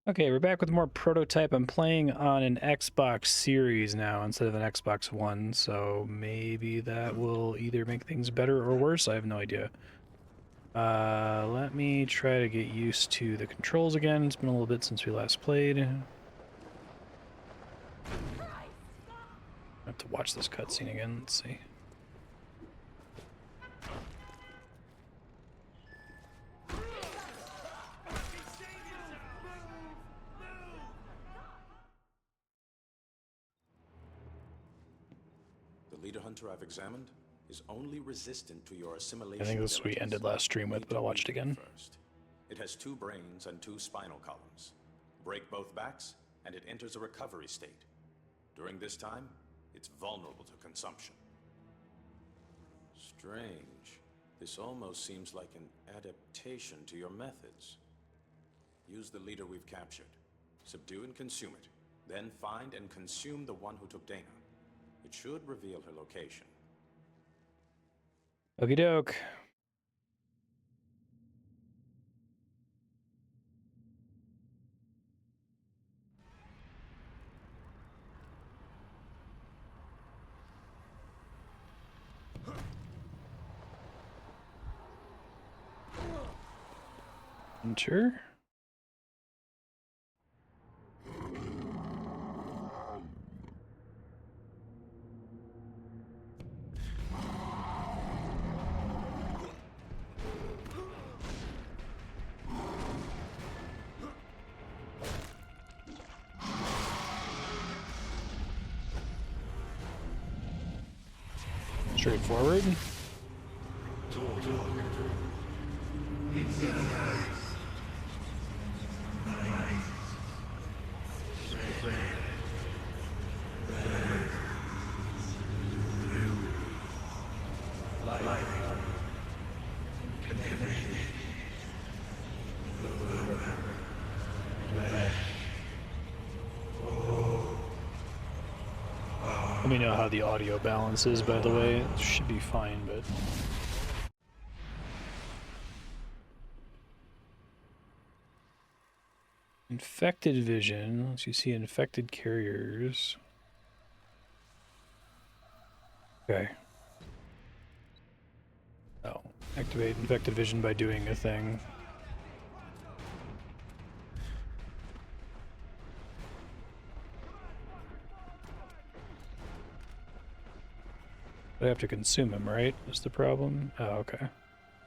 Okay, we're back with more Prototype. I'm playing on an Xbox Series now instead of an Xbox One, so maybe that will either make things better or worse. I have no idea. Let me try to get used to the controls again. It's been a little bit since we last played. I have to watch this cutscene again. Let's see. The leader hunter I've examined is only resistant to your assimilation. I think this we ended last stream with, but I'll watch it again. First. It has 2 brains and 2 spinal columns. Break both backs, and it enters a recovery state. During this time, it's vulnerable to consumption. Strange. This almost seems like an adaptation to your methods. Use the leader we've captured. Subdue and consume it. Then find and consume the one who took Dana. It should reveal her location. Okie doke. Enter. Straightforward. Let me know how the audio balance is, by the way. It should be fine, but... Infected vision. Once you see infected carriers. Okay. Oh. Activate infected vision by doing a thing. I have to consume him, right? Is the problem? Oh, okay.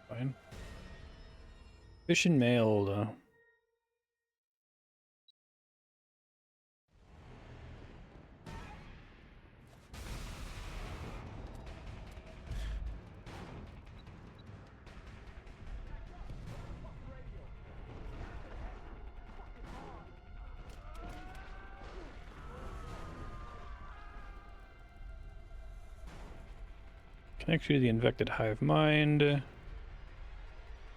Fine. Fish and mailed. Connect you to the infected hive mind. This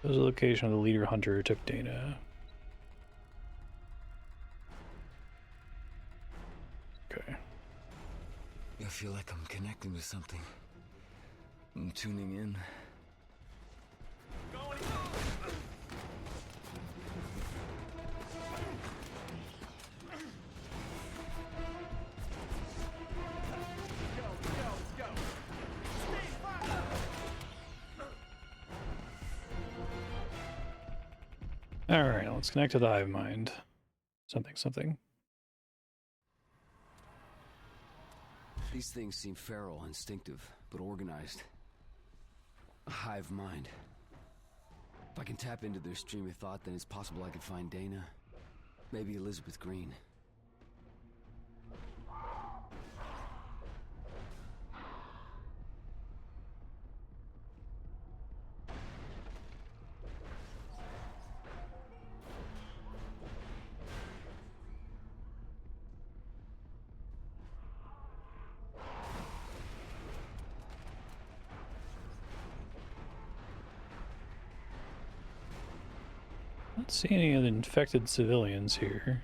is the location of the leader hunter who took Dana. Okay. I feel like I'm connecting to something. I'm tuning in. Alright, let's connect to the hive mind. Something. These things seem feral, instinctive, but organized. A hive mind. If I can tap into their stream of thought, then it's possible I could find Dana. Maybe Elizabeth Greene. I don't see any of the infected civilians here.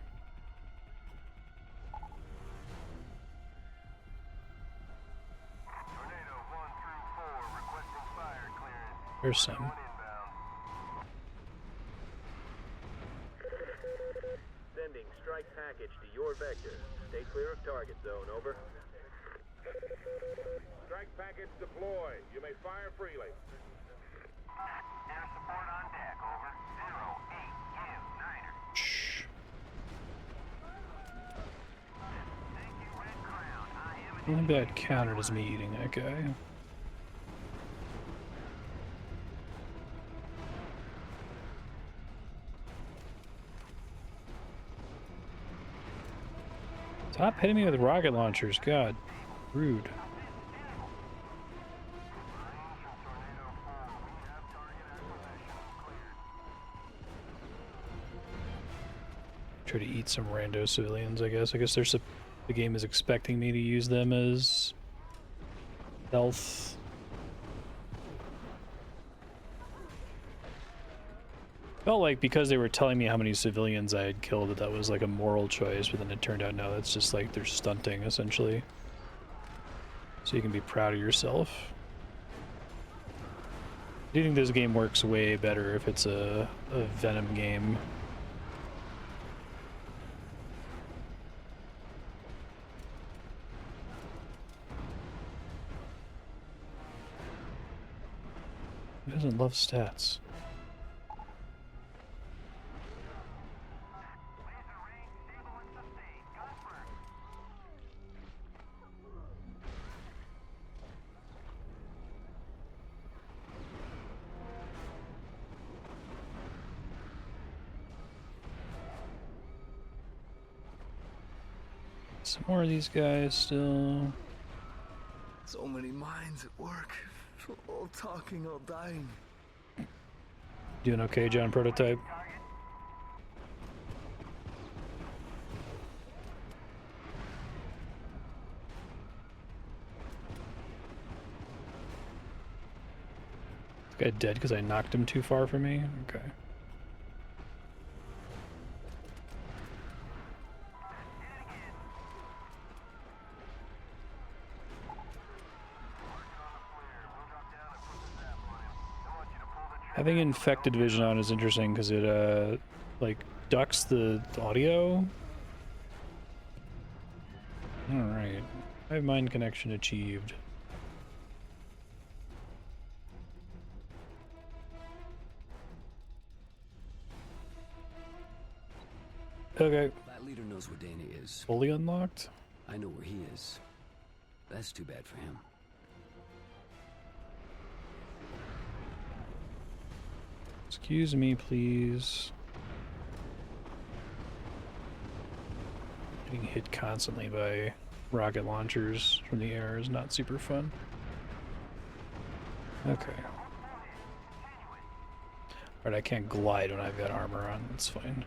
There's some. Stand strike package to your vector. Stay clear of target zone, over. Strike package deployed. You may fire freely. Air support on deck, over. 0829er. Shh. Thank you, Red Crown. I am The only bad countered is me eating that guy. Stop hitting me with rocket launchers, God. Rude. Try to eat some rando civilians, I guess. I guess there's the game is expecting me to use them as stealth. Felt like because they were telling me how many civilians I had killed that was like a moral choice, but then it turned out no, that's just like they're stunting essentially. So you can be proud of yourself. I do think this game works way better if it's a Venom game. Who doesn't love stats? Some more of these guys still. So many minds at work. All talking, all dying. Doing okay, John Prototype? This guy dead because I knocked him too far from me? Okay. Having infected vision on is interesting because it like ducks the audio. Alright. I have mind connection achieved. Okay. That leader knows where Dana is. Fully unlocked? I know where he is. That's too bad for him. Excuse me, please. Getting hit constantly by rocket launchers from the air is not super fun. Okay. Alright, I can't glide when I've got armor on, that's fine.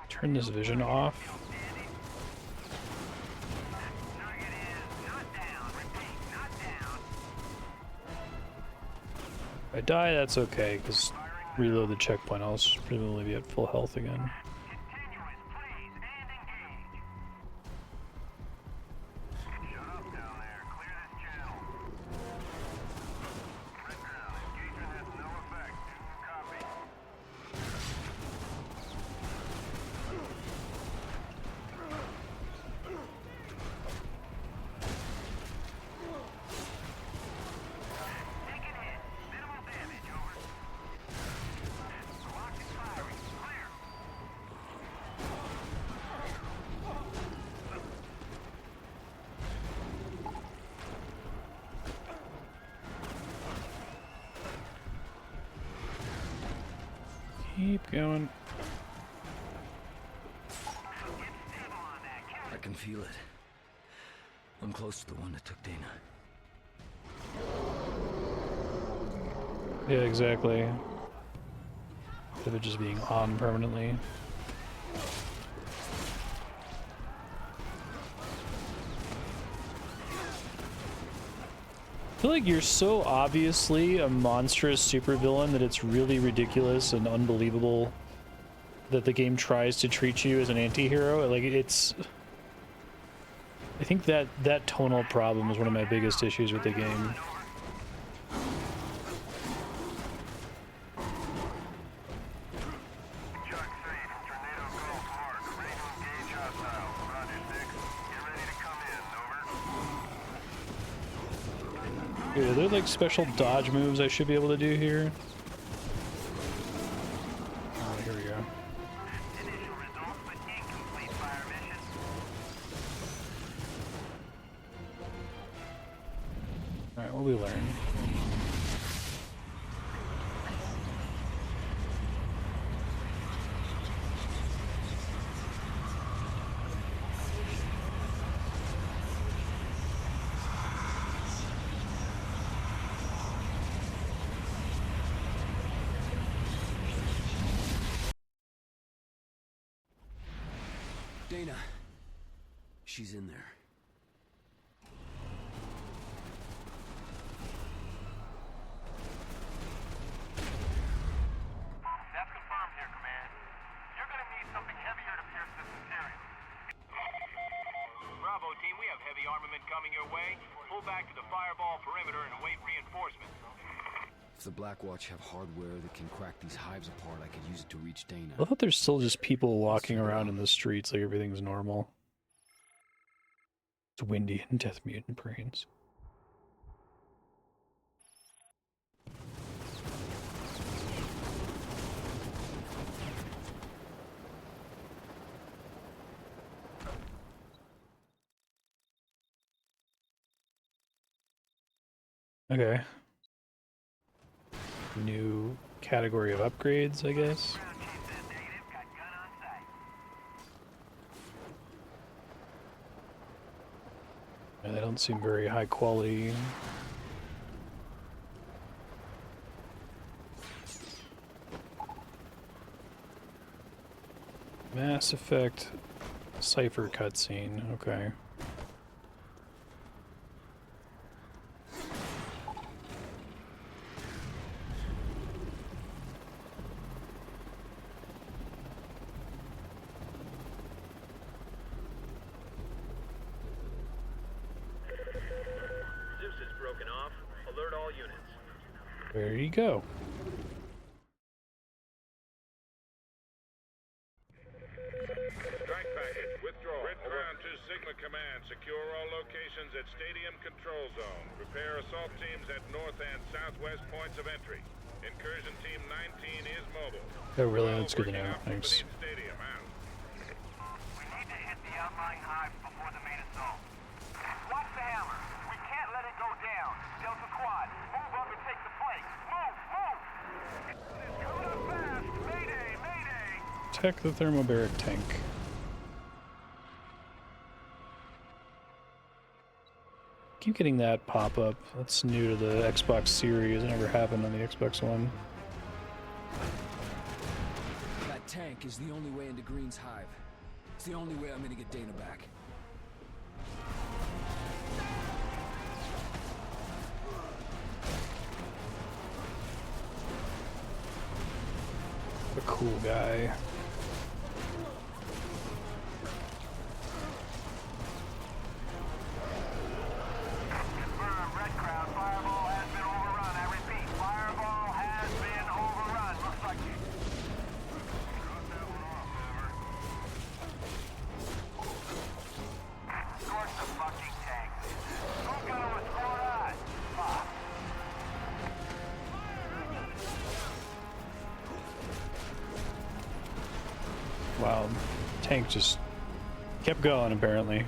Turn this vision off. If I die, that's okay, because reload the checkpoint, I'll presumably be at full health again. Keep going. I can feel it. I'm close to the one that took Dana. Yeah, exactly. Instead of it just being on permanently. I feel like you're so obviously a monstrous supervillain that it's really ridiculous and unbelievable that the game tries to treat you as an anti-hero. Like, it's... I think that tonal problem is one of my biggest issues with the game. Dude, are there like special dodge moves I should be able to do here? Oh, here we go. Alright, what we learn? Dana. She's in there. That's confirmed here, Command. You're gonna need something heavier to pierce this material. Bravo, team. We have heavy armament coming your way. Pull back to the fireball perimeter and await reinforcements. If the Black Watch have hardware that can crack these hives apart, I could use it to reach Dana. I thought there's still just people walking around in the streets like everything's normal. It's windy and death mutant brains. Okay. New category of upgrades, I guess. Yeah, they don't seem very high quality. Mass Effect Cypher cutscene, okay. There you go. Strike package, withdraw. Grid ground to Sigma Command. Secure all locations at Stadium Control Zone. Prepare assault teams at north and southwest points of entry. Incursion Team 19 is mobile. Oh, really? That's good to know. Thanks. Stadium out. We need to hit the outlying hives before the main assault. Watch the hammer. We can't let it go down. Delta Quad, move up and take the flank. Move, move! It's coming up fast. Mayday, mayday! Protect the thermobaric tank. Keep getting that pop-up. That's new to the Xbox Series. It never happened on the Xbox One. That tank is the only way into Greene's hive. It's the only way I'm gonna get Dana back. A cool guy. Confirm, Red Crowd. Fireball has been overrun. I repeat, Fireball has been overrun. Looks like you. Cross that one off, over. Scorch the fucking tank. Who's gonna escort us? Fuck. Wow, tank just kept going apparently.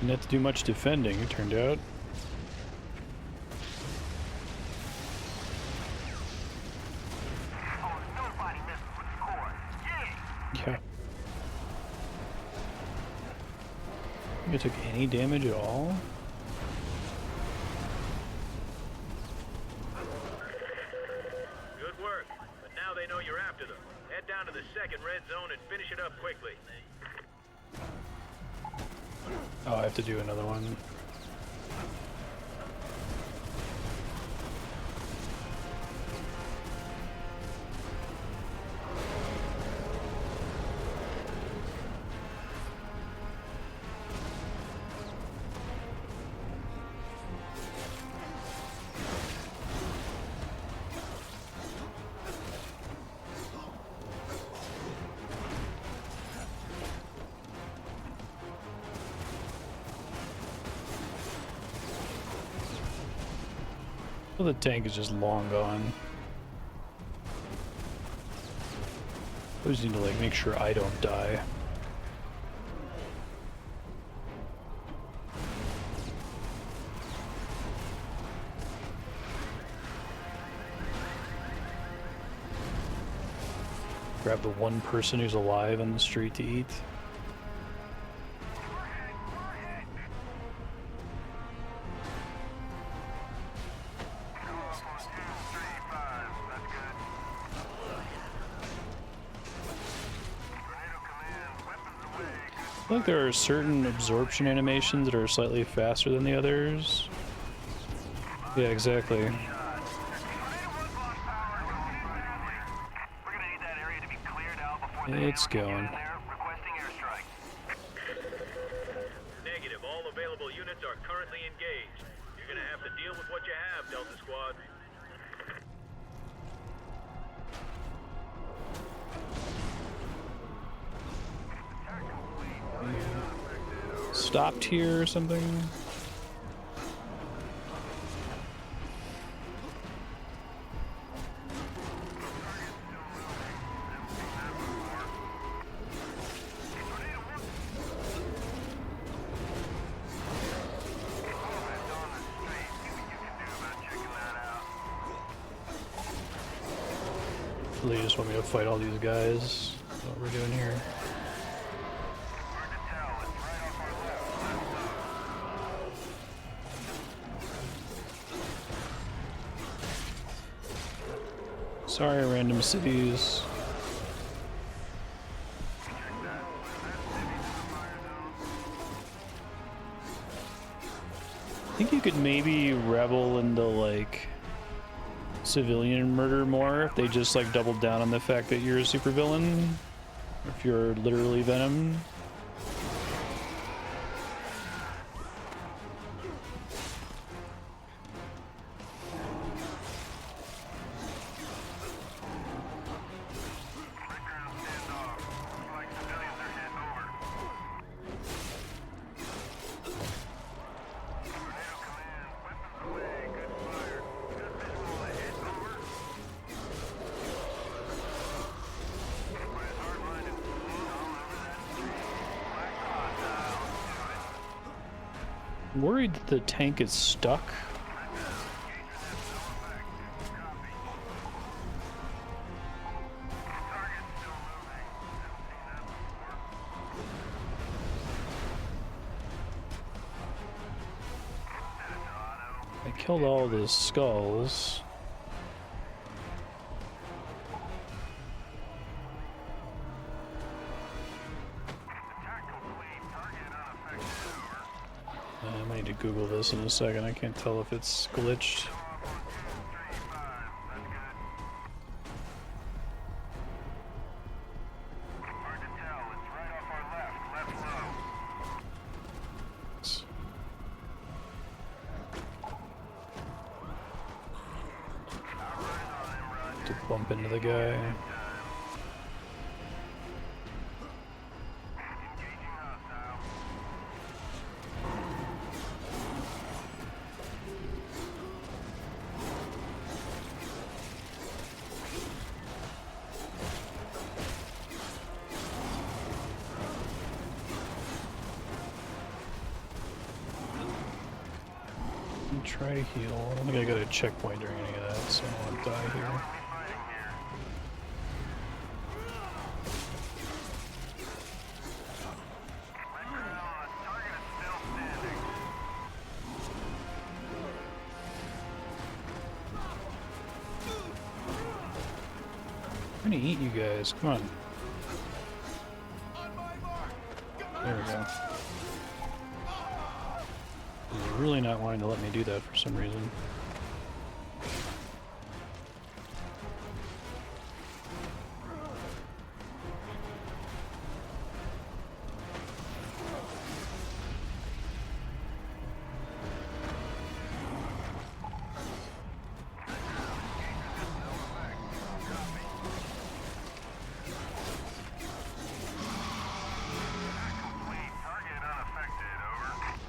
Didn't have to do much defending, it turned out. Oh, nobody messes with the core. Yeah! Yeah. I think I took any damage at all? Good work. But now they know you're after them. Head down to the second red zone and finish it up quickly. Oh, I have to do another one. Well, the tank is just long gone. I just need to like make sure I don't die. Grab the one person who's alive on the street to eat. I feel like there are certain absorption animations that are slightly faster than the others. Yeah, exactly. We're gonna need that area to be cleared out before the It's Hammer can get going. in there, requesting airstrike. Negative. All available units are currently engaged. You're gonna have to deal with what you have, Delta Squad. Stopped here or something? They just want me to fight all these guys. That's what we're doing here. Sorry, random cities. I think you could maybe rebel into like civilian murder more if they just like doubled down on the fact that you're a supervillain. If you're literally Venom. Worried that the tank is stuck. I killed all the skulls. I might need to Google this in a second. I can't tell if it's glitched. To bump into the guy. try to heal. I don't think I got a checkpoint during any of that, so I won't die here. I'm gonna eat you guys. Come on. There we go. He's really not wanting to let me do that for some reason.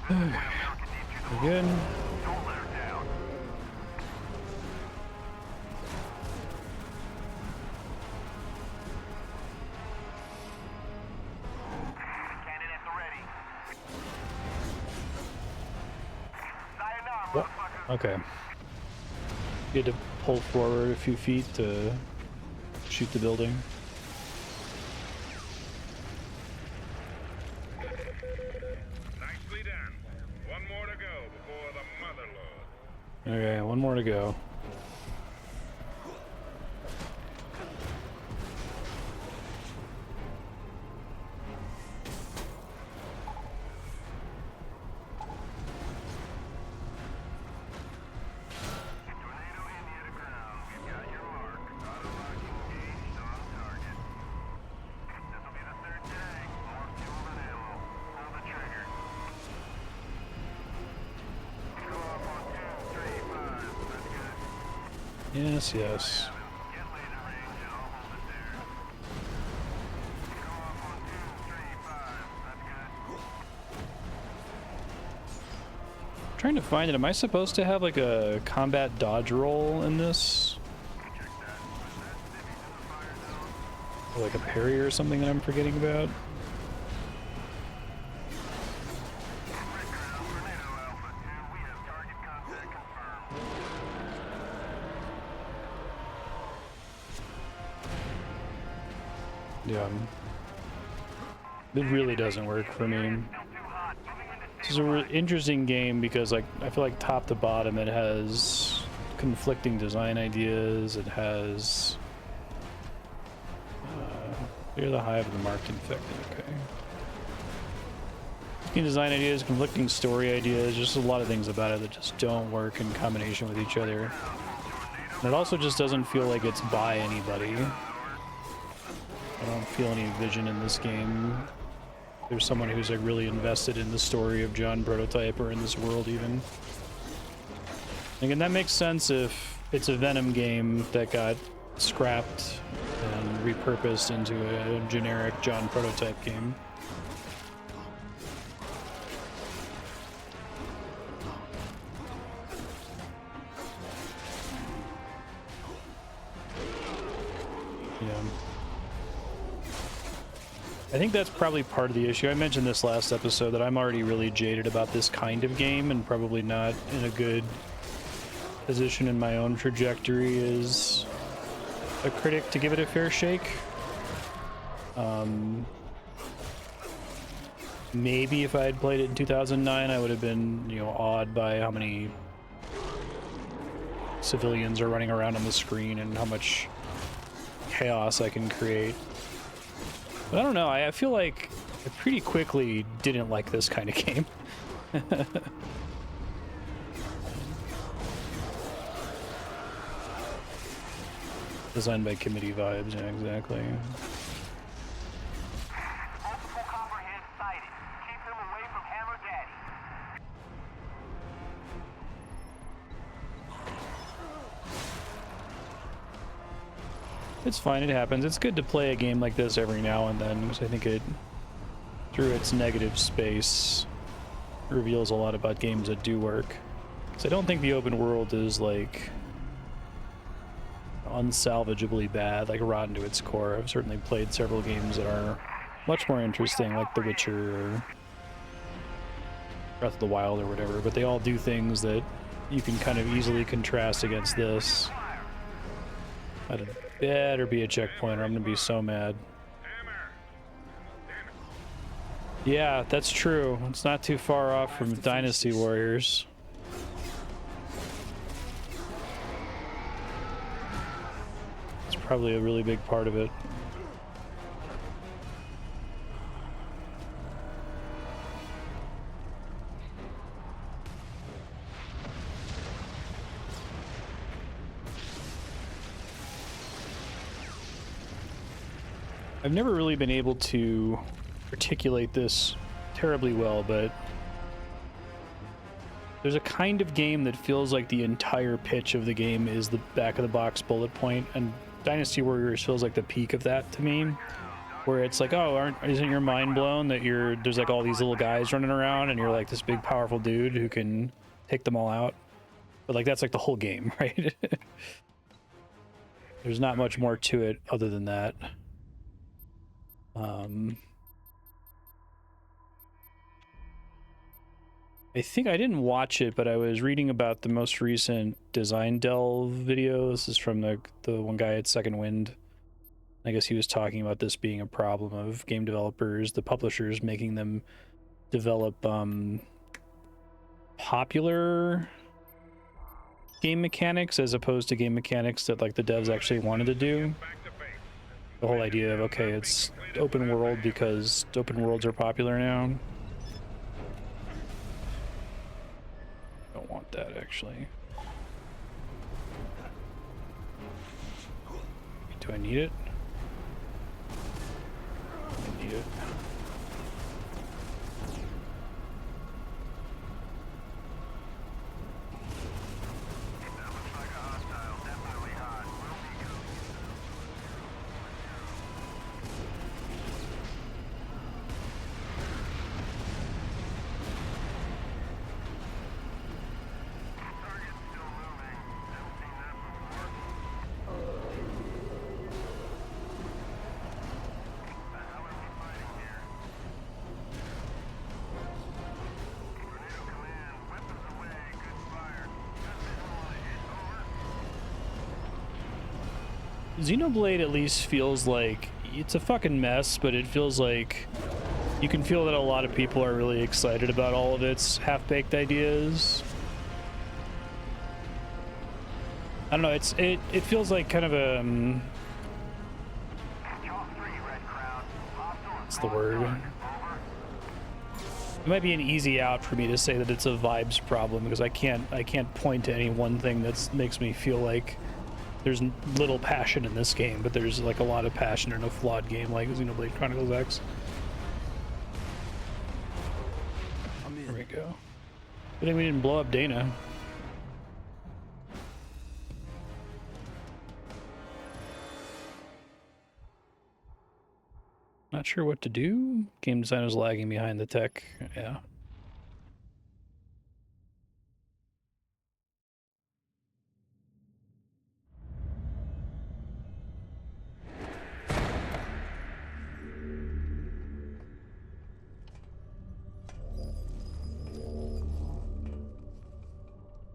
We're good. What? Okay. You had to pull forward a few feet to shoot the building. Nicely done. One more to go before the Mother Lord. Okay, one more to go. Yes, yes. I'm trying to find it. Am I supposed to have like a combat dodge roll in this? Or like a parry or something that I'm forgetting about? Yeah. It really doesn't work for me. This is a really interesting game because, like, I feel like top to bottom it has conflicting design ideas. It has clear the hive of the marked infected. Okay. Conflicting design ideas, conflicting story ideas, just a lot of things about it that just don't work in combination with each other. And it also just doesn't feel like it's by anybody. I don't feel any vision in this game. There's someone who's like really invested in the story of John Prototype or in this world even. Again, that makes sense if it's a Venom game that got scrapped and repurposed into a generic John Prototype game. Yeah. I think that's probably part of the issue. I mentioned this last episode that I'm already really jaded about this kind of game and probably not in a good position in my own trajectory as a critic to give it a fair shake. Maybe if I had played it in 2009, I would have been, you know, awed by how many civilians are running around on the screen and how much chaos I can create. But I don't know, I feel like I pretty quickly didn't like this kind of game. Designed by committee vibes, yeah, exactly. Multiple copperheads sighted. Keep them away from Hammer Daddy. It's fine, it happens. It's good to play a game like this every now and then, because I think it, through its negative space, reveals a lot about games that do work. So I don't think the open world is, like, unsalvageably bad, like rotten to its core. I've certainly played several games that are much more interesting, like The Witcher or Breath of the Wild or whatever, but they all do things that you can kind of easily contrast against this. That better be a checkpoint or I'm gonna be so mad. Yeah, that's true. It's not too far off from Dynasty Warriors. It's probably a really big part of it. I've never really been able to articulate this terribly well, but there's a kind of game that feels like the entire pitch of the game is the back of the box bullet point, and Dynasty Warriors feels like the peak of that to me, where it's like, oh, isn't your mind blown that there's like all these little guys running around and you're like this big powerful dude who can take them all out? But like that's like the whole game, right? There's not much more to it other than that. I think I didn't watch it, but I was reading about the most recent design delve video. This is from the one guy at Second Wind. I guess he was talking about this being a problem of game developers, the publishers making them develop popular game mechanics as opposed to game mechanics that like the devs actually wanted to do. The whole idea of, okay, it's open world because open worlds are popular now. Don't want that, actually. Do I need it? I need it. Xenoblade at least feels like it's a fucking mess, but it feels like you can feel that a lot of people are really excited about all of its half-baked ideas. I don't know, it feels like kind of a what's the word? It might be an easy out for me to say that it's a vibes problem because I can't point to any one thing that makes me feel like there's little passion in this game, but there's like a lot of passion in a flawed game like Xenoblade Chronicles X. There we go. I think we didn't blow up Dana. Not sure what to do. Game design is lagging behind the tech. Yeah.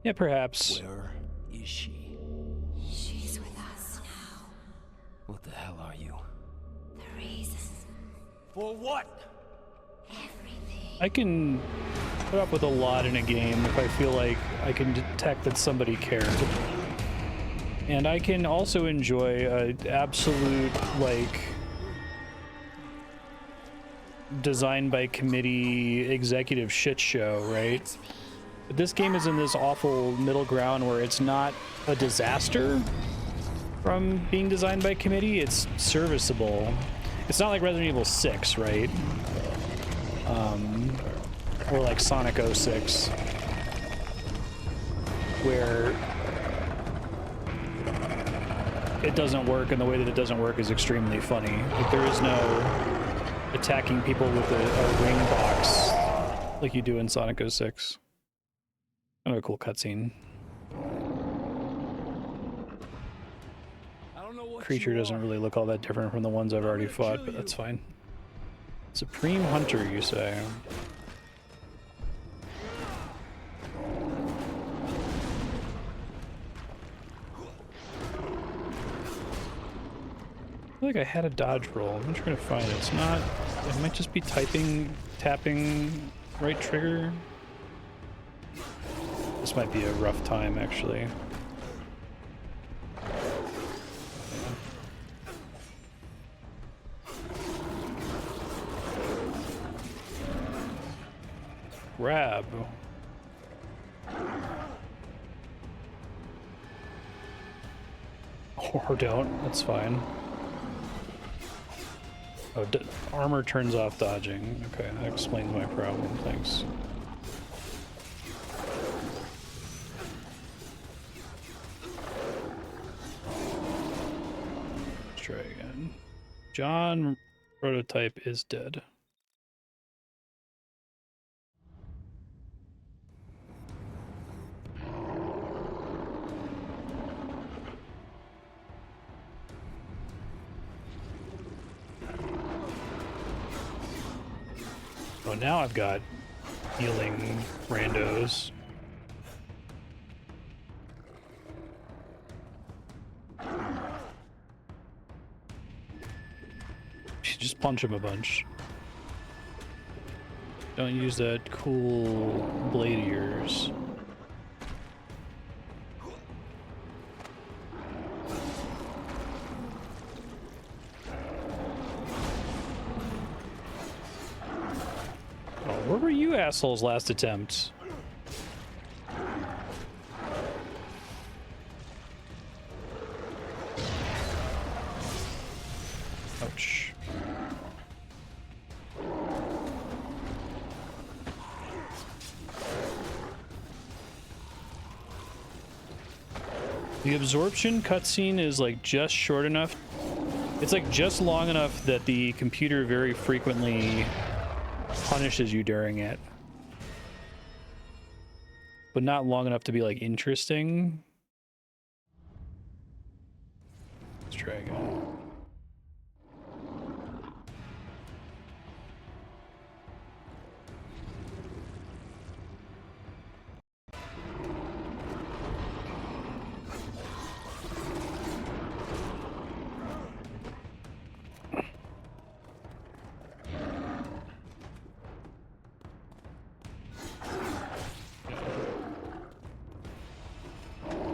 Yeah, perhaps. Where is she? She's with us now. What the hell are you? The reason. For what? Everything. I can put up with a lot in a game if I feel like I can detect that somebody cared. And I can also enjoy an absolute, like, designed by committee executive shit show, right? But this game is in this awful middle ground where it's not a disaster from being designed by committee, it's serviceable. It's not like Resident Evil 6, right? Or like Sonic 06, where it doesn't work, and the way that it doesn't work is extremely funny. Like, there is no attacking people with a ring box like you do in Sonic 06. Kind of a cool cutscene. Creature doesn't really look all that different from the ones I've already fought, but that's fine. Supreme Hunter, you say? like I had a dodge roll. I'm trying to find it. It's not. It might just be tapping right trigger. This might be a rough time, actually. Grab. Or don't, that's fine. Oh, armor turns off dodging. Okay, that explains my problem, thanks. Let's try again. John prototype is dead. Oh, now I've got healing randos. Just punch him a bunch. Don't use that cool blade of yours. Where were you assholes last attempt? Ouch. The absorption cutscene is like just short enough. It's like just long enough that the computer very frequently punishes you during it, but not long enough to be like interesting. Let's try again.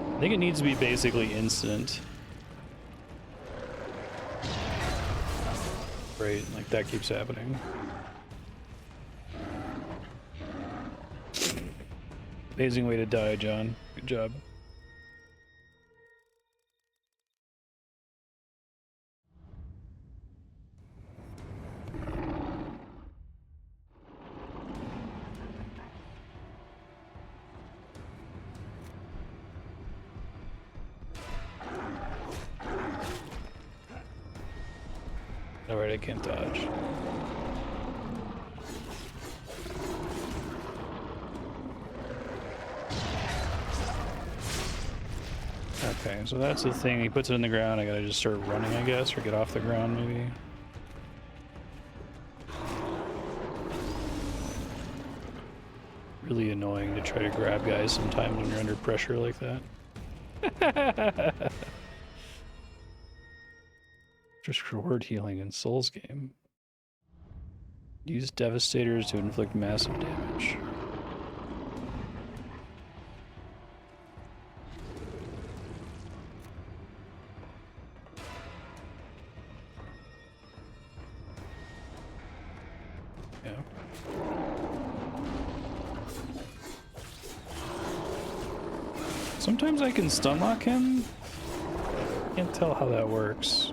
I think it needs to be basically instant. Right, like that keeps happening. Amazing way to die, John. Good job. Alright, I can't dodge. Okay, so that's the thing. He puts it in the ground. I gotta just start running, I guess, or get off the ground, maybe. Really annoying to try to grab guys sometimes when you're under pressure like that. Just reward healing in Souls game. Use devastators to inflict massive damage. Yeah. Sometimes I can stun lock him. Can't tell how that works.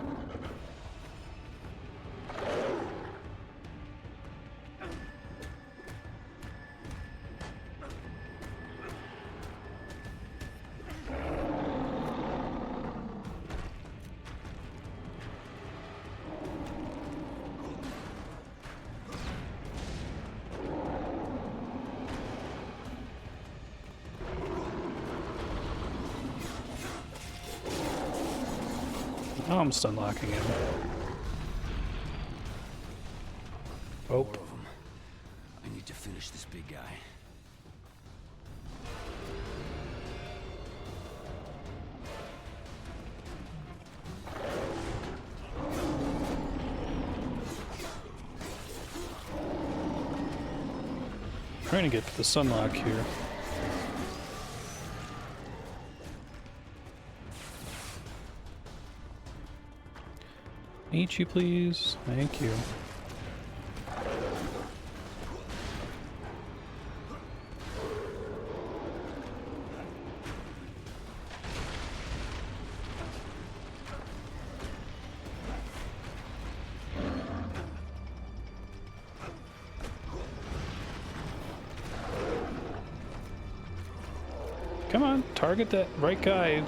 Oh, I'm stun locking him. Oh. More of them. I need to finish this big guy. Trying to get to the sunlock here. Eat you, please. Thank you. Come on, target that right guy.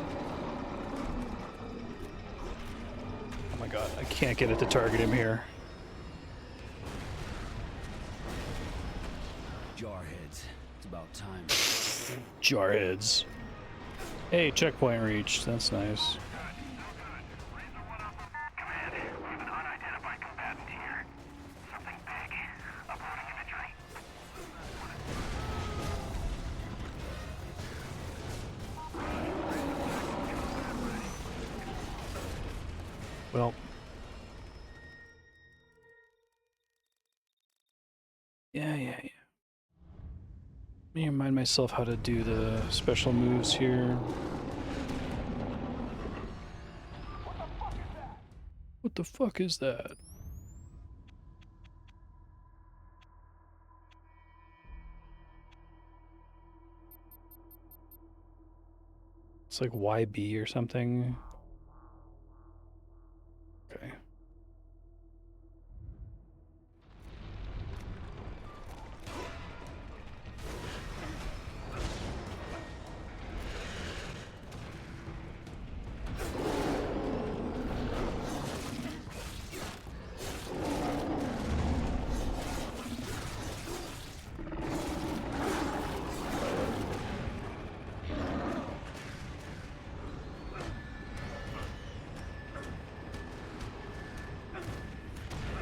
Oh my god, I can't get it to target him here. Jarheads. It's about time. Jarheads. Hey, checkpoint reached. That's nice. Command, we have an unidentified combatant here. Something big. Uploading imagery. Well. Yeah. Let me remind myself how to do the special moves here. What the fuck is that? It's like YB or something. Okay.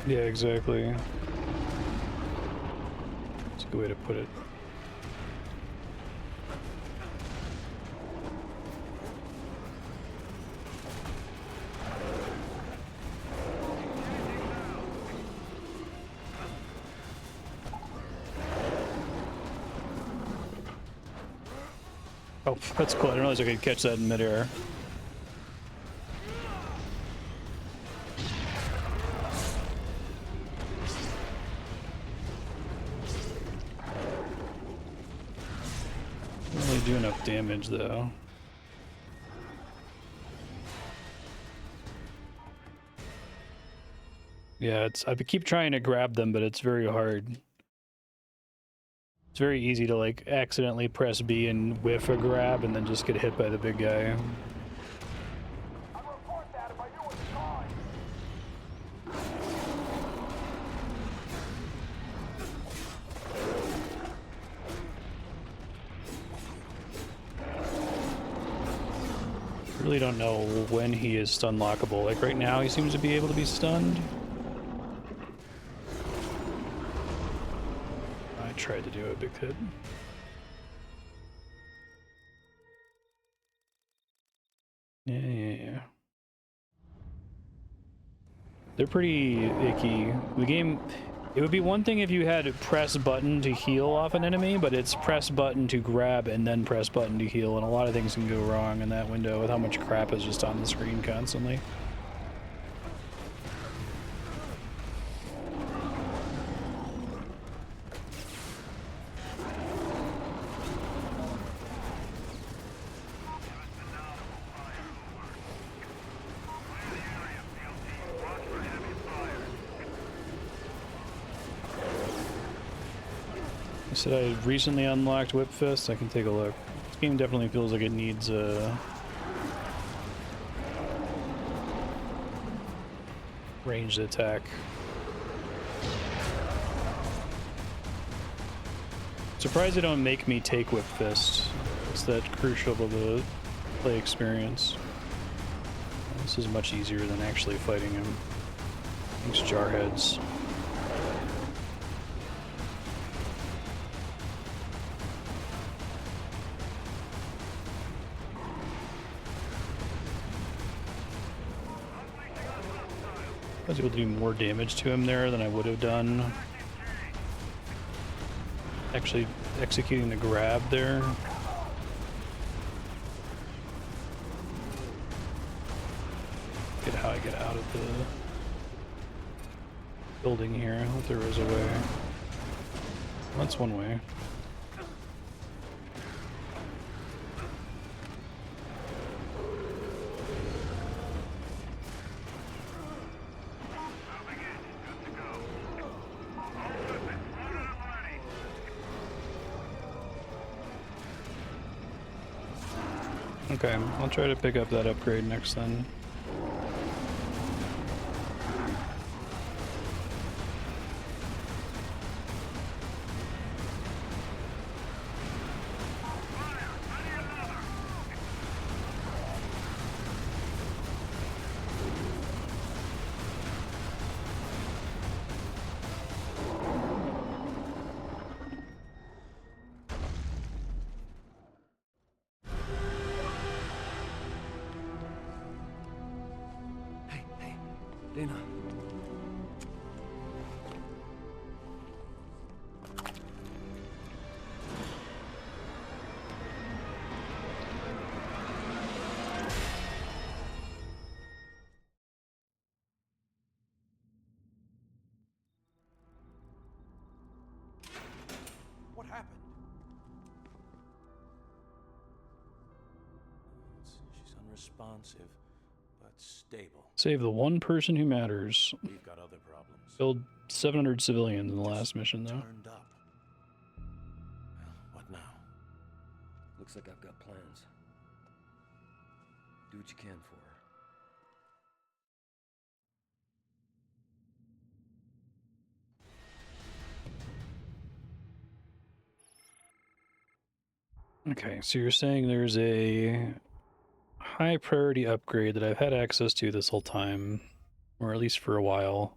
Yeah, exactly. That's a good way to put it. Oh, that's cool. I didn't realize I could catch that in midair. Do enough damage though. Yeah, I keep trying to grab them, but it's very hard. It's very easy to like accidentally press B and whiff a grab and then just get hit by the big guy. Really don't know when he is stun lockable. Like right now he seems to be able to be stunned. I tried to do a big hit. Yeah. They're pretty icky. The game, it would be one thing if you had press button to heal off an enemy, but it's press button to grab and then press button to heal, and a lot of things can go wrong in that window with how much crap is just on the screen constantly. I said I recently unlocked Whip Fist. I can take a look. This game definitely feels like it needs ranged attack. Surprised they don't make me take Whip Fist. It's that crucial to the play experience. This is much easier than actually fighting him. Thanks, Jarheads. I was able to do more damage to him there than I would have done. actually executing the grab there. Get how I get out of the building here. I thought there was a way. That's one way. Okay, I'll try to pick up that upgrade next then. Hey, Dana. What happened? She's unresponsive, but stable. Save the one person who matters. We've got other problems. Killed 700 civilians in the last mission, though. Turned up. Well, what now? Looks like I've got plans. Do what you can for her. Okay, so you're saying there's a high priority upgrade that I've had access to this whole time, or at least for a while.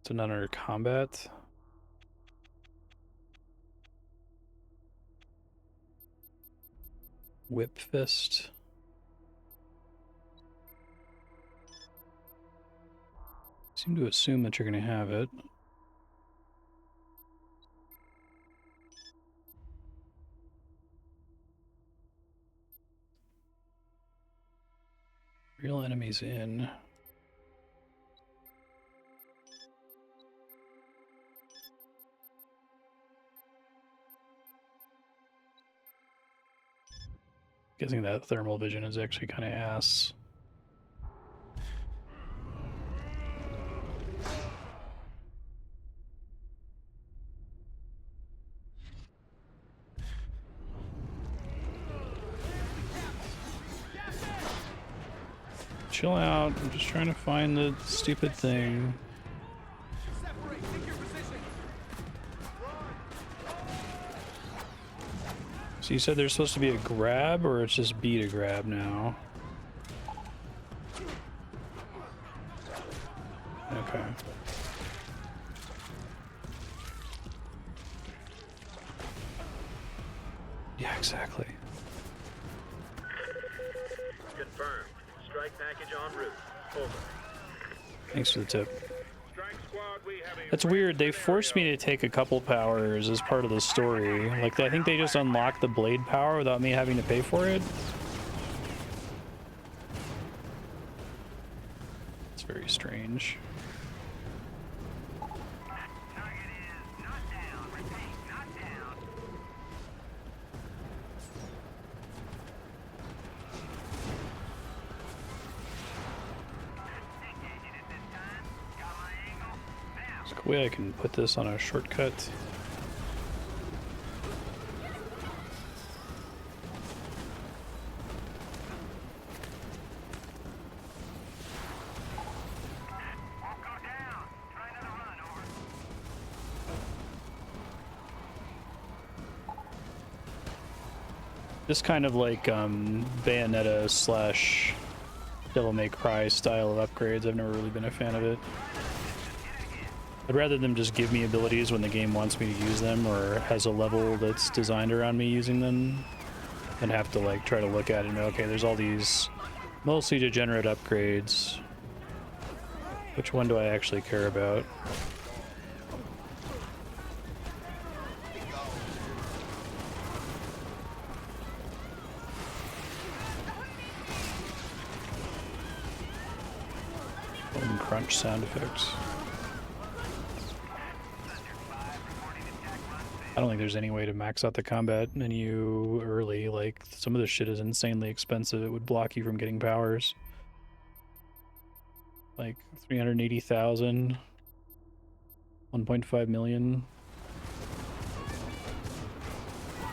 So not under combat. Whip fist. Seem to assume that you're going to have it. Real enemies in. Guessing that thermal vision is actually kind of ass. Chill out, I'm just trying to find the stupid thing. So you said there's supposed to be a grab, or it's just B to grab now? Okay. Yeah, exactly. Confirmed. Strike package en route. Over. Thanks for the tip. Strike squad, we have a That's weird. They forced me to take a couple powers as part of the story. Like, I think they just unlocked the blade power without me having to pay for it. It's very strange. Target is not down. Repeat, not down. Engaging it this time. Got my angle. Now. There's a way I can put this on a shortcut. Won't go down. Try another run, over. This kind of like Bayonetta slash Devil May Cry style of upgrades. I've never really been a fan of it. I'd rather them just give me abilities when the game wants me to use them or has a level that's designed around me using them than have to like try to look at it and go, okay, there's all these Mostly degenerate upgrades. Which one do I actually care about? Bone crunch sound effects. I don't think there's any way to max out the combat menu early. Like, some of this shit is insanely expensive. It would block you from getting powers. Like 380,000, 1.5 million.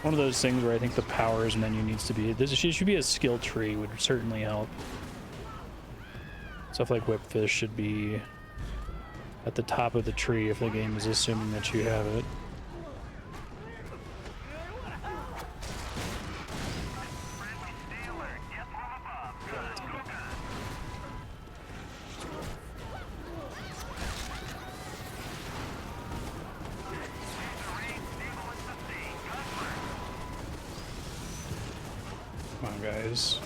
One of those things where I think the powers menu needs to be. This should be a skill tree, would certainly help. Stuff like Whipfish should be at the top of the tree if the game is assuming that you have it. Come on, guys.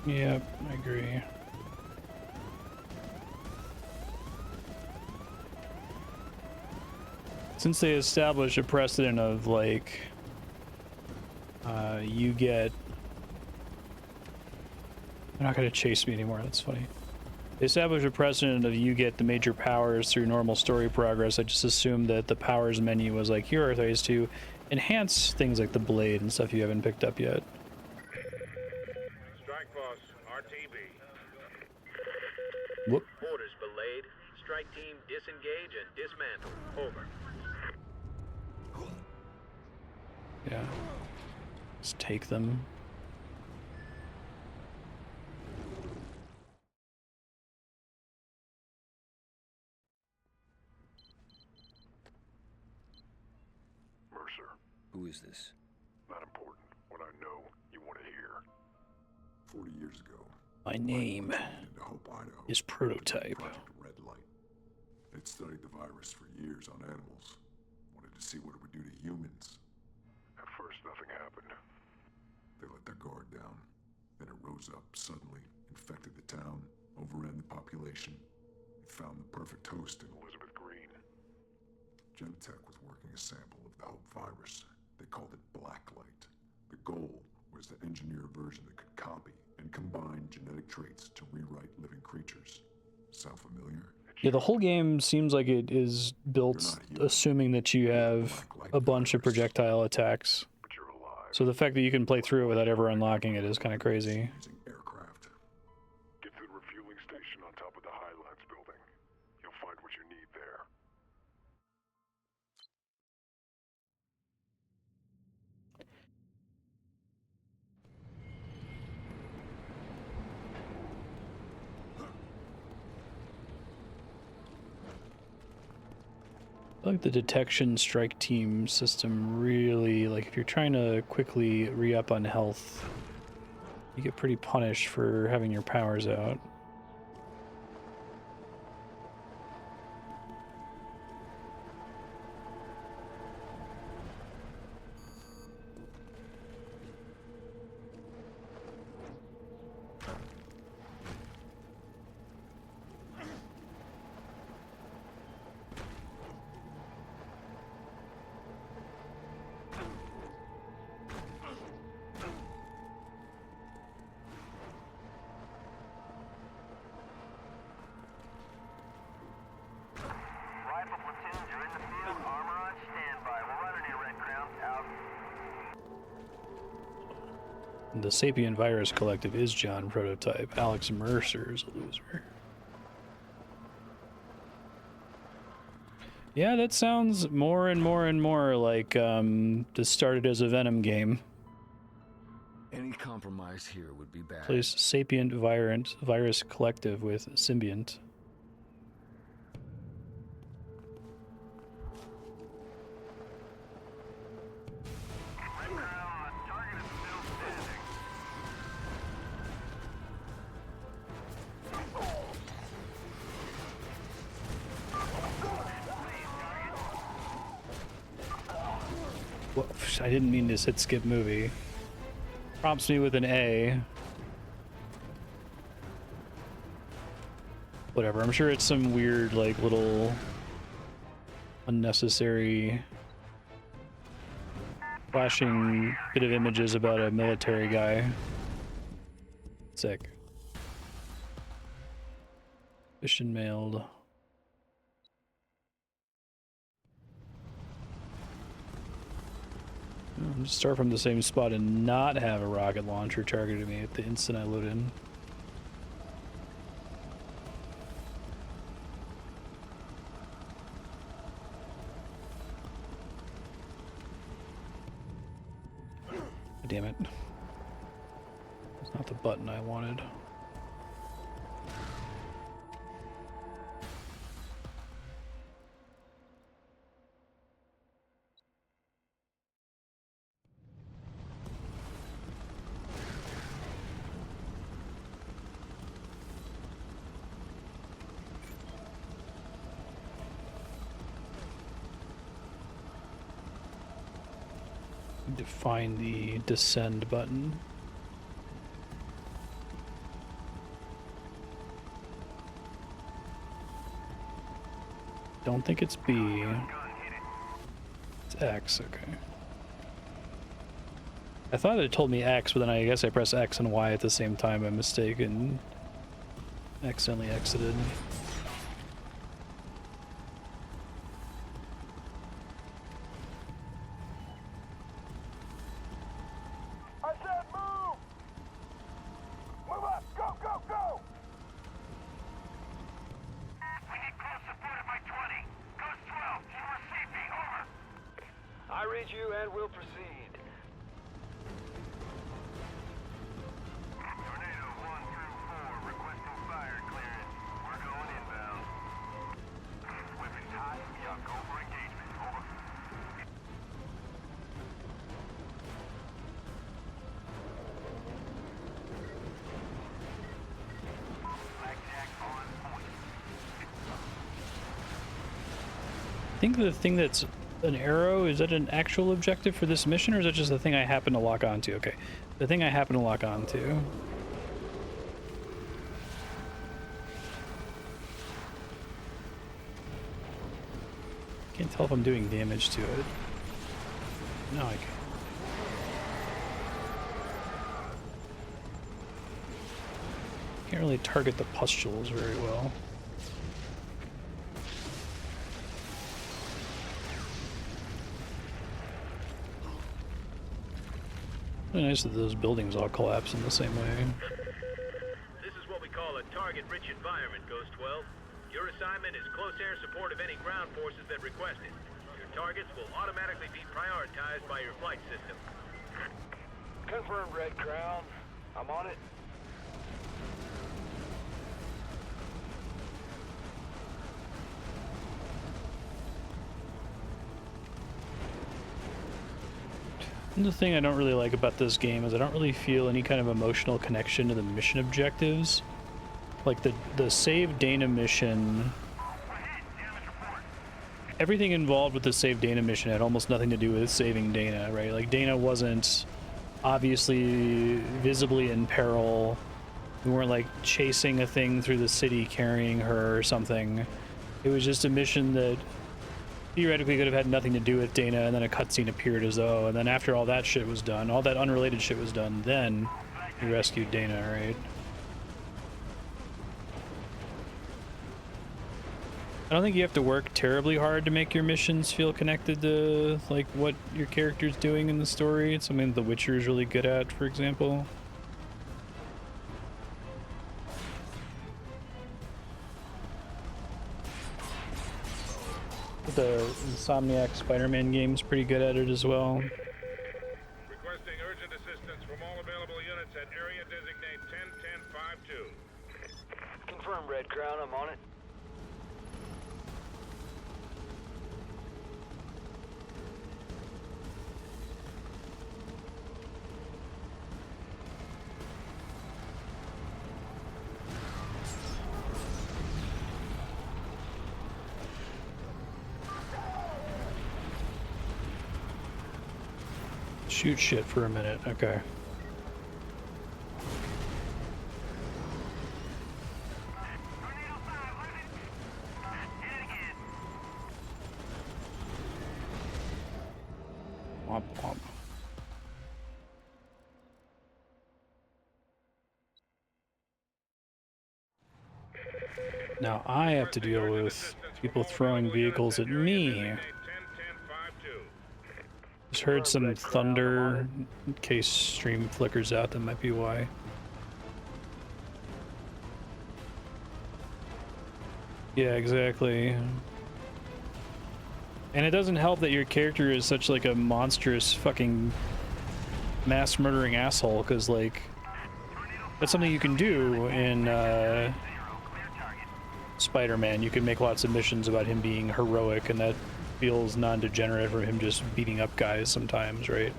Yep, I agree. Since they established a precedent of, like, you get... They're not going to chase me anymore, that's funny. They established a precedent of you get the major powers through normal story progress. I just assumed that the powers menu was like, here are ways to enhance things like the blade and stuff you haven't picked up yet. Strike Force, RTB. Whoop. Orders belayed. Strike team disengage and dismantle. Over. Yeah. Just take them. Mercer, Who is this? not important. What I know, you want to hear. 40 years ago, My name into Hope, Idaho, is Prototype. Project Red Light. They'd studied the virus for years on animals. Wanted to see what it would do to humans. At first, nothing happened. They let their guard down. Then it rose up suddenly, infected the town, overran the population. They found the perfect host in Elizabeth Greene. Genentech was working a sample of the Hope virus. They called it Blacklight. The goal was to engineer a version that could copy and combine genetic traits to rewrite living creatures. Sound familiar? Yeah, the whole game seems like it is built assuming that you have a bunch of projectile attacks. But you're alive. So the fact that you can play through it without ever unlocking it is kind of crazy. Using aircraft. Get to the refueling station on top of the Highlands building. You'll find what you need there. I feel like the detection strike team system really, like, if you're trying to quickly re-up on health, you get pretty punished for having your powers out. Rifle platoons are in the field. Armor on standby. We're running here, Red Crown. Out. The Sapient Virus Collective is John Prototype. Alex Mercer is a loser. Yeah, that sounds more and more and more like this started as a Venom game. Any compromise here would be bad. Plays Sapient Virus Collective with Symbiont. I didn't mean to hit skip movie. Prompts me with an A. Whatever, I'm sure it's some weird, like, little unnecessary flashing bit of images about a military guy. Sick. Mission mailed. I'll just start from the same spot and not have a rocket launcher targeted me at the instant I load in. Damn it. It's not the button I wanted. Need to find the descend button. Don't think it's B. It's X, okay. I thought it told me X, but then I guess I pressed X and Y at the same time by mistake and accidentally exited. I think the thing that's an arrow, is that an actual objective for this mission, or is it just the thing I happen to lock onto? Okay, the thing I happen to lock onto. Can't tell if I'm doing damage to it. No, I can't. Can't really target the pustules very well. Really nice that those buildings all collapse in the same way. This is what we call a target-rich environment, Ghost 12. Your assignment is close air support of any ground forces that request it. Your targets will automatically be prioritized by your flight system. Confirmed, Red Crown. I'm on it. And the thing I don't really like about this game is I don't really feel any kind of emotional connection to the mission objectives. Like the Save Dana mission, everything involved with the Save Dana mission had almost nothing to do with saving Dana, right? Like Dana wasn't obviously visibly in peril. We weren't like chasing a thing through the city carrying her or something. It was just a mission that theoretically could have had nothing to do with Dana, and then a cutscene appeared as though, and then after all that shit was done, all that unrelated shit was done, then we rescued Dana, right? I don't think you have to work terribly hard to make your missions feel connected to like what your character's doing in the story. It's something The Witcher is really good at, for example. The Insomniac Spider-Man game's pretty good at it as well. Requesting urgent assistance from all available units at area designate 10-10-5-2. Confirmed, Red Crown. I'm on it. Shoot shit for a minute. Okay. Womp womp. Now I have to deal with people throwing vehicles at me. Just heard some thunder. In case stream flickers out, that might be why. Yeah, exactly. And it doesn't help that your character is such like a monstrous fucking mass murdering asshole, because like that's something you can do in Spider-Man. You can make lots of missions about him being heroic, and that feels non-degenerate from him just beating up guys sometimes, right?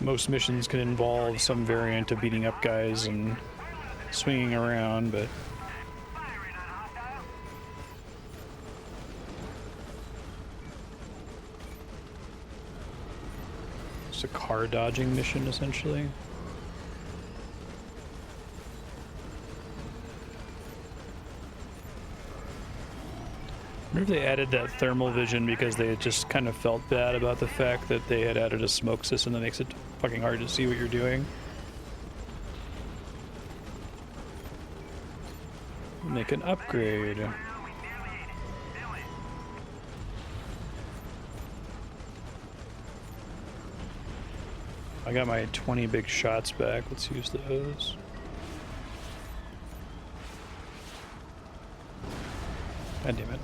Most missions can involve some variant of beating up guys and swinging around, but it's a car dodging mission essentially. I wonder if they added that thermal vision because they just kind of felt bad about the fact that they had added a smoke system that makes it fucking hard to see what you're doing. Make an upgrade. I got my 20 big shots back. Let's use those. God damn it.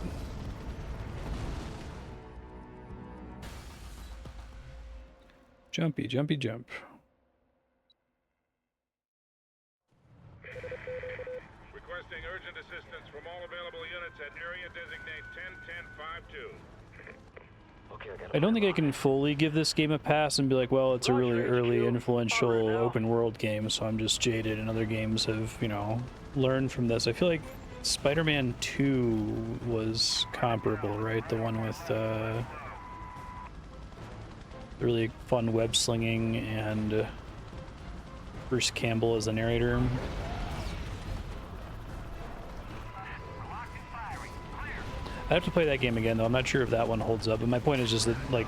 Jumpy, jumpy, jump. Requesting urgent assistance from all available units at area designate 10-10-5-2. I don't think I can fully give this game a pass and be like, well, it's a really early, influential, open world game, so I'm just jaded, and other games have, you know, learned from this. I feel like Spider-Man 2 was comparable, right? The one with, really fun web slinging and Bruce Campbell as the narrator. I have to play that game again though. I'm not sure if that one holds up, but my point is just that like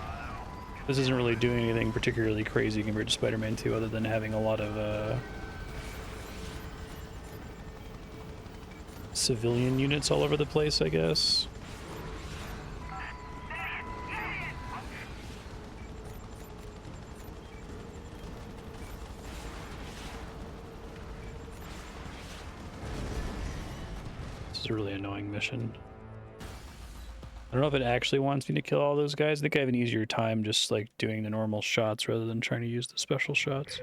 this isn't really doing anything particularly crazy compared to Spider-Man 2 other than having a lot of civilian units all over the place, I guess. It's a really annoying mission. I don't know if it actually wants me to kill all those guys. I think I have an easier time just like doing the normal shots rather than trying to use the special shots.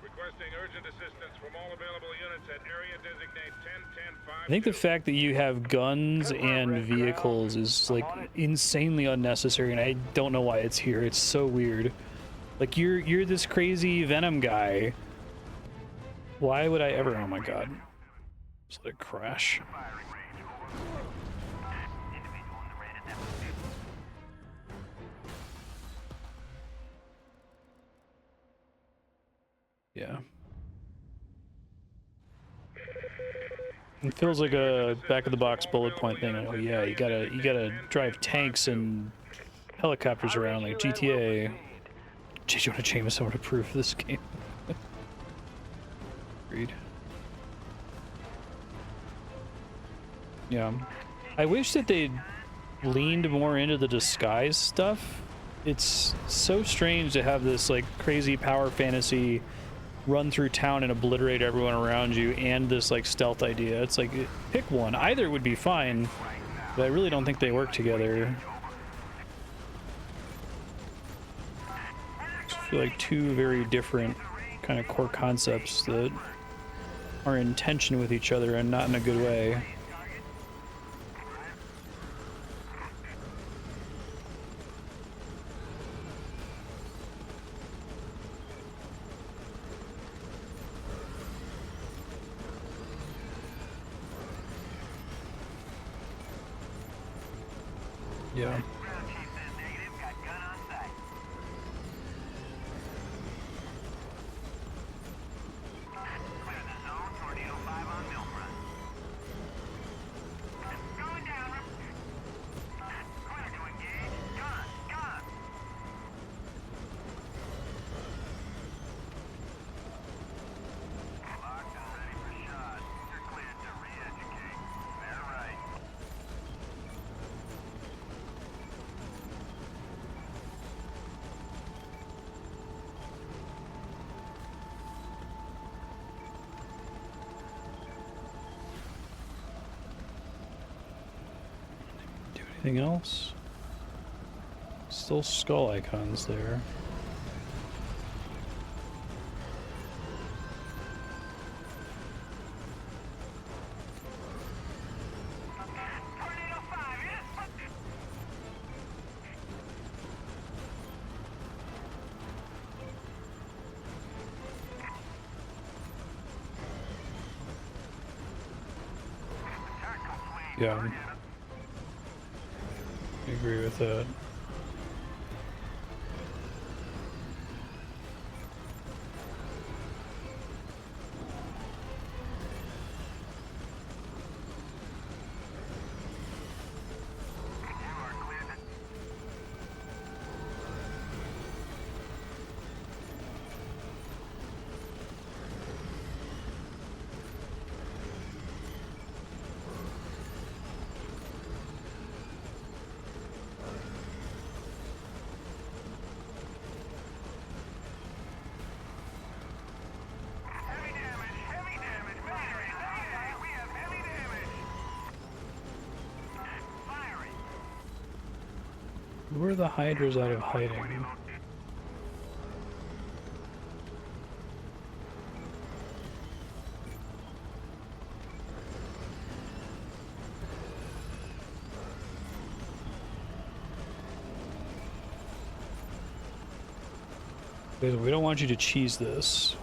Requesting urgent assistance from all available units at area designate 10-10-5-2. I think the fact that you have guns and vehicles is like insanely unnecessary, and I don't know why it's here. It's so weird. Like you're this crazy Venom guy. Why would I ever? Oh my god. Just let it crash. Yeah. It feels like a back of the box bullet point thing. Oh yeah, you gotta drive tanks and helicopters around like GTA. J. Jonah Jameson would approve of this game. Agreed. Yeah. I wish that they'd leaned more into the disguise stuff. It's so strange to have this like crazy power fantasy run through town and obliterate everyone around you and this like stealth idea. It's like, pick one. Either would be fine, but I really don't think they work together. I feel like two very different kind of core concepts that are in tension with each other and not in a good way. Yeah. Anything else? Still skull icons there. Yeah, I agree with that. Where are the Hydras out of hiding? We don't want you to cheese this.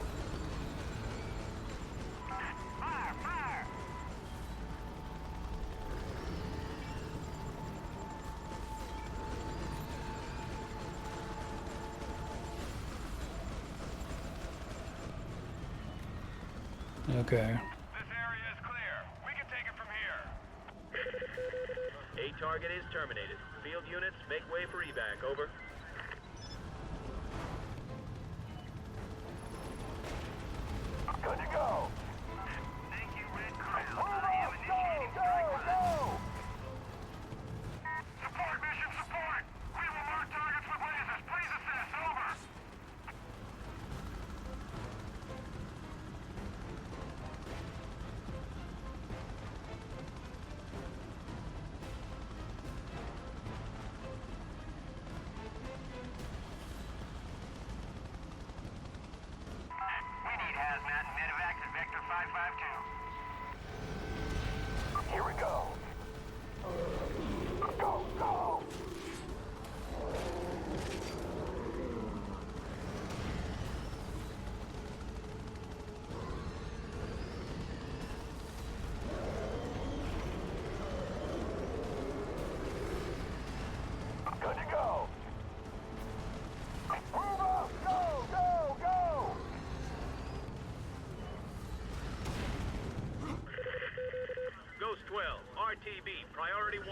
Okay. This area is clear. We can take it from here. A target is terminated. Field units, make way for evac. Over. Good to go. Thank you, Red Crown. I am initiating strike line. Support mission support. We will mark targets with lasers. Please assess. Over. We need hazmat and medevac at Vector 552. Here we go. Go, go! Good to go. Move up! Go, go, go! Ghost 12, RTB, priority 1.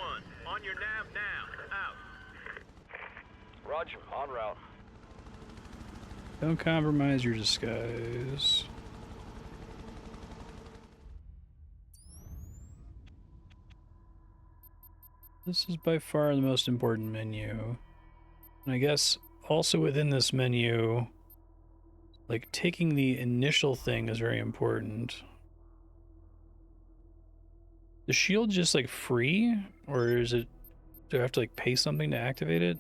On your nav now. Out. Roger, en route. Don't compromise your disguise. This is by far the most important menu. And I guess also within this menu, like taking the initial thing is very important. The shield just like free, or is it, do I have to like pay something to activate it?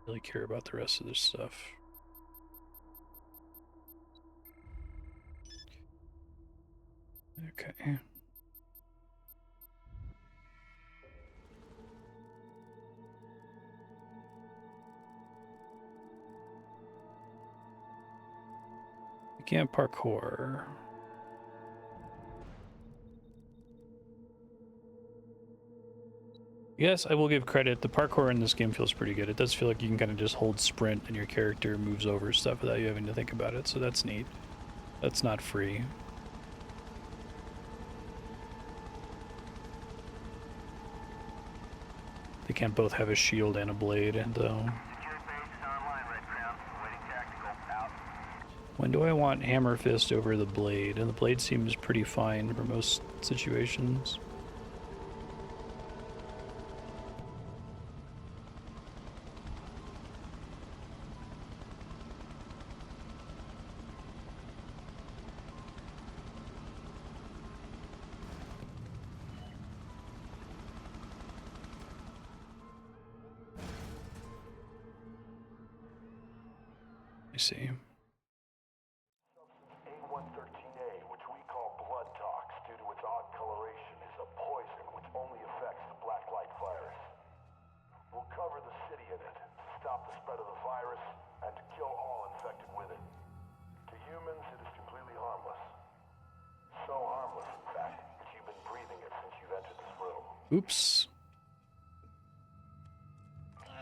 Really care about the rest of this stuff. Okay. You can't parkour. Yes, I will give credit. The parkour in this game feels pretty good. It does feel like you can kind of just hold sprint and your character moves over stuff without you having to think about it, so that's neat. That's not free. They can't both have a shield and a blade, and Secure base is online, Red Crown. Awaiting tactical. Out. when do I want Hammer Fist over the blade? And the blade seems pretty fine for most situations. I see. A113A, which we call blood tox due to its odd coloration, is a poison which only affects the black light virus. We'll cover the city in it to stop the spread of the virus and to kill all infected with it. To humans, it is completely harmless. So harmless, in fact, that you've been breathing it since you've entered this room. Oops.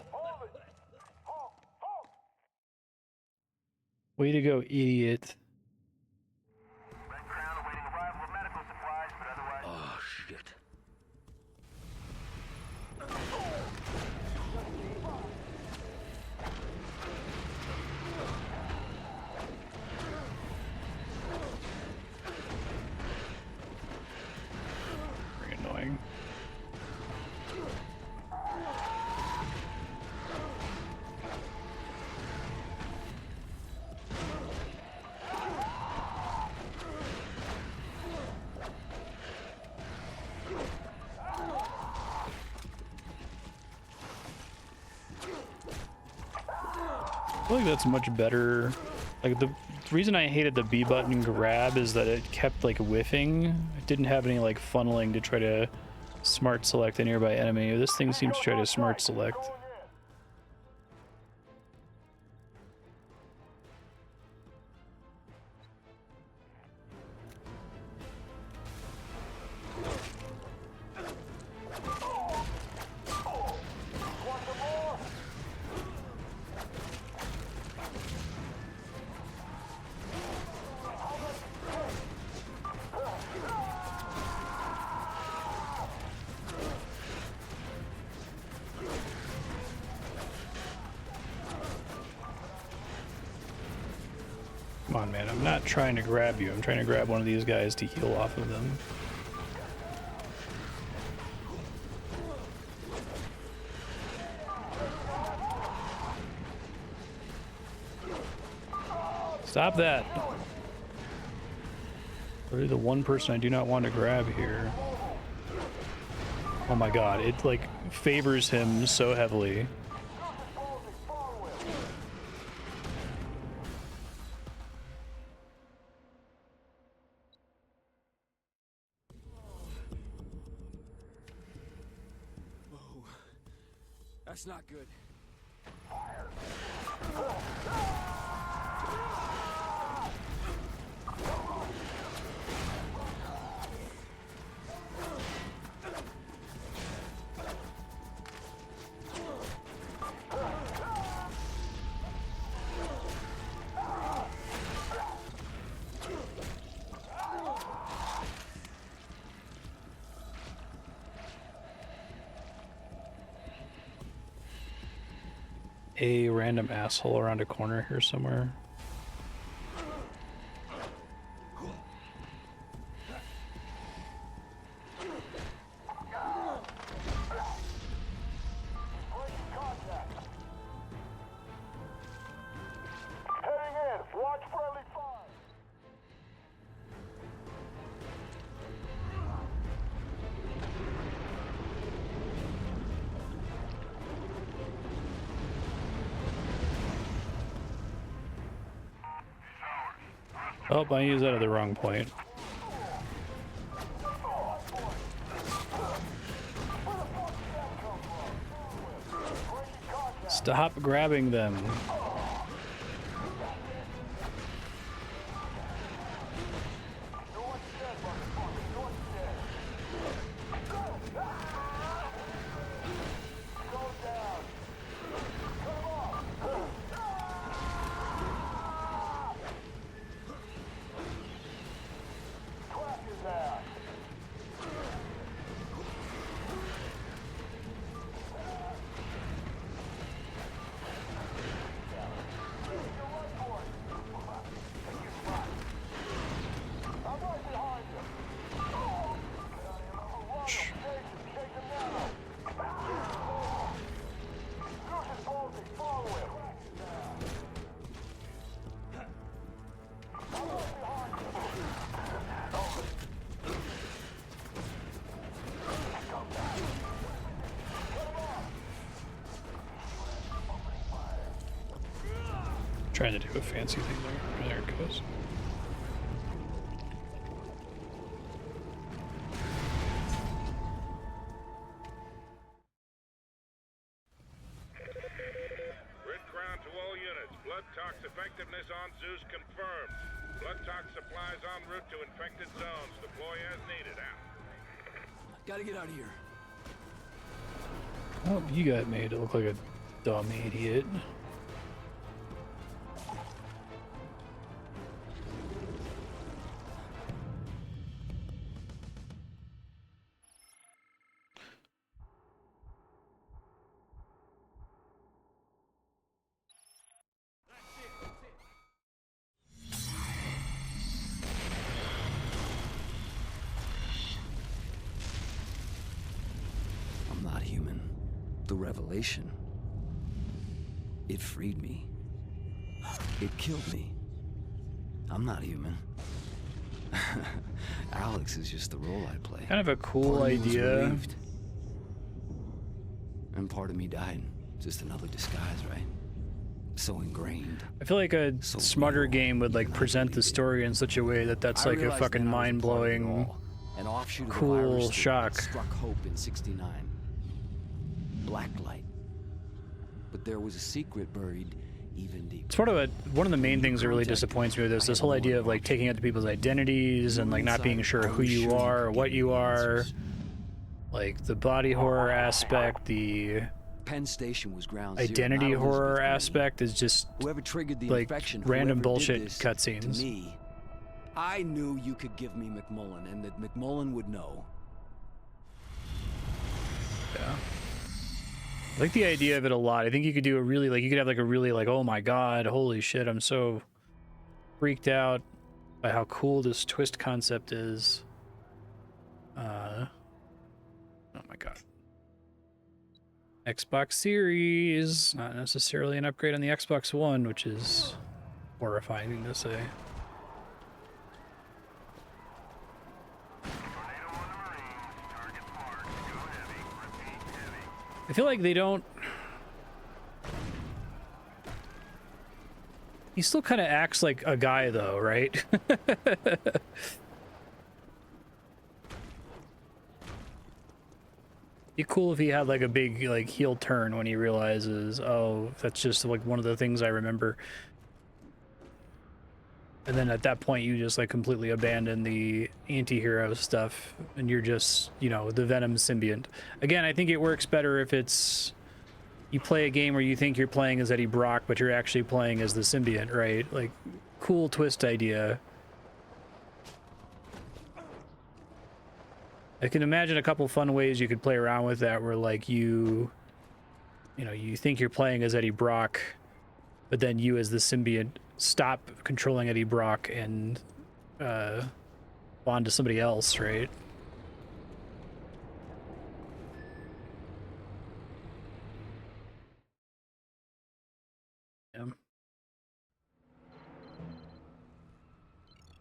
Hold it! Halt! Halt! Way to go, idiot. Red Crown awaiting arrival of medical supplies, but otherwise... Oh, shit. Very annoying. I feel like that's much better. Like the reason I hated the B button grab is that it kept like whiffing. It didn't have any like funneling to try to smart select a nearby enemy. This thing seems to try to smart select. Come on, man. I'm not trying to grab you. I'm trying to grab one of these guys to heal off of them. Stop that. Literally the one person I do not want to grab here. Oh my god, it like favors him so heavily. That's not good. A random asshole around a corner here somewhere. Heading in! Watch friendly fire! Oh, I used that at the wrong point. Stop grabbing them. Trying to do a fancy thing there. There it goes. Grid ground to all units. Blood tox effectiveness on Zeus confirmed. Blood tox supplies en route to infected zones. Deploy as needed. Out. Gotta get out of here. Oh, you got made to look like a dumb idiot. I'm not human. The revelation. It freed me. It killed me. I'm not human. Alex is just the role I play. Kind of a cool Part of me was idea. relieved. And part of me died. Just another disguise, right? So ingrained. I feel like a So smarter real, game would like even I present the believe it. story in such a way that that's I like a realized fucking then I was a part of it mind-blowing. all. An offshoot of the cool virus that shock. struck Hope in '69. Blacklight. But there was a secret buried even deeper. It's one of the main things that really disappoints me with this whole idea of like taking out the people's identities and like not being sure who you are or what you are. Like the body horror aspect, the Penn Station was ground zero, identity not horror Elizabeth Greene. aspect is just Whoever triggered the like infection, random whoever did bullshit this cutscenes. To me, I knew you could give me McMullen, and that McMullen would know. Yeah. I like the idea of it a lot. I think you could do a really like you could have like a really like, oh my god, holy shit, I'm so freaked out by how cool this twist concept is. Oh my god. Xbox Series, not necessarily an upgrade on the Xbox One, which is horrifying to say. I feel like they don't. He still kind of acts like a guy, though, right? Be cool if he had like a big like heel turn when he realizes, oh, that's just like one of the things I remember. And then at that point, you just like completely abandon the anti-hero stuff, and you're just, you know, the Venom symbiont. Again, I think it works better if it's you play a game where you think you're playing as Eddie Brock, but you're actually playing as the symbiont, right? Like, cool twist idea. I can imagine a couple fun ways you could play around with that, where like you know, you think you're playing as Eddie Brock, but then you as the symbiont stop controlling Eddie Brock and bond to somebody else, right? Yeah.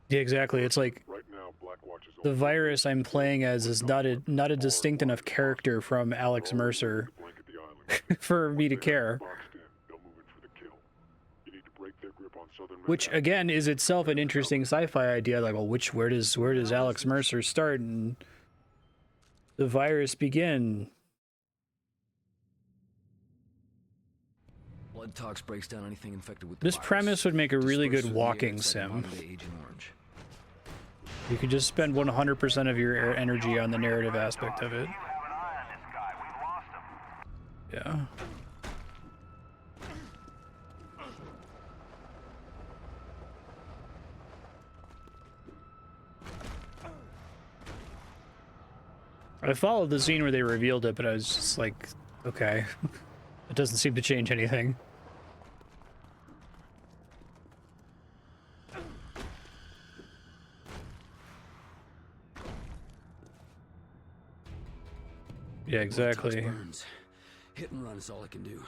Yeah, exactly. It's like Right now, Blackwatch is the virus I'm playing as is not a distinct enough character from Alex Mercer blanket the island. for me to care. Boxed in, they'll move in for the kill. You need to break their grip on southern Which again is itself an interesting sci-fi idea. Like, well, where does Alex Mercer start and the virus begin? Blood tox breaks down anything infected with the This virus. premise would make a really good Disperses through the air, walking it's like sim. modern-day Agent Orange. You could just spend 100% of your energy on the narrative aspect of it. You have an eye on this guy. We've lost him. Yeah. I followed the scene where they revealed it, but I was just like, okay. It doesn't seem to change anything. Yeah, exactly. Burns. Hit and run is all I can do.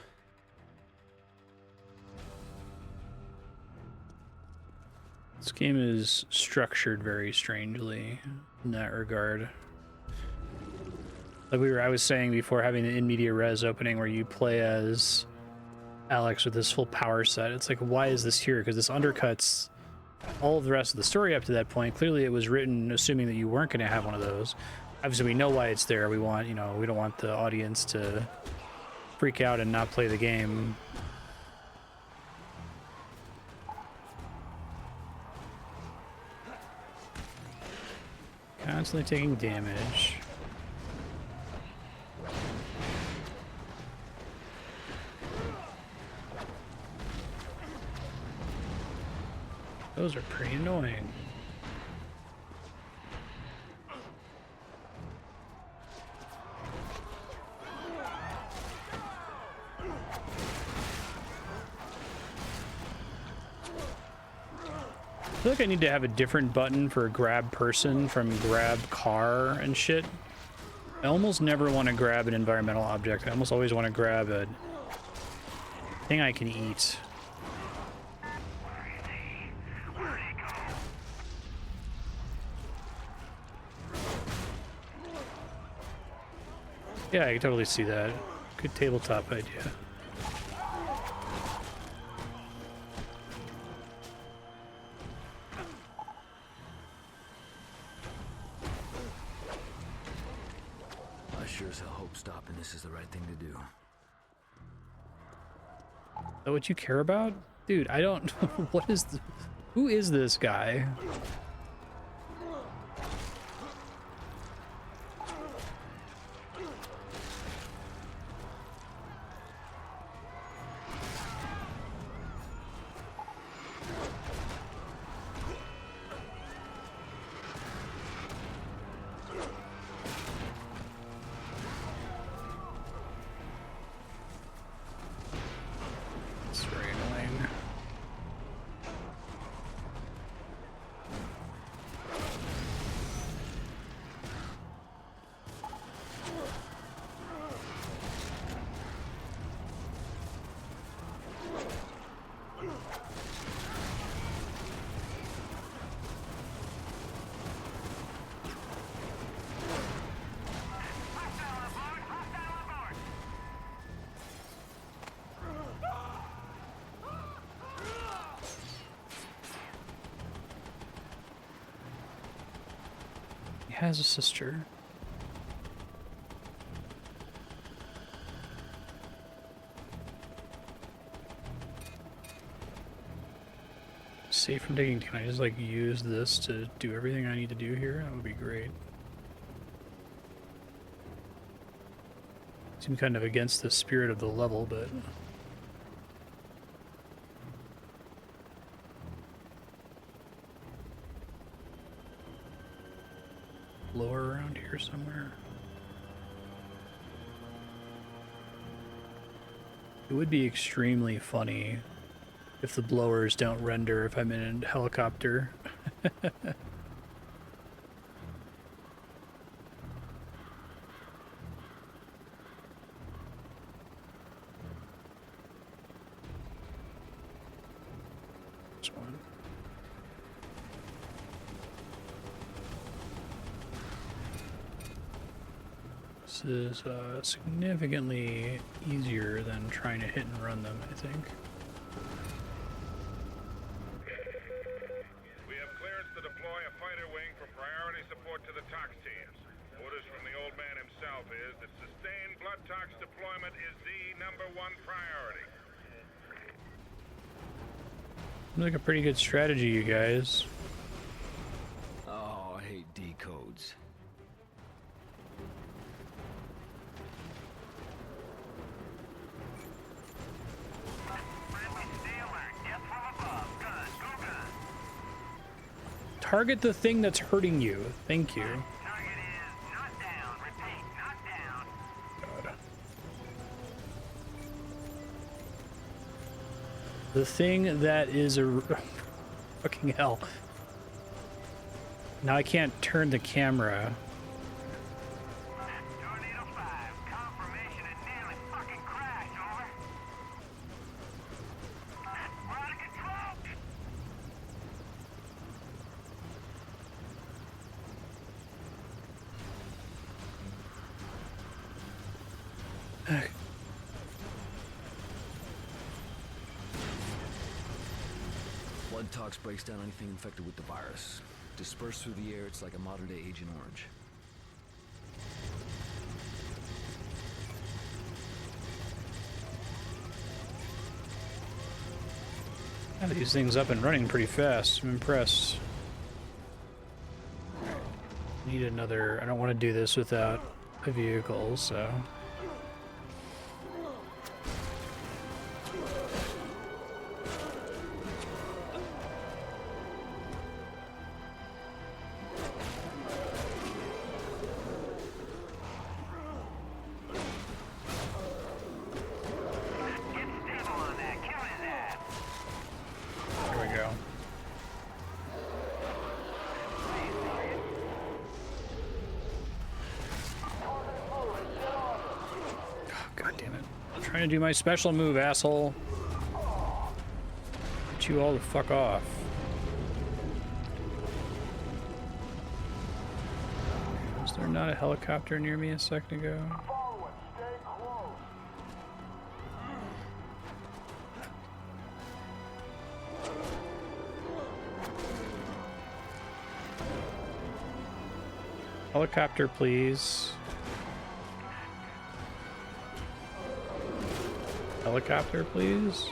This game is structured very strangely in that regard. Like I was saying before, having the in media res opening where you play as Alex with this full power set. It's like, why is this here? Because this undercuts all of the rest of the story up to that point. Clearly it was written assuming that you weren't going to have one of those. Obviously we know why it's there. We want, you know, we don't want the audience to freak out and not play the game. Constantly taking damage. Those are pretty annoying. I feel like I need to have a different button for grab person from grab car and shit. I almost never want to grab an environmental object. I almost always want to grab a thing I can eat. Yeah, I can totally see that. Good tabletop idea. I sure as hell hope stopping this is the right thing to do. Is that what you care about? Dude, I don't... What is... Who is this guy? Has a sister. Safe from digging. Can I just like use this to do everything I need to do here? That would be great. Seems kind of against the spirit of the level, but lower around here somewhere. It would be extremely funny if the blowers don't render if I'm in a helicopter. This one. This is significantly easier than trying to hit and run them, I think. We have clearance to deploy a fighter wing for priority support to the TOX teams. Orders from the old man himself is that sustained blood TOX deployment is the #1 priority. Seems like a pretty good strategy, you guys. Oh, I hate decodes. Target the thing that's hurting you. Thank you. Target is not down. Repeat, not down. God. The thing that is a... Fucking hell. Now I can't turn the camera. Tornado 5, confirmation it nearly fucking crashed, over. We're out of control. Blood tox breaks down anything infected with the virus. Dispersed through the air, it's like a modern-day Agent Orange. Have these things up and running pretty fast. I'm impressed. Need another. I don't want to do this without a vehicle, so. To do my special move, asshole. Get you all the fuck off. Was there not a helicopter near me a second ago? Helicopter, please. Helicopter, please.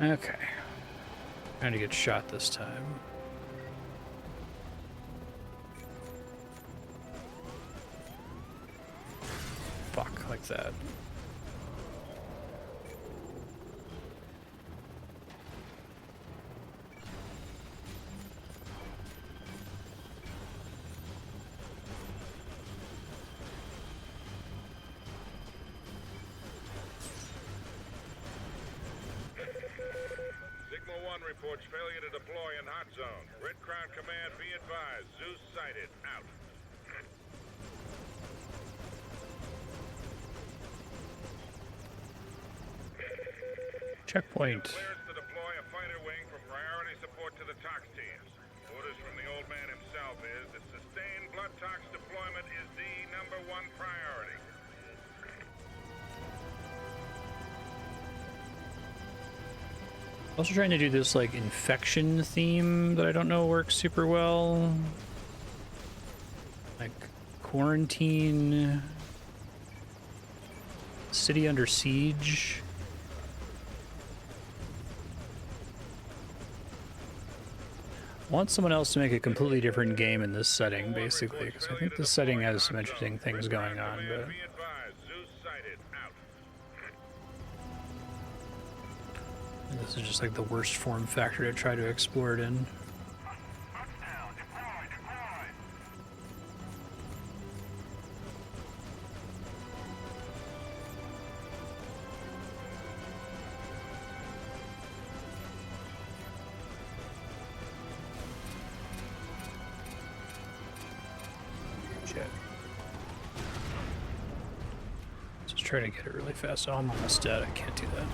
Okay. Trying to get shot this time. Fuck, like that. Reports failure to deploy in hot zone. Red Crown Command, be advised. Zeus sighted. Out. Checkpoint. Clearance to deploy a fighter wing for priority support to the tox teams. Orders from the old man himself is that sustained blood tox deployment is the #1 priority. Also trying to do this like infection theme that I don't know works super well. Like quarantine, city under siege. I want someone else to make a completely different game in this setting, basically, because I think this setting has some interesting things going on, but this is just like the worst form factor to try to explore it in. Shit. Just try to get it really fast. Oh, I'm almost dead. I can't do that.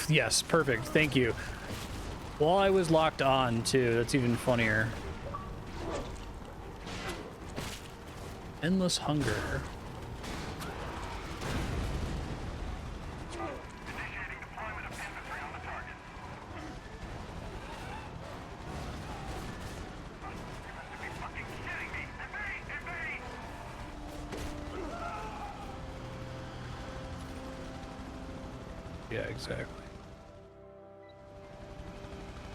Yes, perfect. Thank you. While I was locked on, too. That's even funnier. Endless hunger. Yeah, exactly.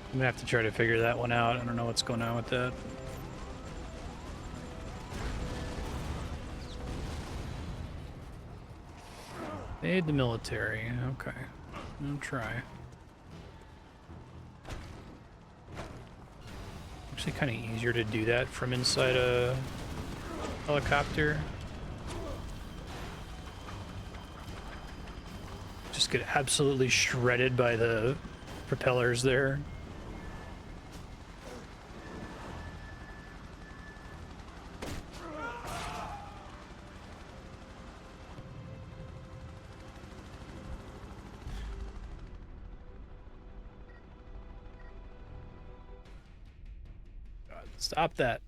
I'm gonna have to try to figure that one out. I don't know what's going on with that. Aid the military. Okay. I'll try. Actually kind of easier to do that from inside a helicopter. Just get absolutely shredded by the propellers there. God, stop that.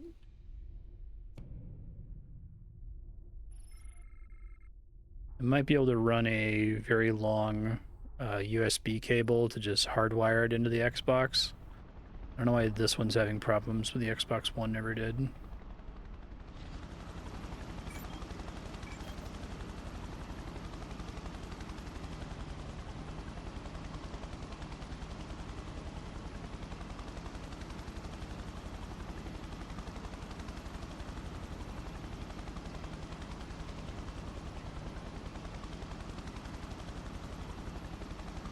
I might be able to run a very long USB cable to just hardwire it into the Xbox. I don't know why this one's having problems, but the Xbox One never did.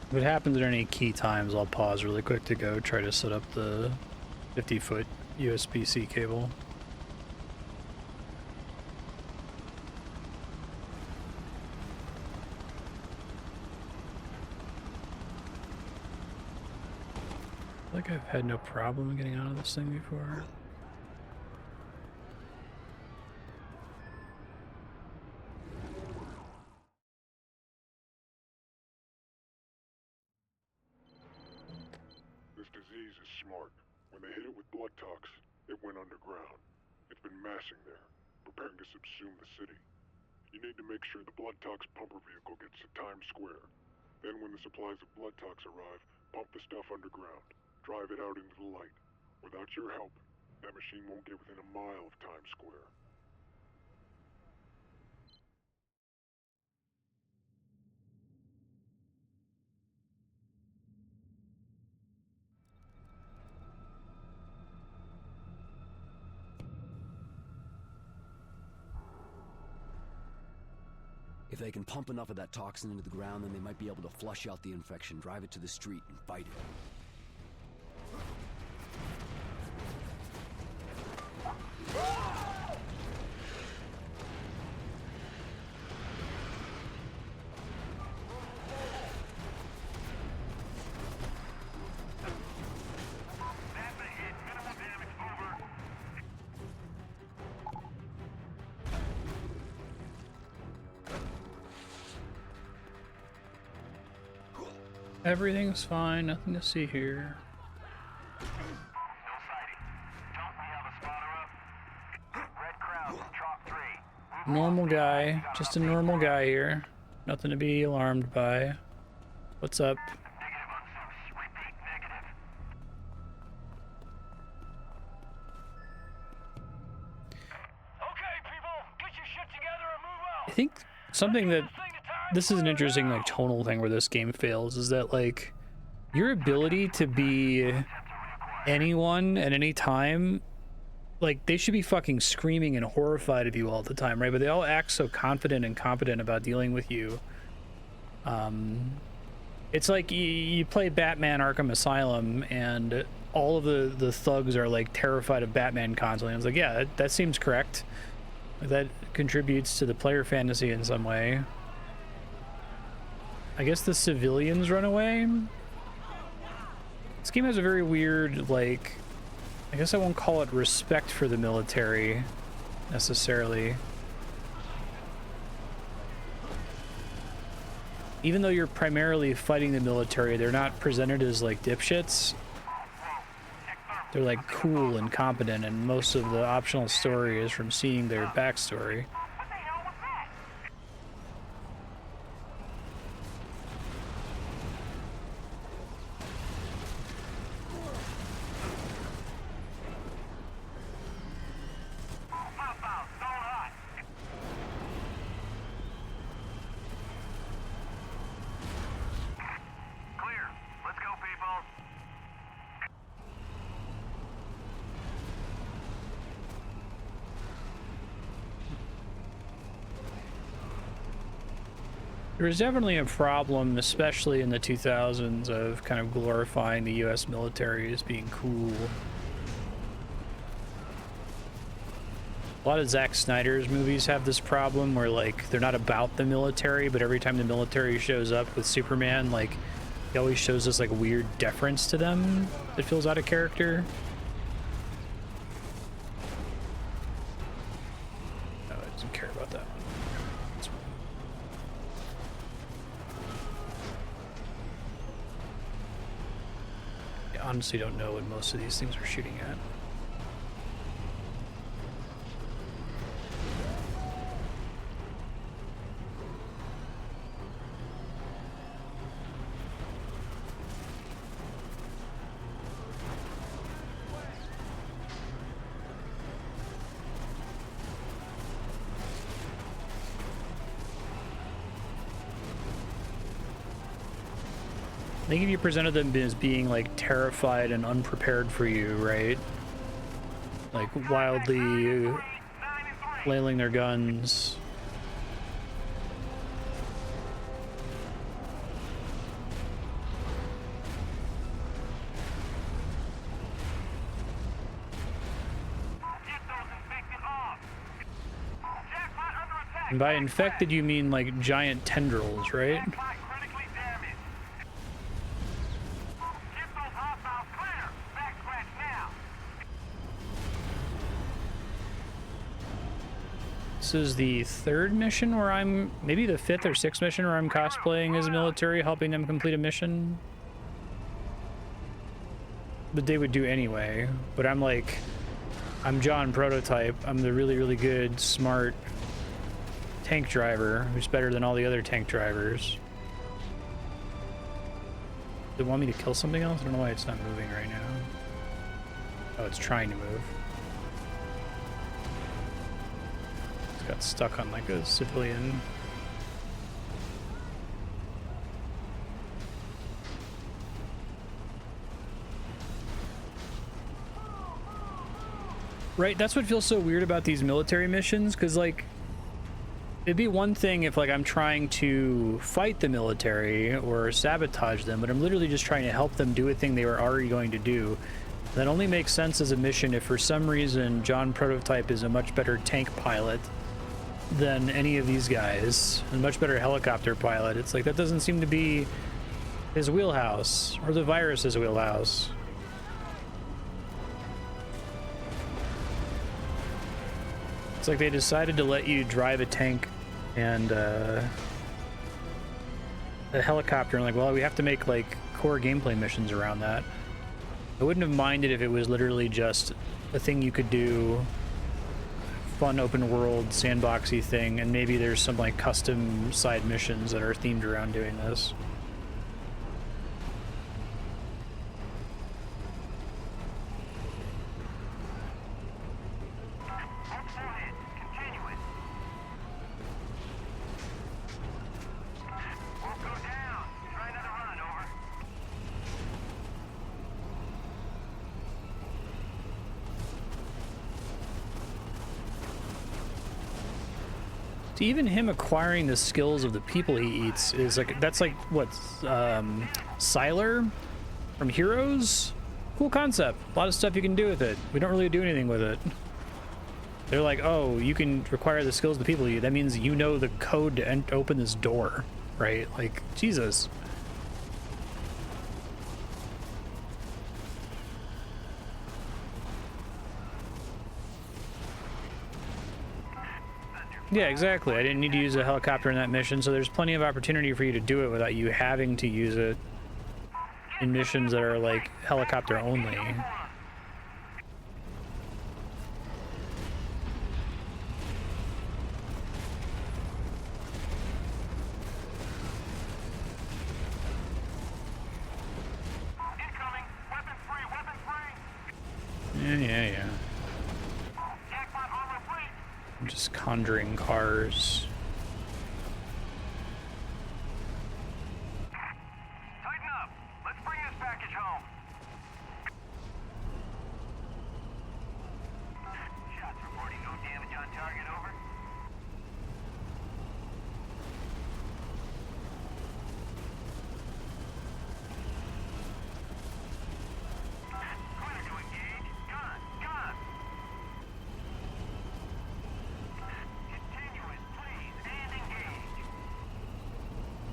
If it happens at any key times, I'll pause really quick to go try to set up the 50-foot USB-C cable. I feel like I've had no problem getting out of this thing before. This disease is smart. When they hit it with blood tox, it went underground. It's been massing there, preparing to subsume the city. You need to make sure the blood tox pumper vehicle gets to Times Square. Then when the supplies of blood tox arrive, pump the stuff underground. Drive it out into the light. Without your help, that machine won't get within a mile of Times Square. If they can pump enough of that toxin into the ground, then they might be able to flush out the infection, drive it to the street, and fight it. Everything's fine, nothing to see here. No sighting. Don't we have a spotter up? Red Crown from Chalk 3. Normal guy, just a normal guy here. Nothing to be alarmed by. What's up? Negative on Zeus. Repeat, negative. Okay, people, get your shit together and move out. I think something that this is an interesting like tonal thing where this game fails is that like your ability to be anyone at any time, like they should be fucking screaming and horrified of you all the time, right? But they all act so confident and competent about dealing with you. It's like you play Batman Arkham Asylum and all of the thugs are like terrified of Batman constantly. I was like, yeah, that seems correct. That contributes to the player fantasy in some way. I guess the civilians run away. This game has a very weird, like, I guess I won't call it respect for the military, necessarily. Even though you're primarily fighting the military, they're not presented as, like, dipshits. They're, like, cool and competent, and most of the optional story is from seeing their backstory. There was definitely a problem, especially in the 2000s, of kind of glorifying the US military as being cool. A lot of Zack Snyder's movies have this problem where, like, they're not about the military, but every time the military shows up with Superman, like, he always shows this, like, weird deference to them that feels out of character. No, I doesn't care about that one. I honestly don't know what most of these things are shooting at. I think if you presented them as being, like, terrified and unprepared for you, right? Like, wildly flailing their guns. And by infected, you mean, like, giant tendrils, right? This is the third mission where I'm, maybe the fifth or sixth mission where I'm cosplaying as a military, helping them complete a mission. But they would do anyway. But I'm like, I'm John Prototype. I'm the really, really good, smart tank driver who's better than all the other tank drivers. They want me to kill something else? I don't know why it's not moving right now. Oh, it's trying to move. Got stuck on like a civilian. Right, that's what feels so weird about these military missions, because like it'd be one thing if like I'm trying to fight the military or sabotage them, but I'm literally just trying to help them do a thing they were already going to do. That only makes sense as a mission if for some reason John Prototype is a much better tank pilot than any of these guys, and much better helicopter pilot. It's like that doesn't seem to be his wheelhouse, or the virus's wheelhouse. It's like they decided to let you drive a tank and a helicopter, and like, well, we have to make like core gameplay missions around that. I wouldn't have minded if it was literally just a thing you could do, fun open world sandboxy thing, and maybe there's some like custom side missions that are themed around doing this. To even him acquiring the skills of the people he eats is like, that's like what, Sylar from Heroes? Cool concept. A lot of stuff you can do with it. We don't really do anything with it. They're like, oh, you can acquire the skills of the people you eat. That means you know the code to open this door, right? Like, Jesus. Yeah, exactly. I didn't need to use a helicopter in that mission, so there's plenty of opportunity for you to do it without you having to use it in missions that are like helicopter only. Yeah. I'm just conjuring cars. Tighten up. Let's bring this package home. Shots reporting no damage on target, over.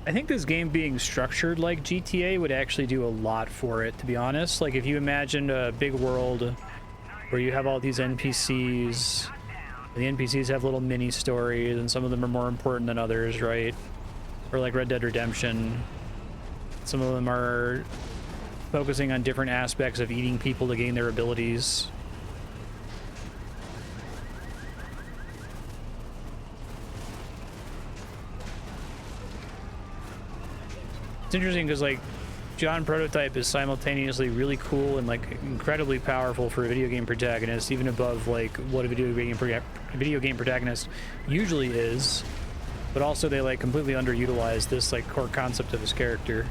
I think this game being structured like GTA would actually do a lot for it, to be honest. Like, if you imagine a big world where you have all these NPCs, and the NPCs have little mini stories, and some of them are more important than others, right? Or like Red Dead Redemption, some of them are focusing on different aspects of eating people to gain their abilities. It's interesting because, like, John Prototype is simultaneously really cool and, like, incredibly powerful for a video game protagonist, even above, like, what a video game protagonist usually is. But also they, like, completely underutilize this, like, core concept of his character.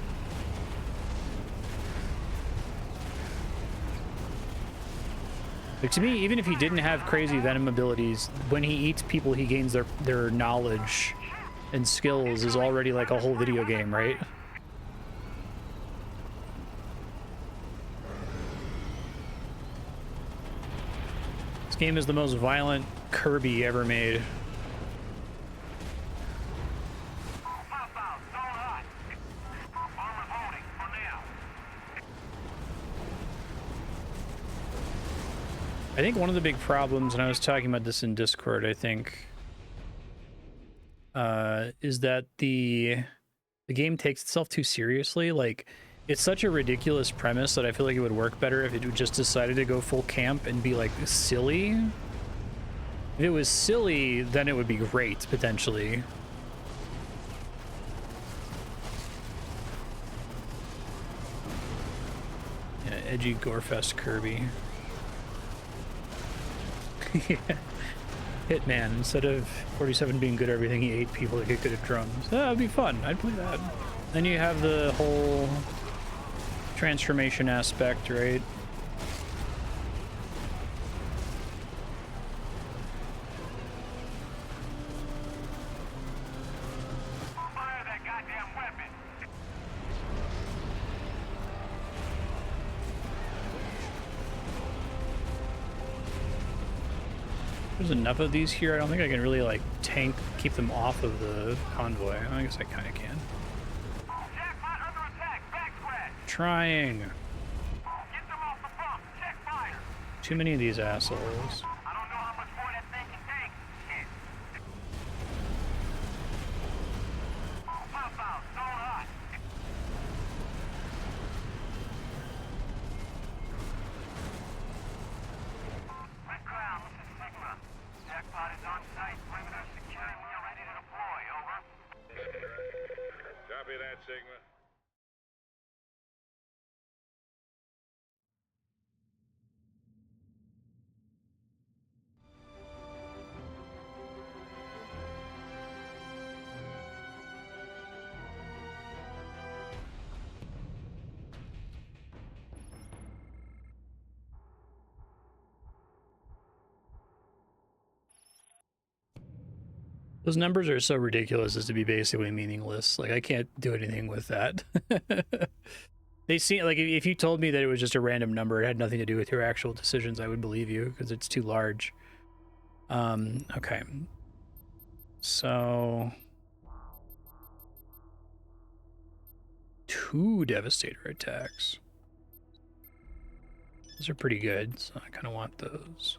Like, to me, even if he didn't have crazy venom abilities, when he eats people, he gains their knowledge and skills is already, like, a whole video game, right? This game is the most violent Kirby ever made. I think one of the big problems, and I was talking about this in Discord, I think, is that the game takes itself too seriously. Like, it's such a ridiculous premise that I feel like it would work better if it just decided to go full camp and be, like, silly. If it was silly, then it would be great, potentially. Yeah, edgy Gorefest Kirby. Yeah. Hitman, instead of 47 being good at everything, he ate people to get good at drums. That would be fun. I'd play that. Then you have the whole transformation aspect, right? Fire that goddamn weapon! There's enough of these here. I don't think I can really, like, keep them off of the convoy. I guess I kind of can. Jackpot under attack! Backtrack! Trying. Get them off the bump! Check fire! Too many of these assholes. I don't know how much more that thing can take. Shit. Pop out! Zone hot! Red Crown, this is Sigma. Jackpot is on site. Perimeter secure and we are ready to deploy. Over. Copy that, Sigma. Those numbers are so ridiculous as to be basically meaningless. Like, I can't do anything with that. They seem like, if you told me that it was just a random number, it had nothing to do with your actual decisions, I would believe you, because it's too large. Okay. So 2 Devastator attacks. Those are pretty good, so I kind of want those.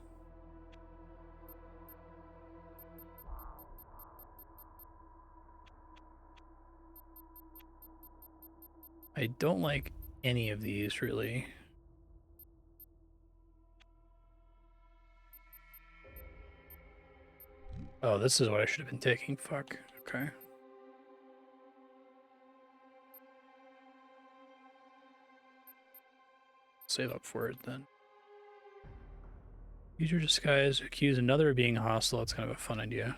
I don't like any of these, really. Oh, this is what I should have been taking. Fuck. Okay. Save up for it, then. Use your disguise. Accuse another of being hostile. That's kind of a fun idea.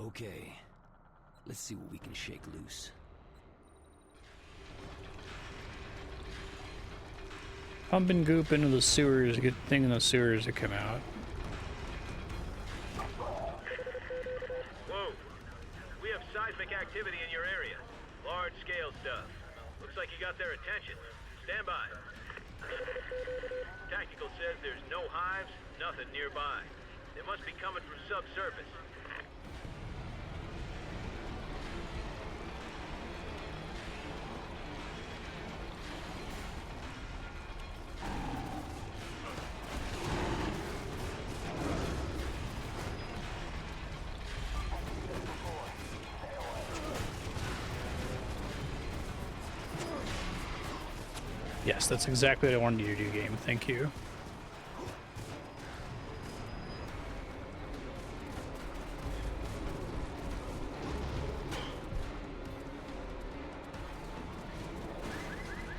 Okay, let's see what we can shake loose. Pumping goop into the sewers. A good thing in the sewers to come out. seismic activity in your area. Large-scale stuff. Looks like you got their attention. Stand by. Tactical says there's no hives, nothing nearby. They must be coming from subsurface. Yes, that's exactly what I wanted you to do, game. Thank you.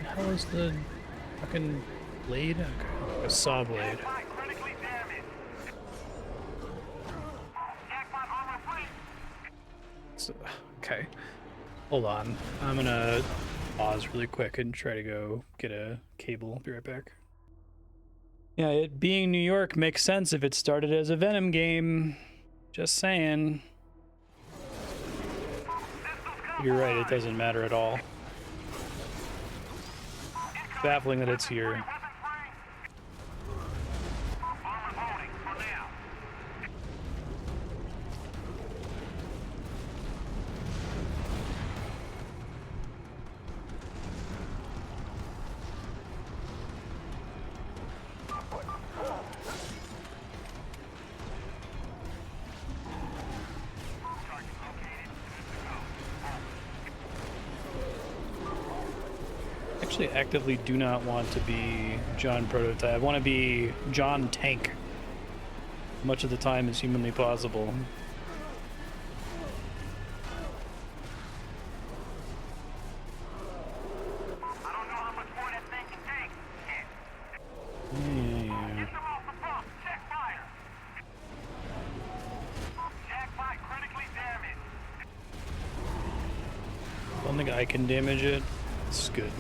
How is the fucking blade? Okay, a saw blade. Critically damaged. Jackpot armor free. So, okay, hold on. I'm gonna pause really quick and try to go get a cable. I'll be right back. Yeah, it being New York makes sense if it started as a Venom game. Just saying. You're right, it doesn't matter at all. Baffling that it's here. Actually actively do not want to be John Prototype. I want to be John Tank much of the time as humanly possible. I don't know how much more that thing can take. Yeah. Get them off the pump. Check fire. Jackpot critically damaged. Don't think I can damage it. It's good.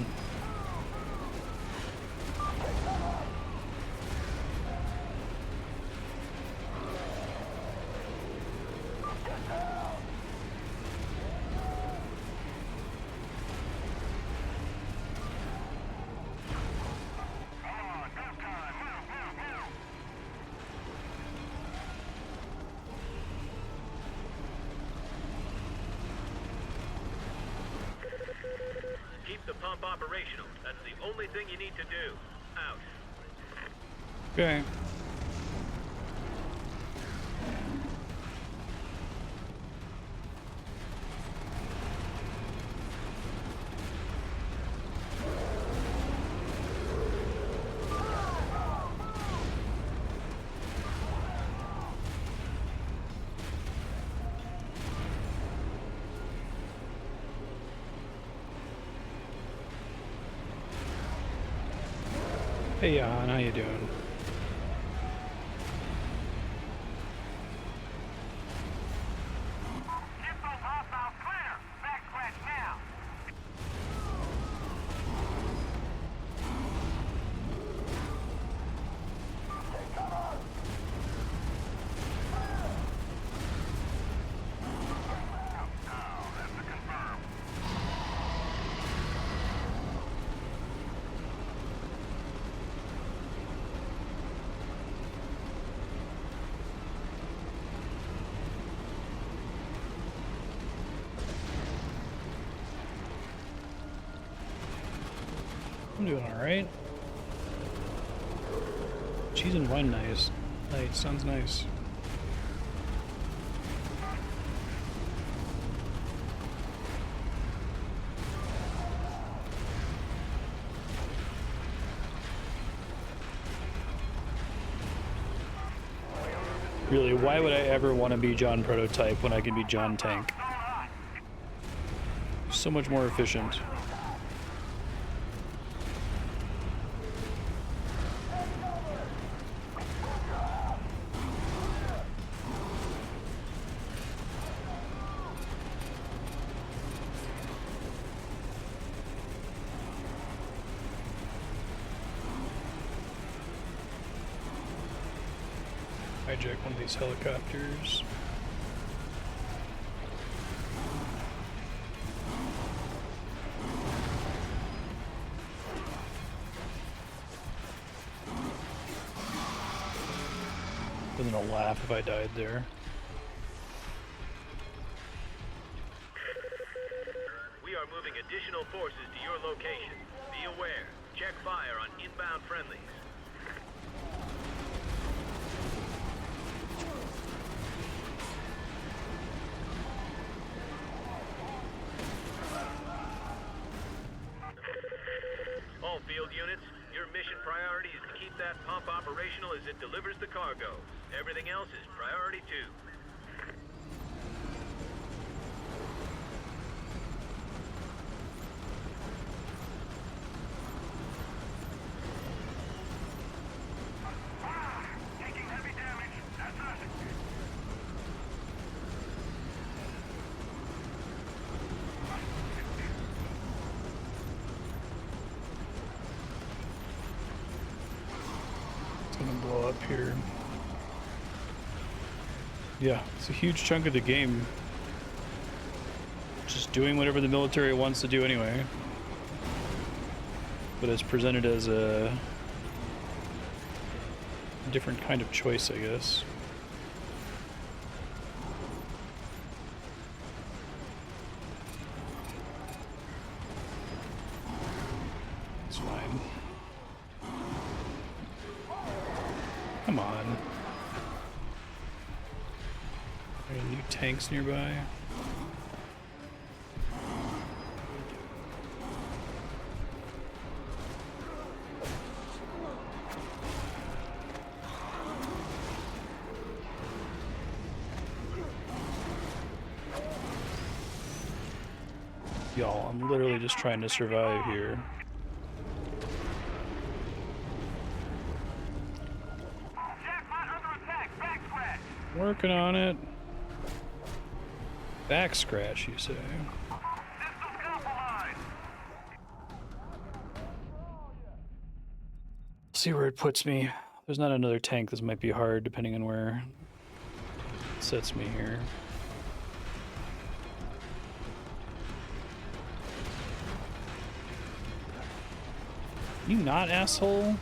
Keep the pump operational. That's the only thing you need to do. Out. Okay. Hey, Jan, how you doing? Get those hostiles clear. Backtrack now. I'm doing alright. Cheese and wine nice. Nice, sounds nice. Really, why would I ever want to be John Prototype when I can be John Tank? So much more efficient. Hijack one of these helicopters. gonna laugh if I died there. We are moving additional forces to your location. Be aware. Check fire on inbound friendlies. All field units, your mission priority is to keep that pump operational as it delivers the cargo. Everything else is priority 2. Taking heavy damage. That's us. It's gonna blow up here. Yeah, it's a huge chunk of the game. Just doing whatever the military wants to do anyway. But it's presented as a different kind of choice, I guess. It's fine. Come on. Are there new tanks nearby? Y'all, I'm literally just trying to survive here. Jackpot under attack. Back scratch. Working on it. Back scratch, you say? System compromised. See where it puts me. There's not another tank. This might be hard depending on where it sets me here. You not, asshole?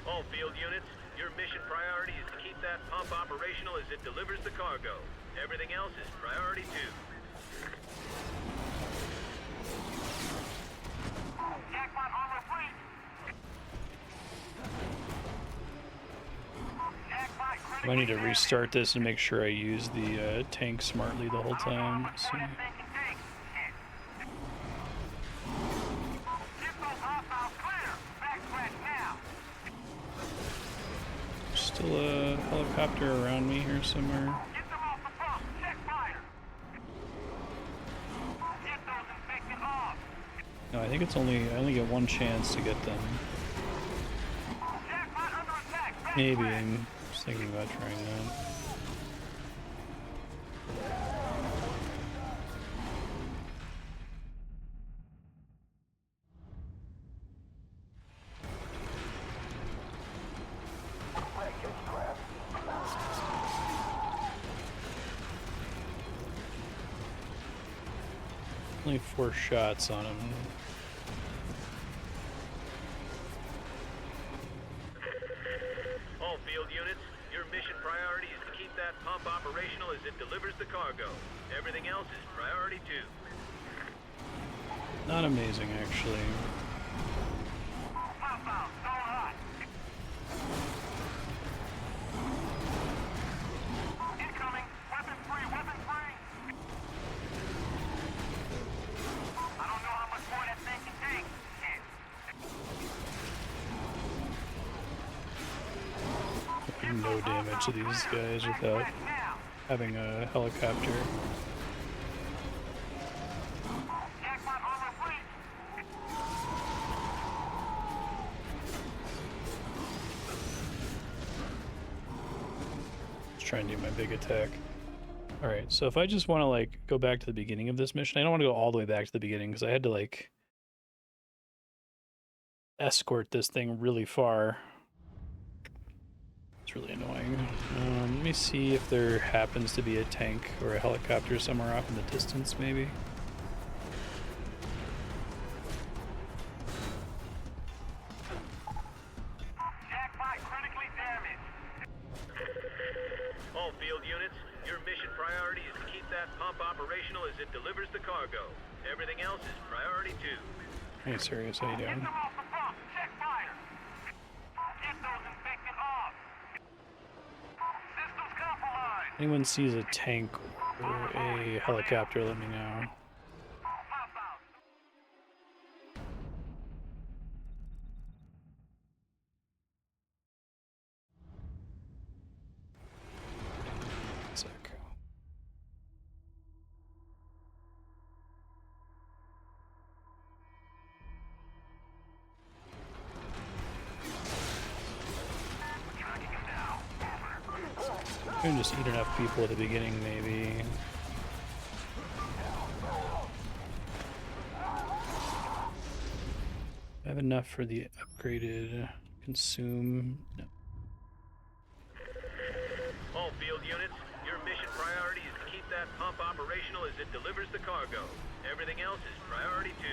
All field units, your mission priority is to keep that pump operational as it delivers the cargo. Everything else is priority 2. Jackpot armor free. Jackpot I need to restart this and make sure I use the tank smartly the whole time. Let's see. Still a helicopter around me here somewhere. Get them off the pump. Check fire. Get those infected off. No, I think it's only I only get one chance to get them. Jackpot under attack. Back Maybe scratch. I'm just thinking about trying that. Only 4 shots on him. All field units, your mission priority is to keep that pump operational as it delivers the cargo. Everything else is priority 2. Not amazing, actually. Pump out. Stone hot. Incoming. Weapon free. Weapon free. I don't know how much more that thing can take. Shit. No damage to these guys without having a helicopter. Jackpot armor free. Let's try and do my big attack. Alright, so if I just want to, like, go back to the beginning of this mission, I don't want to go all the way back to the beginning because I had to, like, escort this thing really far. It's really annoying. Let me see if there happens to be a tank or a helicopter somewhere off in the distance, maybe. All field units, your mission priority is to keep that pump operational as it delivers the cargo. Everything else is priority 2. Hey, serious, how you Get doing? them off the pump. Check fire. Get those infected off. Systems compromised. Anyone sees a tank or a helicopter, let me know. Pop out. Sec. We can just eat enough people at the beginning, maybe. I have enough for the upgraded consume. No. All field units, your mission priority is to keep that pump operational as it delivers the cargo. Everything else is priority 2.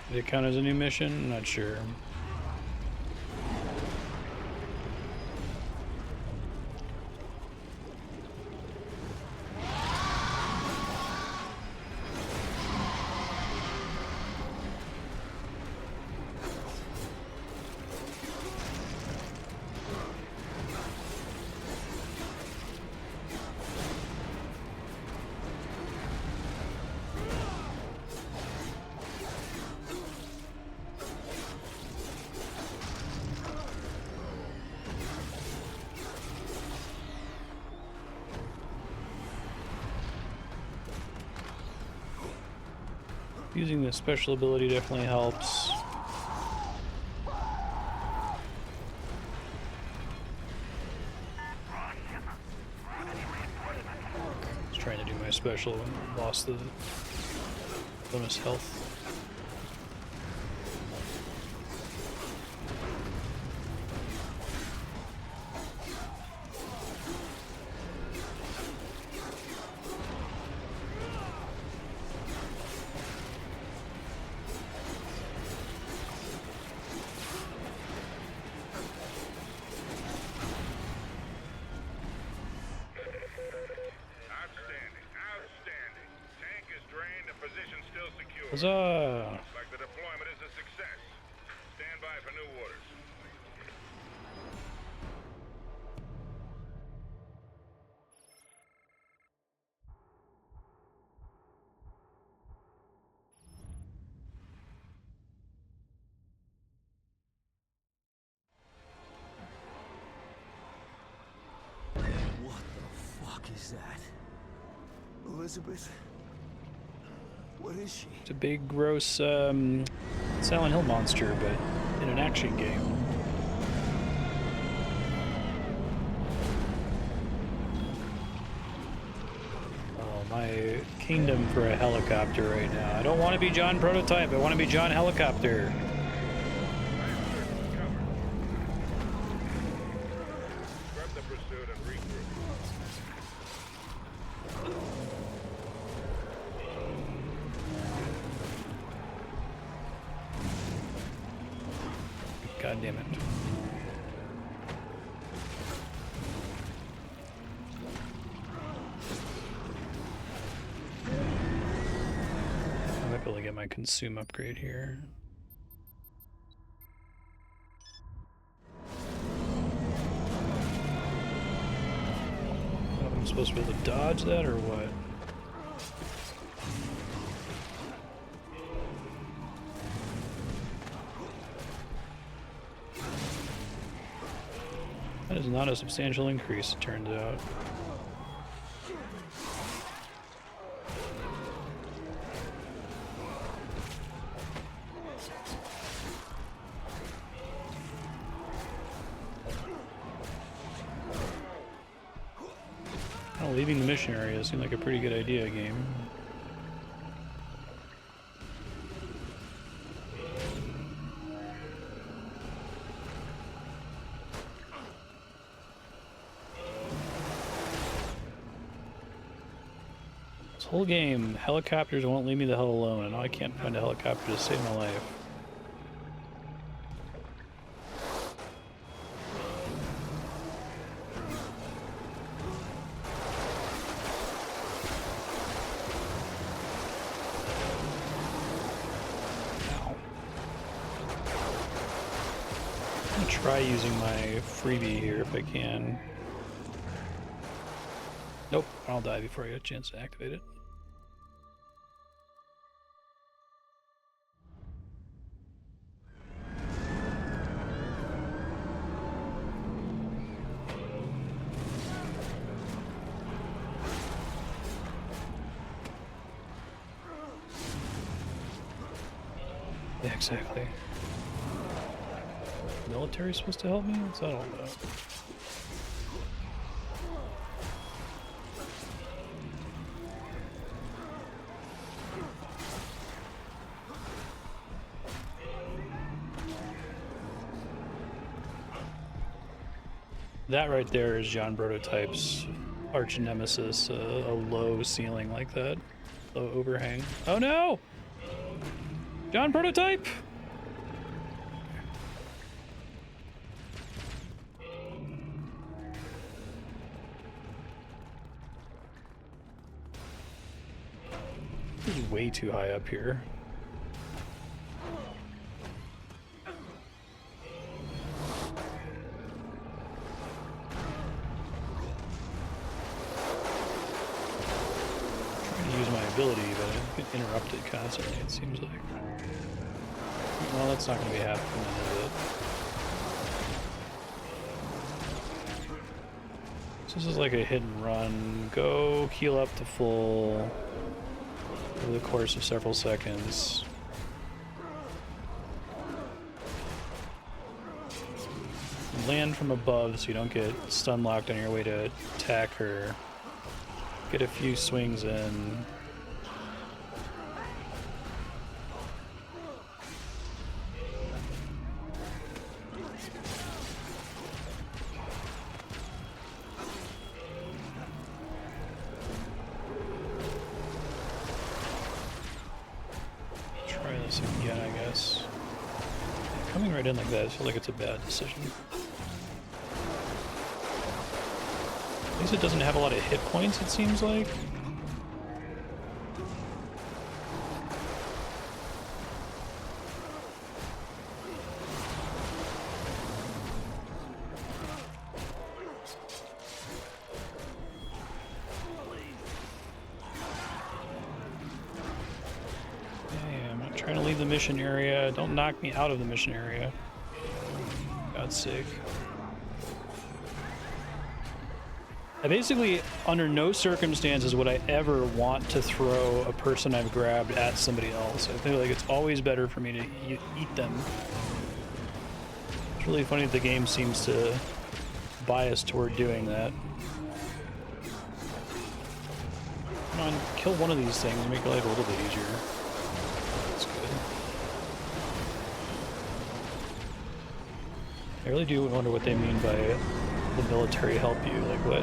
Did it count as a new mission? I'm not sure. Using the special ability definitely helps. I was trying to do my special and lost the bonus health. Huzzah! Like the deployment is a success. Stand by for new orders. What the fuck is that? Elizabeth? What is she? It's a big, gross Silent Hill monster, but in an action game. Oh, my kingdom for a helicopter right now. I don't want to be John Prototype, I want to be John Helicopter. Scrub the pursuit and regroup. God damn it. I might be able to get my consume upgrade here. I'm supposed to be able to dodge that or what? That is not a substantial increase, it turns out. Well, leaving the mission area seemed like a pretty good idea, game. Whole game, helicopters won't leave me the hell alone, and now I can't find a helicopter to save my life. I'm gonna try using my freebie here if I can. Nope, I'll die before I get a chance to activate it. Yeah, exactly. Military supposed to help me? What's that all about? That right there is John Prototype's arch nemesis, a low ceiling like that. Low overhang. Oh no! John Prototype! This is way too high up here. Ability, but I get interrupted constantly, it seems like. Well, that's not going to be happening, is it? So this is like a hit and run. Go heal up to full over the course of several seconds. Land from above so you don't get stun locked on your way to attack her. Get a few swings in. Again, I guess. Coming right in like that, I feel like it's a bad decision. At least it doesn't have a lot of hit points, it seems like. Mission area. Don't knock me out of the mission area. For God's sake. I basically, under no circumstances would I ever want to throw a person I've grabbed at somebody else. I feel like it's always better for me to eat them. It's really funny that the game seems to bias toward doing that. Come on, kill one of these things and make your life a little bit easier. I really do wonder what they mean by the military help you, like what?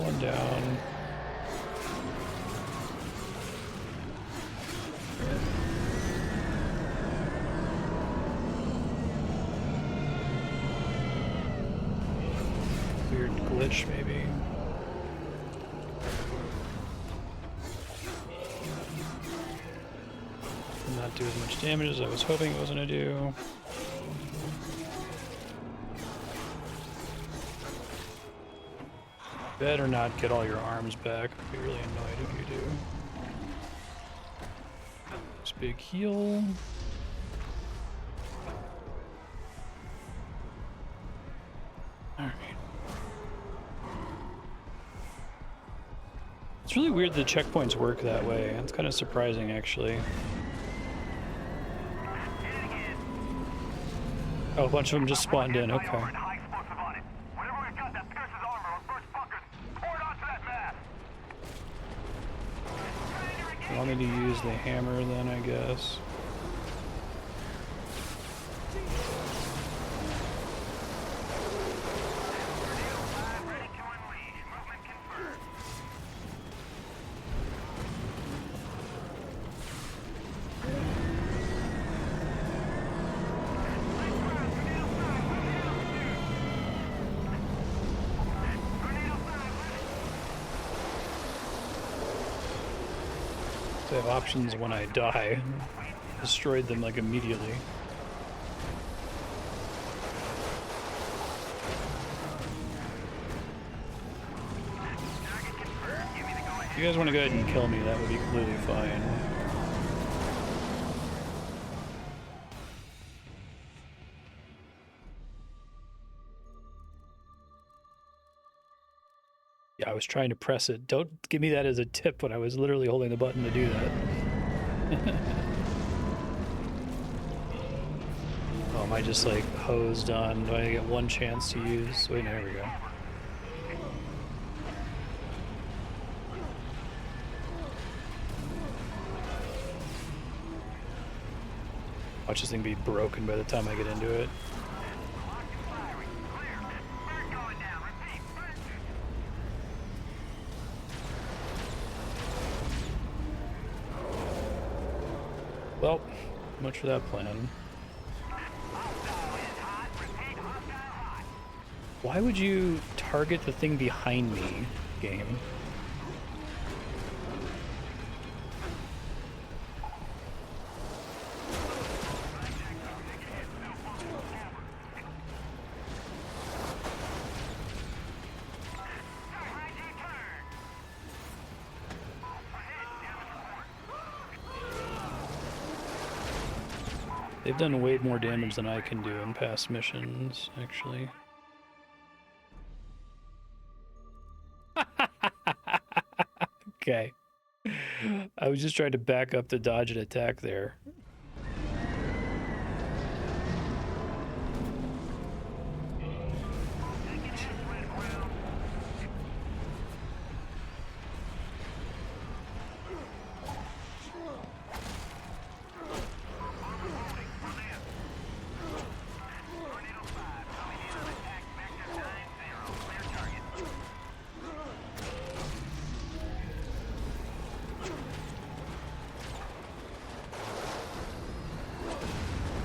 One down. Glitch, maybe. Did not do as much damage as I was hoping it was going to do. Better not get all your arms back. I'd be really annoyed if you do. This big heal. Alright. It's really weird the checkpoints work that way. It's kind of surprising, actually. Oh, a bunch of them just spawned in. Okay. High explosive on it. Whatever we've got that pierces armor or bursts bunkers, pour it onto that mass. You want me to use the hammer then, I guess. I have options when I die. Destroyed them like immediately. If you guys want to go ahead and kill me, that would be completely fine. Yeah, I was trying to press it. Don't give me that as a tip, but I was literally holding the button to do that. Oh, am I just like hosed on? Do I get one chance to use? Wait, no, there we go. Watch this thing be broken by the time I get into it. Well, much for that plan. Why would you target the thing behind me, game? They've done way more damage than I can do in past missions, actually. Okay. I was just trying to back up to dodge an attack there.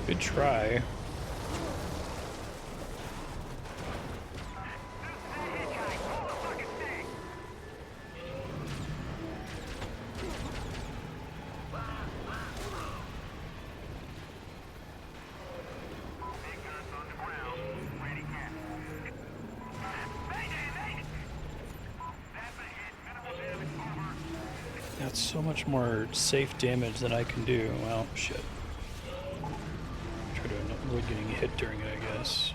Good try. That's so much more safe damage than I can do. Well, shit. Try to avoid getting hit during it, I guess.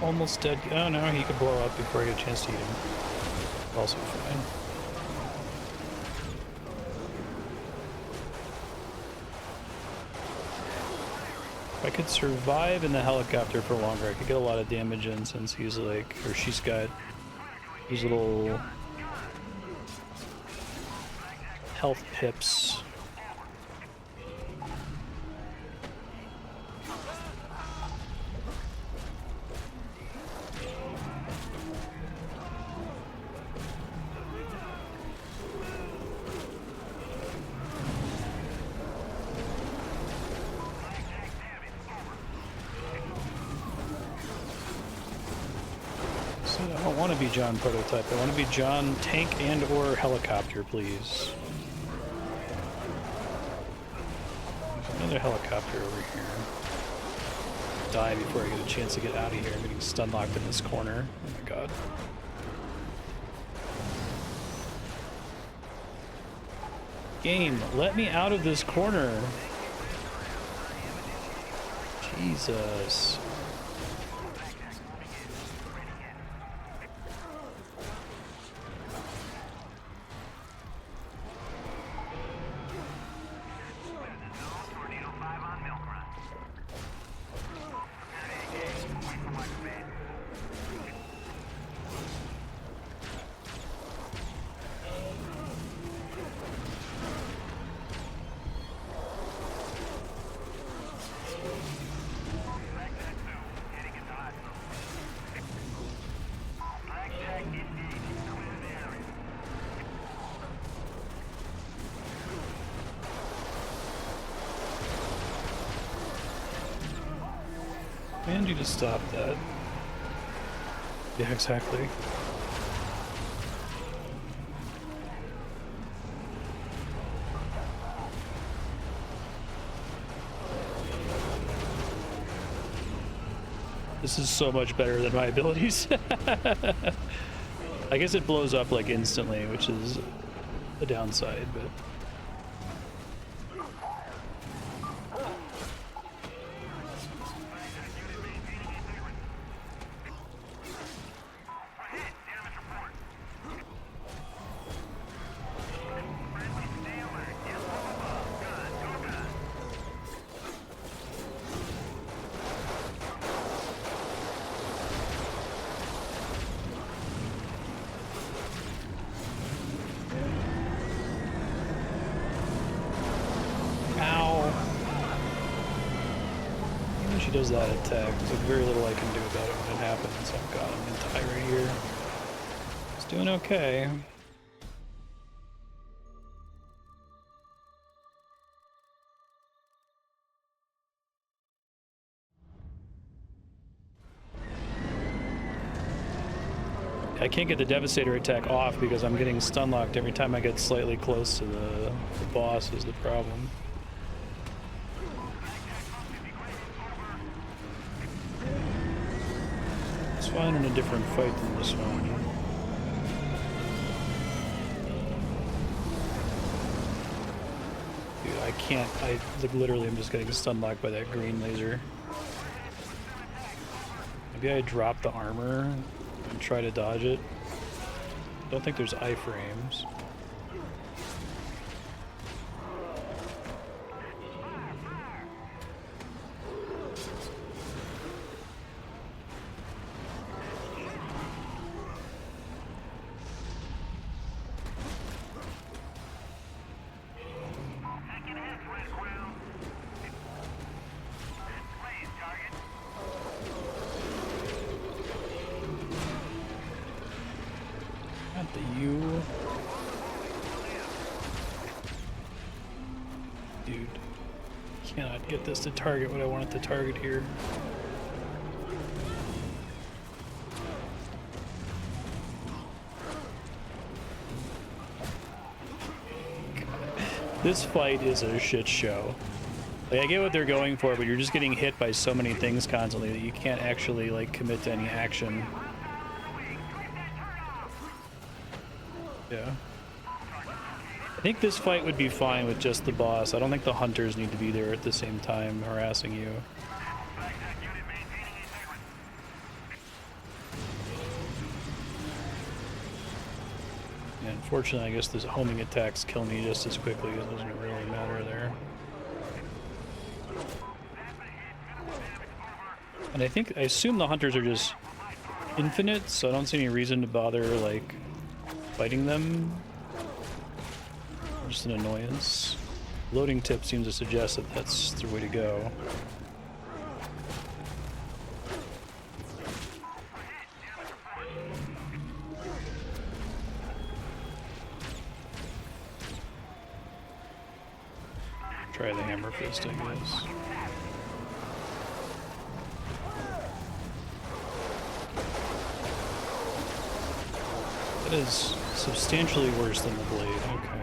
Almost dead. Oh no, he could blow up before I get a chance to eat him. Also fine. If I could survive in the helicopter for longer, I could get a lot of damage in since he's like, or she's got these little health pips. I don't want to be John Prototype. I want to be John Tank and or Helicopter, please. There's another helicopter over here. Die before I get a chance to get out of here. I'm getting stun locked in this corner. Oh my god. Game, let me out of this corner. Jesus. Tornado 5 on Milk Run. Prepare to engage. Wait for my command. Black Tag 2, heading into hospital. Black Tag engaged. Clear the area. And you just stop that. Yeah, exactly. This is so much better than my abilities. I guess it blows up like instantly, which is a downside, but she does that attack. There's like very little I can do about it when it happens. I've got an entire here. It's doing okay. I can't get the Devastator attack off because I'm getting stun locked every time I get slightly close to the boss is the problem. It's fine in a different fight than this one. Dude, I can't, like literally I'm just getting stun locked by that green laser. Maybe I drop the armor and try to dodge it. Don't think there's iframes. Get this to target what I want it to target here. This fight is a shit show. Like, I get what they're going for, but you're just getting hit by so many things constantly that you can't actually like commit to any action. Yeah. I think this fight would be fine with just the boss. I don't think the hunters need to be there at the same time harassing you. Yeah, unfortunately, I guess the homing attacks kill me just as quickly. It doesn't really matter there. And I assume the hunters are just infinite, so I don't see any reason to bother, like, fighting them. Just an annoyance. Loading tip seems to suggest that that's the way to go. Try the hammer fist, I guess. That is substantially worse than the blade. Okay.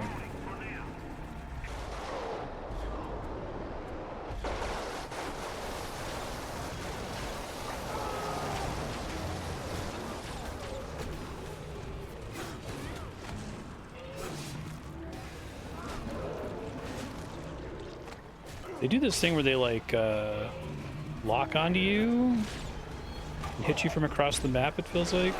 They do this thing where they like lock onto you and hit you from across the map, it feels like.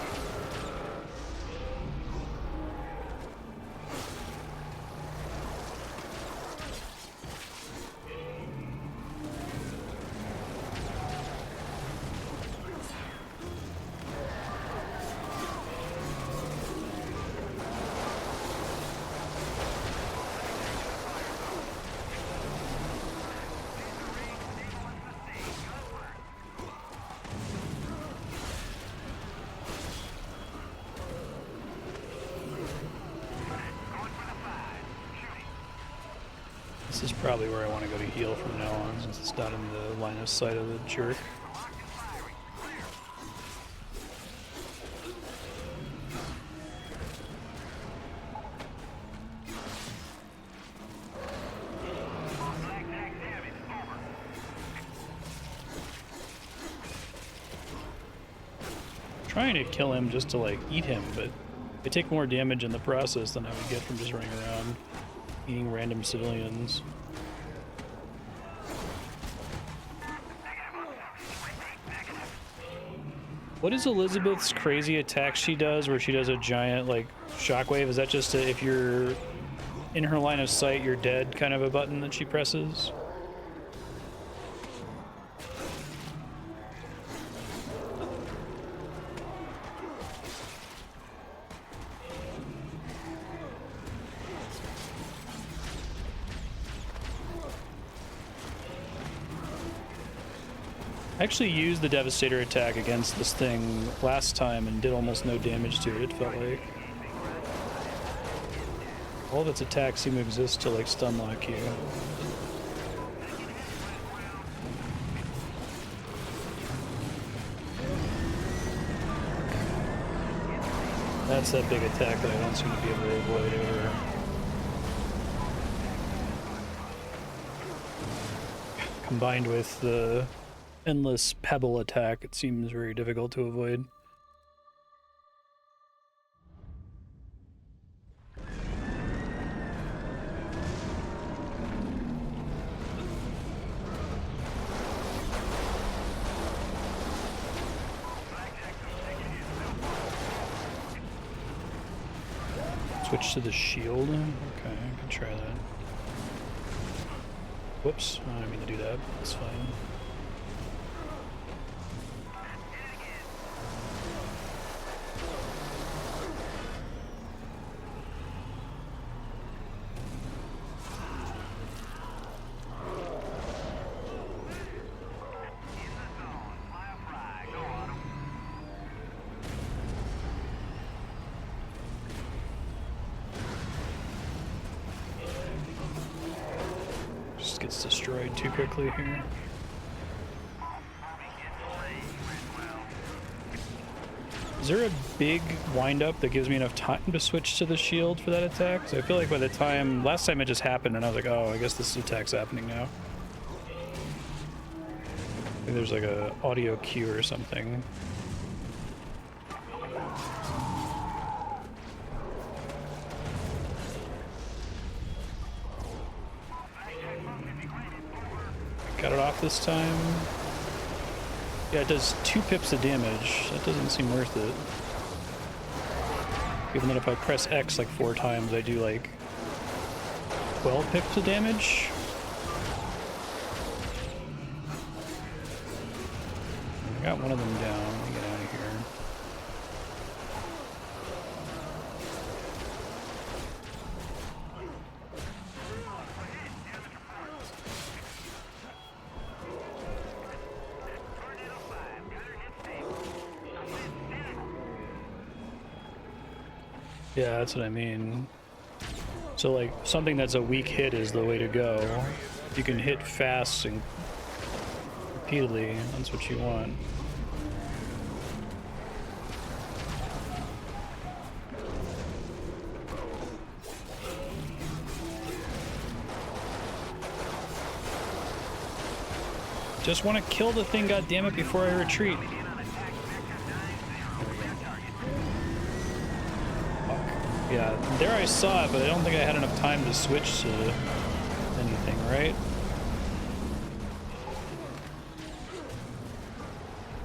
This is probably where I want to go to heal from now on, since it's not in the line of sight of the jerk. Trying to kill him just to like eat him, but I take more damage in the process than I would get from just running around eating random civilians. What is Elizabeth's crazy attack she does where she does a giant like shockwave? Is that just if you're in her line of sight you're dead kind of a button that she presses? I actually used the Devastator attack against this thing last time and did almost no damage to it, it felt like. All of its attacks seem to exist to like stun lock you. That's that big attack that I don't seem to be able to avoid ever. Combined with the endless pebble attack, it seems very difficult to avoid. Switch to the shield. Okay, I can try that. Whoops, I didn't mean to do that. That's fine. Gets destroyed too quickly here. Is there a big wind-up that gives me enough time to switch to the shield for that attack? Because I feel like by the time... Last time it just happened and I was like, oh, I guess this attack's happening now. I think there's like a audio cue or something. Got it off this time. Yeah, it does 2 pips of damage. That doesn't seem worth it. Given that if I press X like 4 times, I do like 12 pips of damage. I got one of them down. Let me get out of here. Yeah, that's what I mean. So like something that's a weak hit is the way to go. You can hit fast and repeatedly, that's what you want. Just want to kill the thing, goddammit, before I retreat. Yeah, there I saw it, but I don't think I had enough time to switch to anything, right?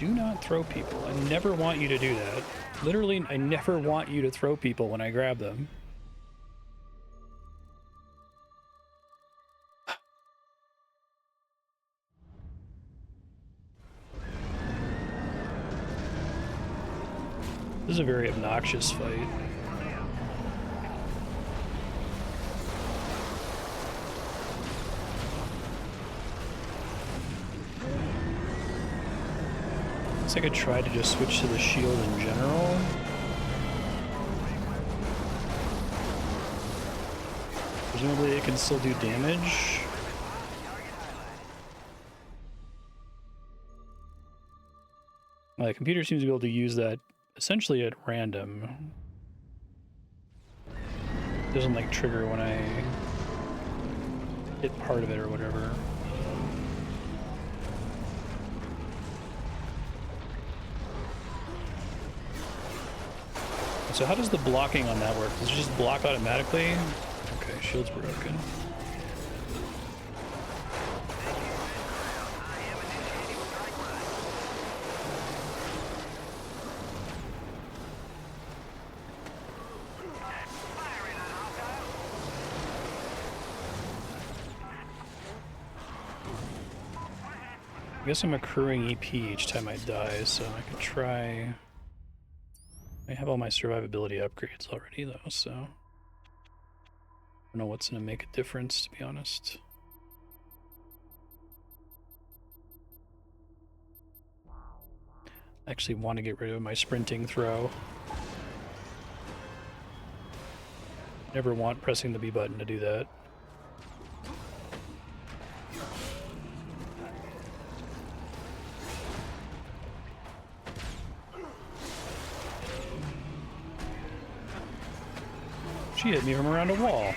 Do not throw people. I never want you to do that. Literally, I never want you to throw people when I grab them. This is a very obnoxious fight. I could try to just switch to the shield in general. Presumably it can still do damage. My computer seems to be able to use that essentially at random. It doesn't like trigger when I hit part of it or whatever. So how does the blocking on that work? Does it just block automatically? Okay, shield's broken. I guess I'm accruing EP each time I die, so I could try... I have all my survivability upgrades already, though, so... I don't know what's going to make a difference, to be honest. I actually want to get rid of my sprinting throw. Never want pressing the B button to do that. She hit me from around a wall.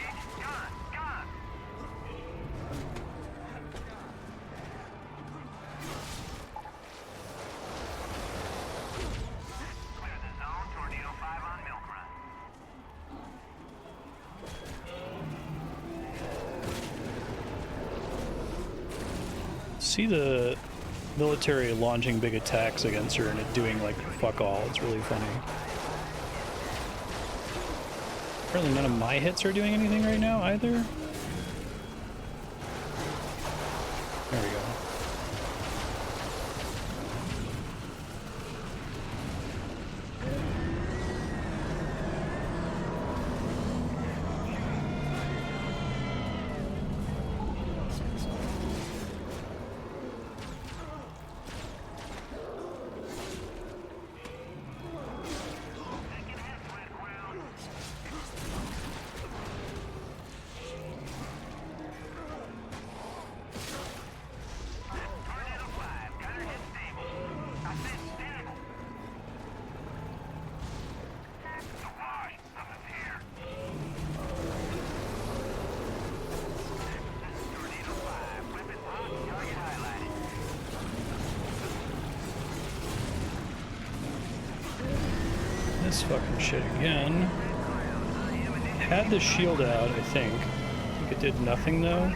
See the military launching big attacks against her and it doing like fuck all. It's really funny. Apparently none of my hits are doing anything right now either. There we go. This fucking shit again. Had the shield out, I think. I think it did nothing though.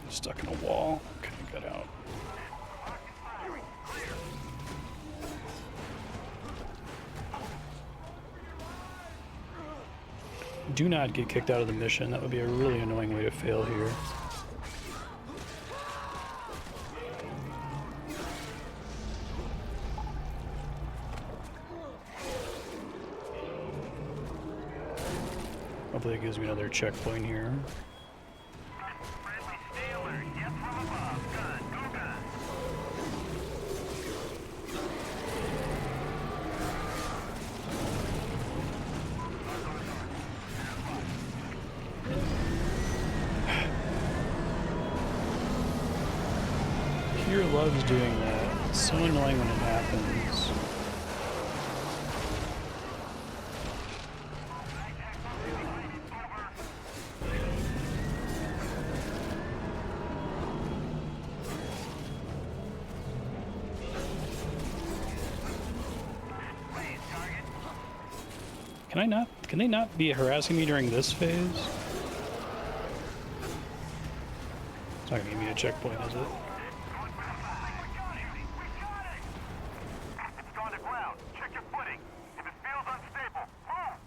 Stuck in a wall. Okay, got out. Do not get kicked out of the mission. That would be a really annoying way to fail here. Hopefully it gives me another checkpoint here. Loves doing that. It's so annoying when it happens. Can I not? Can they not be harassing me during this phase? It's not gonna give me a checkpoint, is it? It's gone to ground. Check your footing. If it feels unstable, move!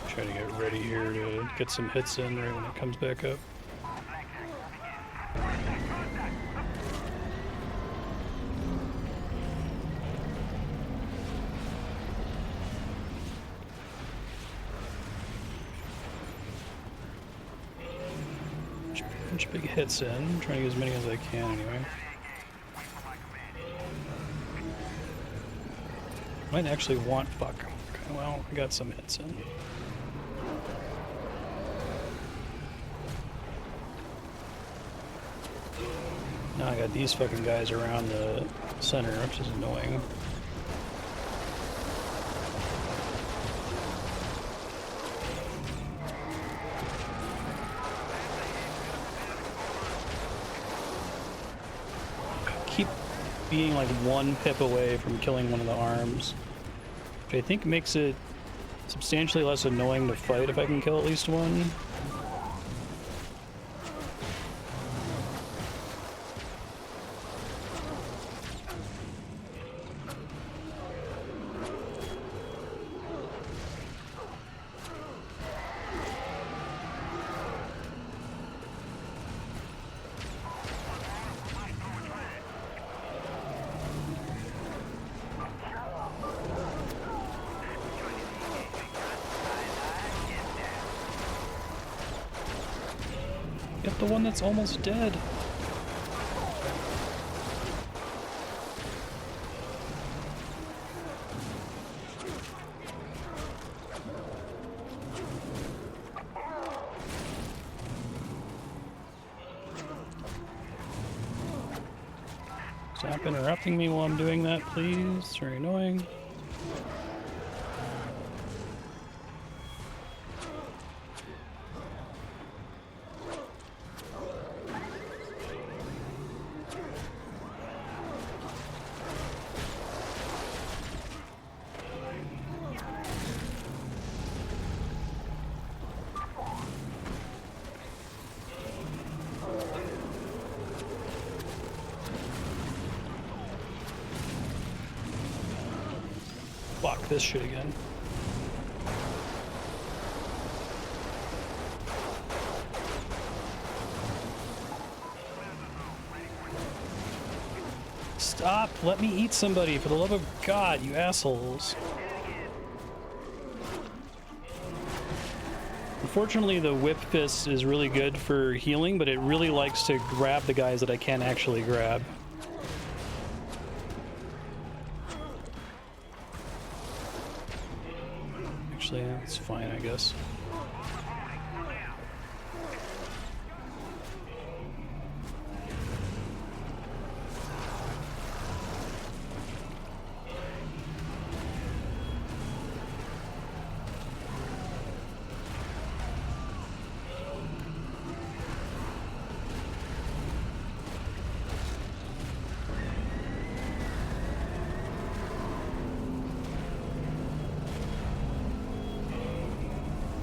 Try to get ready here to get some hits in right when it comes back up. Bunch of big hits in. I'm trying to get as many as I can anyway. Might actually want fuck. Okay, well, I got some hits in. Now I got these fucking guys around the center, which is annoying. Keep being like one pip away from killing one of the arms, which I think makes it substantially less annoying to fight if I can kill at least one. Get the one that's almost dead. Stop interrupting me while I'm doing that, please. It's very annoying. Fuck this shit again. Stop! Let me eat somebody, for the love of God, you assholes. Unfortunately, the whip fist is really good for healing, but it really likes to grab the guys that I can't actually grab. Actually, it's fine, I guess.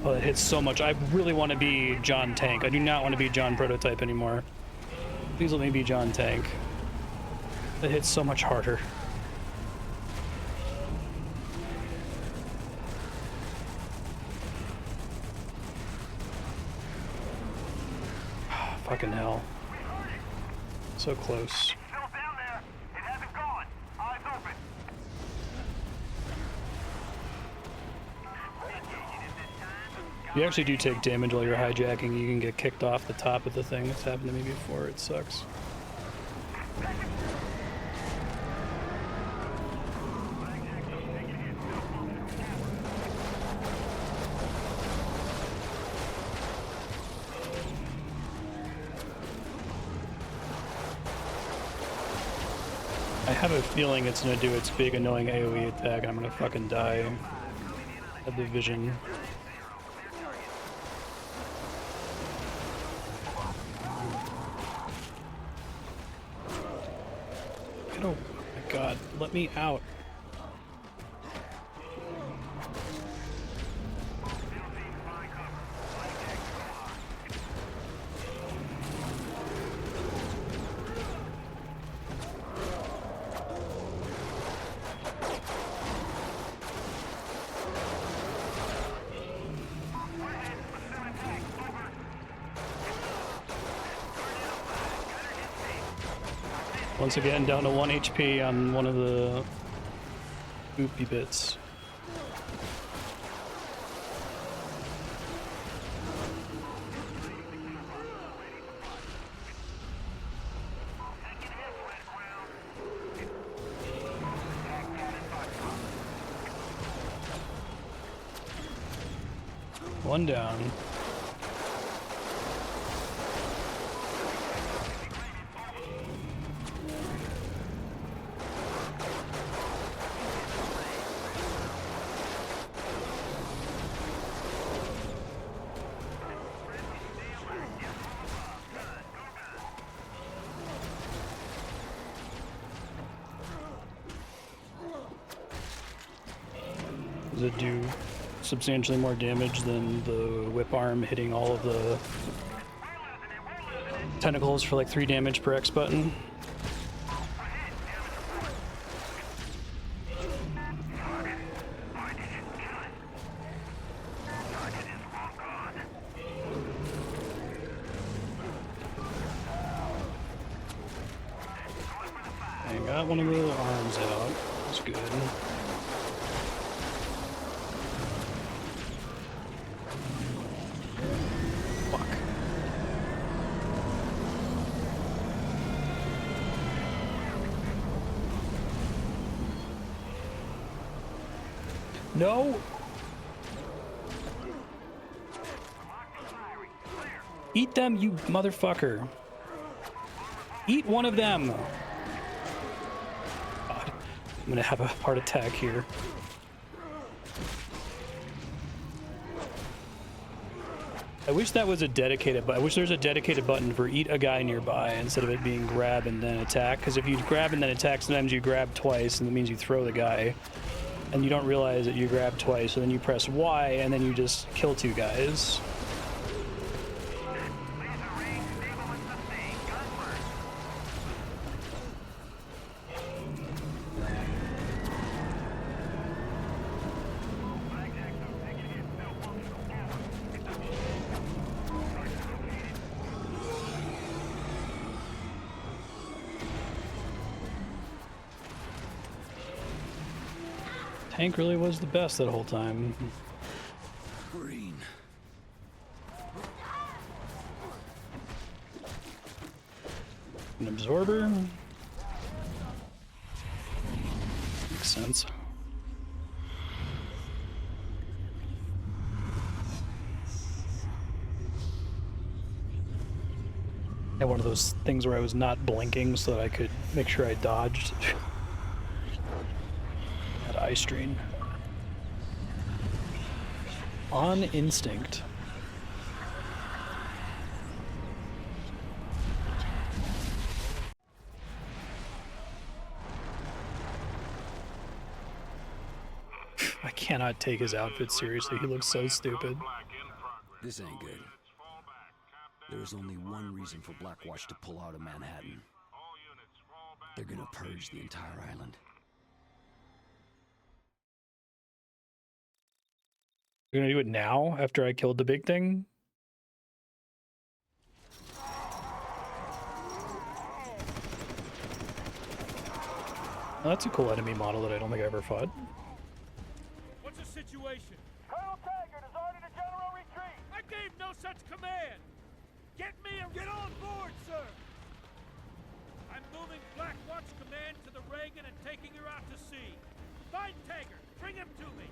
Oh, it hits so much. I really want to be John Tank. I do not want to be John Prototype anymore. Please let me be John Tank. That hits so much harder. Fucking hell. So close. Still down there. It hasn't gone. Eyes open. You actually do take damage while you're hijacking. You can get kicked off the top of the thing. That's happened to me before. It sucks. I have a feeling it's gonna do its big annoying AoE attack and I'm gonna fucking die of the vision. Get over. Oh my god, let me out. Once again, down to 1 HP on one of the goopy bits. One down. Does it do substantially more damage than the whip arm hitting all of the tentacles for like 3 damage per X button? I got one of the arms out. That's good. No! Eat them, you motherfucker. Eat one of them! God. I'm gonna have a heart attack here. I wish that was a dedicated button. I wish there's a dedicated button for eat a guy nearby instead of it being grab and then attack. Because if you grab and then attack, sometimes you grab twice and that means you throw the guy. And you don't realize that you grab twice, and then you press Y, and then you just kill 2 guys. Tank really was the best that whole time. Greene. An absorber. Makes sense. I had one of those things where I was not blinking so that I could make sure I dodged. Eye strain. On instinct. I cannot take his outfit seriously. He looks so stupid. This ain't good. There is only one reason for Blackwatch to pull out of Manhattan. They're gonna purge the entire island. You're gonna do it now after I killed the big thing? Well, that's a cool enemy model that I don't think I ever fought. What's the situation? Colonel Taggart has ordered a general retreat. I gave no such command. Get me and get on board, sir. I'm moving Blackwatch command to the Reagan and taking her out to sea. Find Taggart. Bring him to me.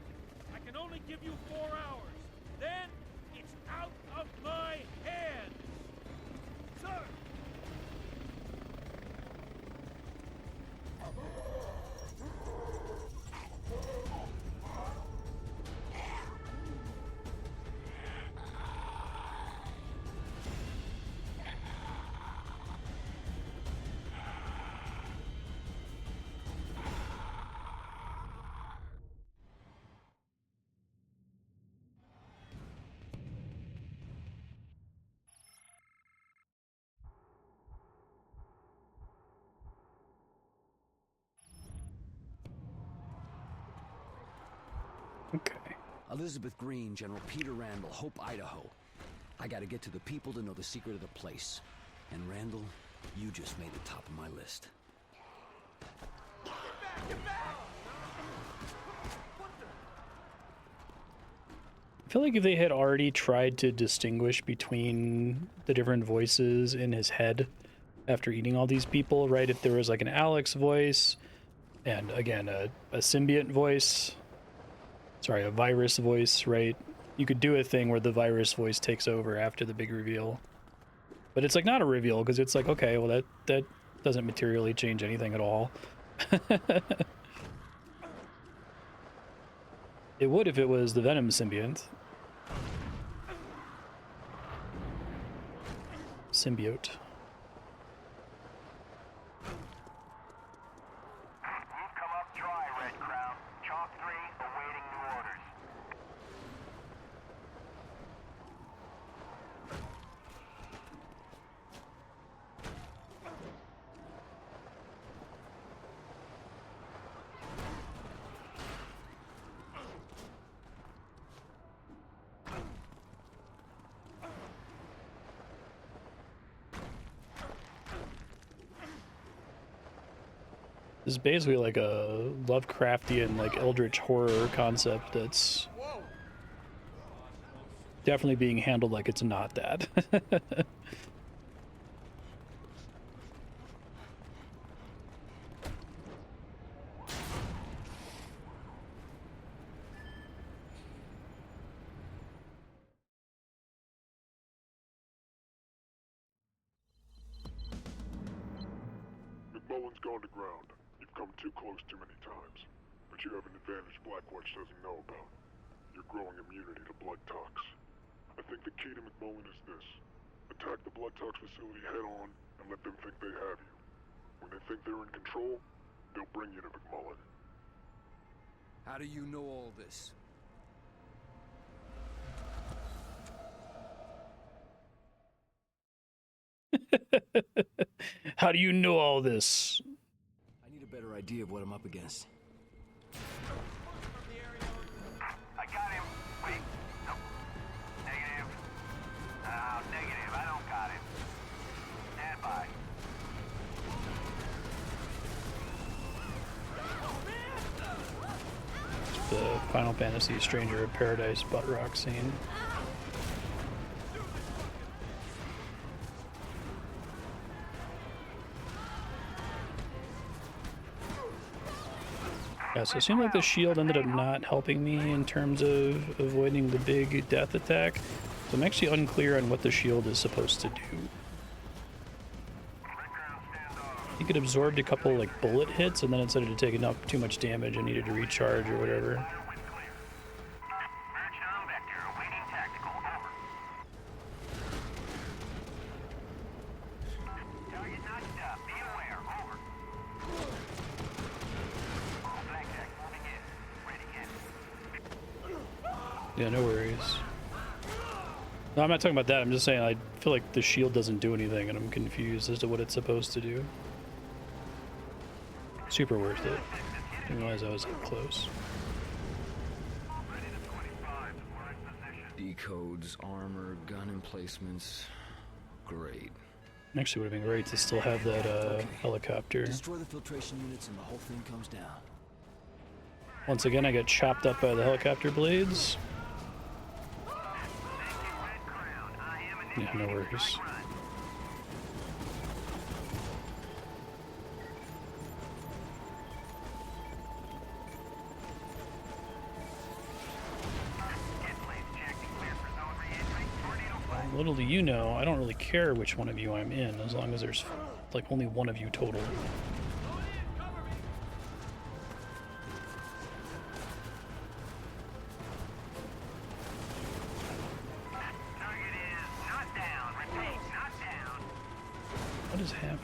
I can only give you 4 hours. Then, it's out of my hands. Sir! Okay. Elizabeth Greene, General Peter Randall, Hope, Idaho. I gotta get to the people to know the secret of the place. And Randall, you just made the top of my list. I feel like if they had already tried to distinguish between the different voices in his head after eating all these people, right? If there was like an Alex voice and again a symbiote voice, sorry, a virus voice, right? You could do a thing where the virus voice takes over after the big reveal. But it's like not a reveal because it's like, okay, well that doesn't materially change anything at all. It would if it was the Venom symbiont. Symbiote. You've come up dry, Red Crown. Chalk 3, awaiting new orders. This is basically like a Lovecraftian, like eldritch horror concept that's definitely being handled like it's not that. McMullen's gone to ground. You've come too close too many times. But you have an advantage Blackwatch doesn't know about. You're growing immunity to blood tox. I think the key to McMullen is this. Attack the blood tox facility head on and let them think they have you. When they think they're in control, they'll bring you to McMullen. How do you know all this? How do you know all this? I need a better idea of what I'm up against. I got him. Wait. Nope. Negative. Oh, negative. I don't got him. Stand by. The Final Fantasy Stranger of Paradise butt rock scene. Yeah, so it seemed like the shield ended up not helping me in terms of avoiding the big death attack. So I'm actually unclear on what the shield is supposed to do. I think it absorbed a couple like bullet hits and then it started to take enough too much damage and needed to recharge or whatever. Merchant Vector, awaiting tactical. Over. Target notched up. Be aware. Over. Blackjack moving in. Ready, in. Yeah, no worries. No, I'm not talking about that. I'm just saying I feel like the shield doesn't do anything and I'm confused as to what it's supposed to do. Super worth it. Didn't realize I was that close. Decodes, armor, gun emplacements. Great. Actually would have been great to still have that helicopter. Destroy the filtration units and the whole thing comes down. Once again, I get chopped up by the helicopter blades. Yeah, no worries. Little do you know, I don't really care which one of you I'm in, as long as there's like only one of you total. What is happening?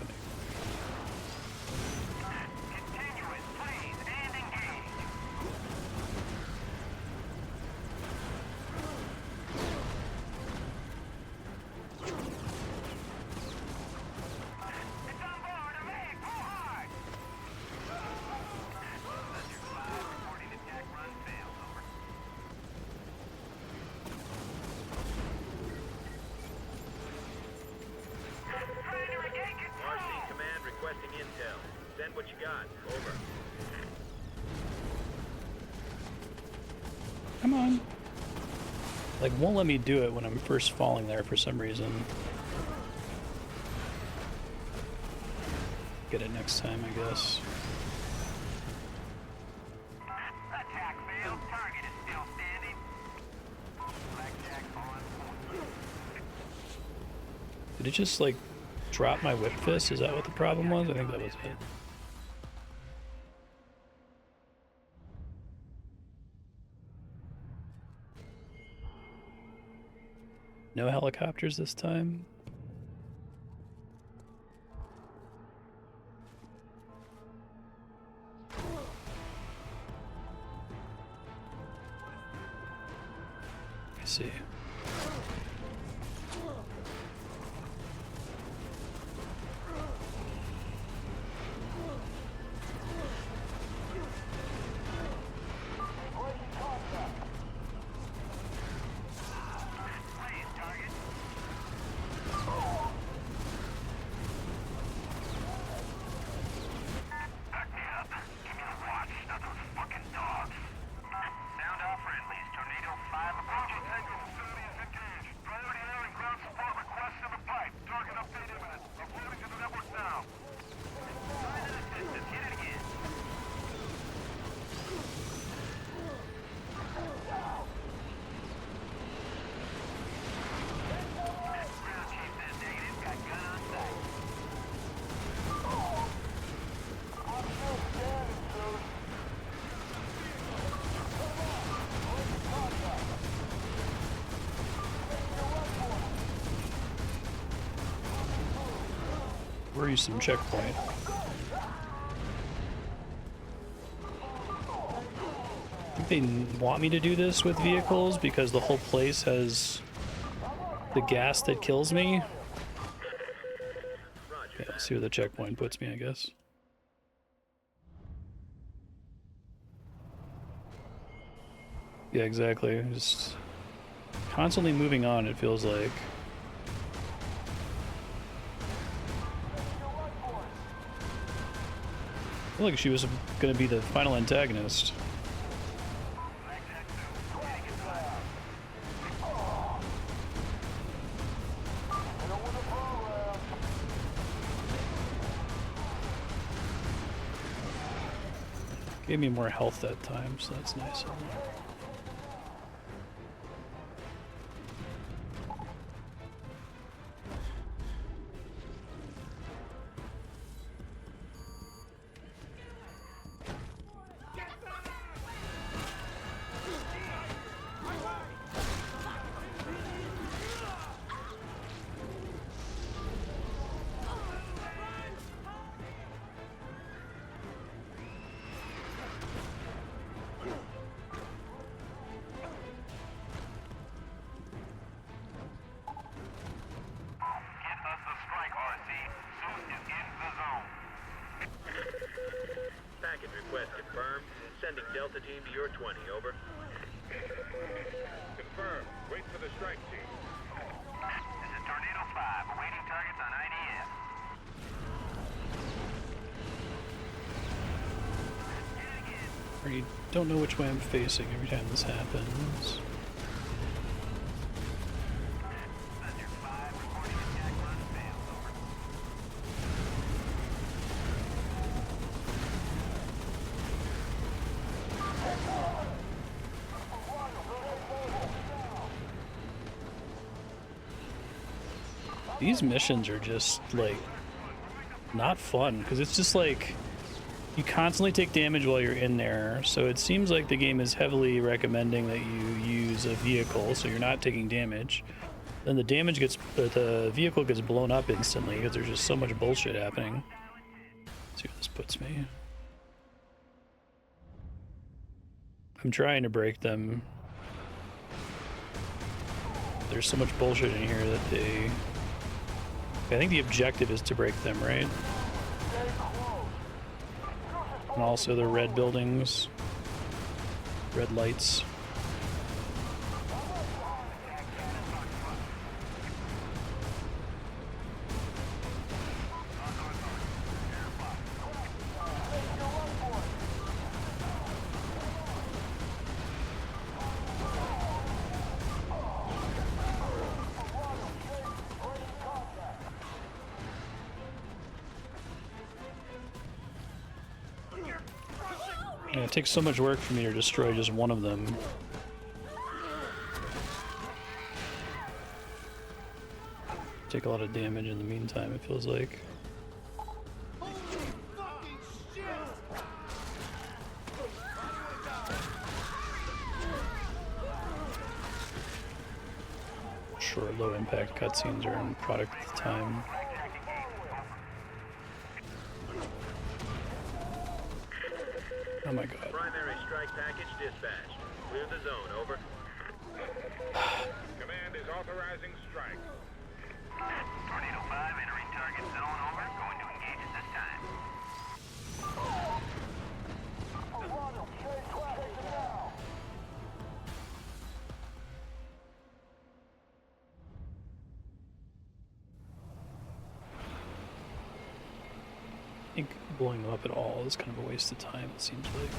Send what you got. Over. Come on. Like, won't let me do it when I'm first falling there for some reason. Get it next time, I guess. Attack failed. Target is still standing. Blackjack on point. Did it just, like, drop my whip fist? Is that what the problem was? I think that was it. No helicopters this time? I see. Worrisome checkpoint. I think they want me to do this with vehicles because the whole place has the gas that kills me. Yeah, let's see where the checkpoint puts me, I guess. Yeah, exactly. Just constantly moving on, it feels like. I feel like she was going to be the final antagonist. Gave me more health that time, so that's nice. Sending Delta Team to your 20, over. Confirmed. Wait for the strike team. This is Tornado 5, awaiting targets on IDF. I already don't know which way I'm facing every time this happens. These missions are just, like, not fun, because it's just like you constantly take damage while you're in there, so it seems like the game is heavily recommending that you use a vehicle so you're not taking damage. Then the vehicle gets blown up instantly because there's just so much bullshit happening. Let's see where this puts me. I'm trying to break them. There's so much bullshit in here that they... I think the objective is to break them, right? And also the red buildings, red lights. Yeah, it takes so much work for me to destroy just one of them. Take a lot of damage in the meantime, it feels like. Sure, low impact cutscenes are in product at the time. Oh my god. Primary strike package dispatched. Clear the zone, over. Command is authorizing strike. Tornado 5 entering target zone, over. Going to engage at this time. I think blowing them up at all is kind of a waste of time, it seems like.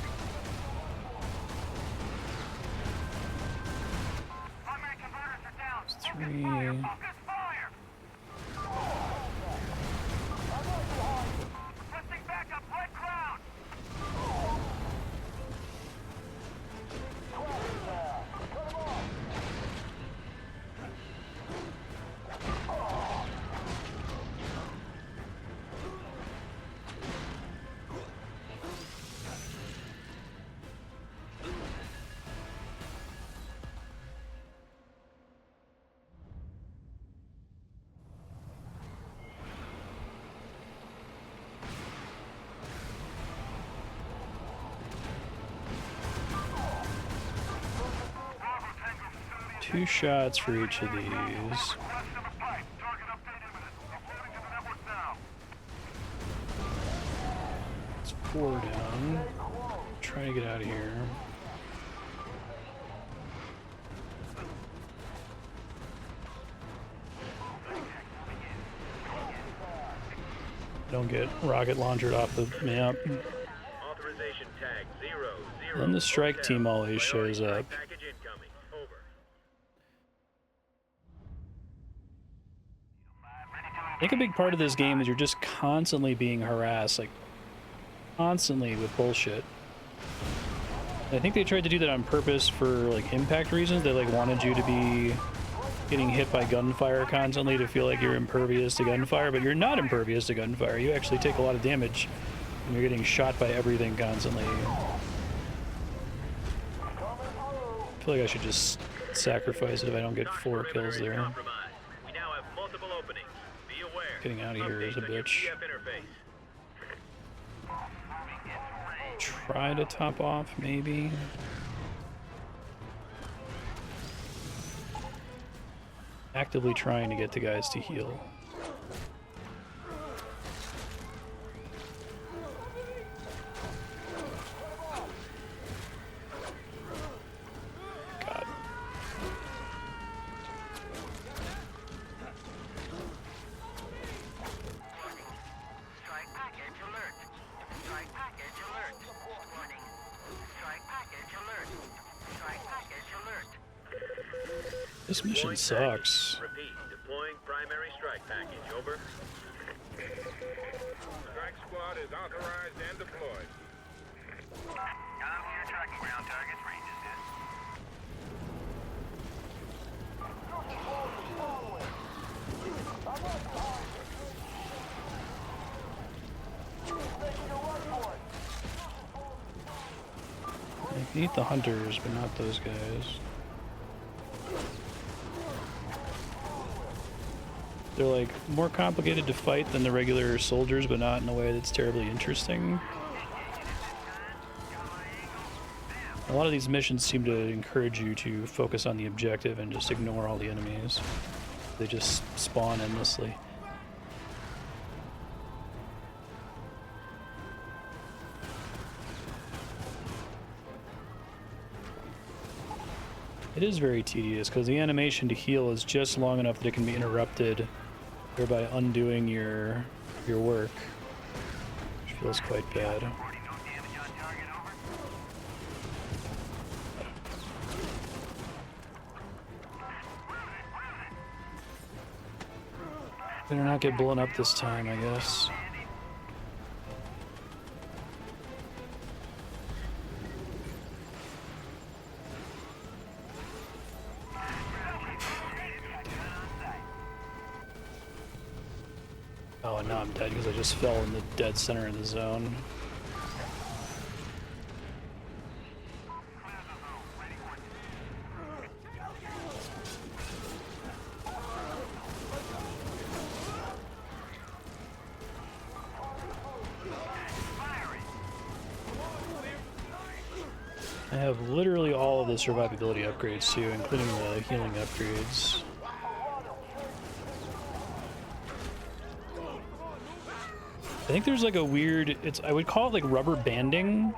Primary converters are down. It's 3. Focus fire! Requesting backup, red ground! Two shots for each of these. West of the pipe. Target update imminent. Uploading to the network now. It's 4 down. Try to get out of here. Don't get rocket launched off the map. Authorization tag 0, 0. Then the strike team always shows up. Package incoming. Over. I think a big part of this game is you're just constantly being harassed, like constantly with bullshit. And I think they tried to do that on purpose for like impact reasons. They like wanted you to be getting hit by gunfire constantly to feel like you're impervious to gunfire, but you're not impervious to gunfire. You actually take a lot of damage and you're getting shot by everything constantly. I feel like I should just sacrifice it if I don't get 4 kills there. We now have multiple openings. Be aware. Getting out of here is a bitch. Try to top off, maybe. Actively trying to get the guys to heal. God. Strike package alert. Strike package alert. Warning. Strike package alert. Strike package alert. This mission sucks. Repeat. Deploying primary strike package. Over. Strike squad is authorized and deployed. I'm here tracking ground targets. Range is good. I need the hunters, but not those guys. They're like more complicated to fight than the regular soldiers, but not in a way that's terribly interesting. A lot of these missions seem to encourage you to focus on the objective and just ignore all the enemies. They just spawn endlessly. It is very tedious because the animation to heal is just long enough that it can be interrupted, thereby undoing your work, which feels quite bad. Better not get blown up this time, I guess. Oh, and now I'm dead because I just fell in the dead center of the zone. I have literally all of the survivability upgrades too, including the healing upgrades. I think there's like a weird, I would call it like rubber banding.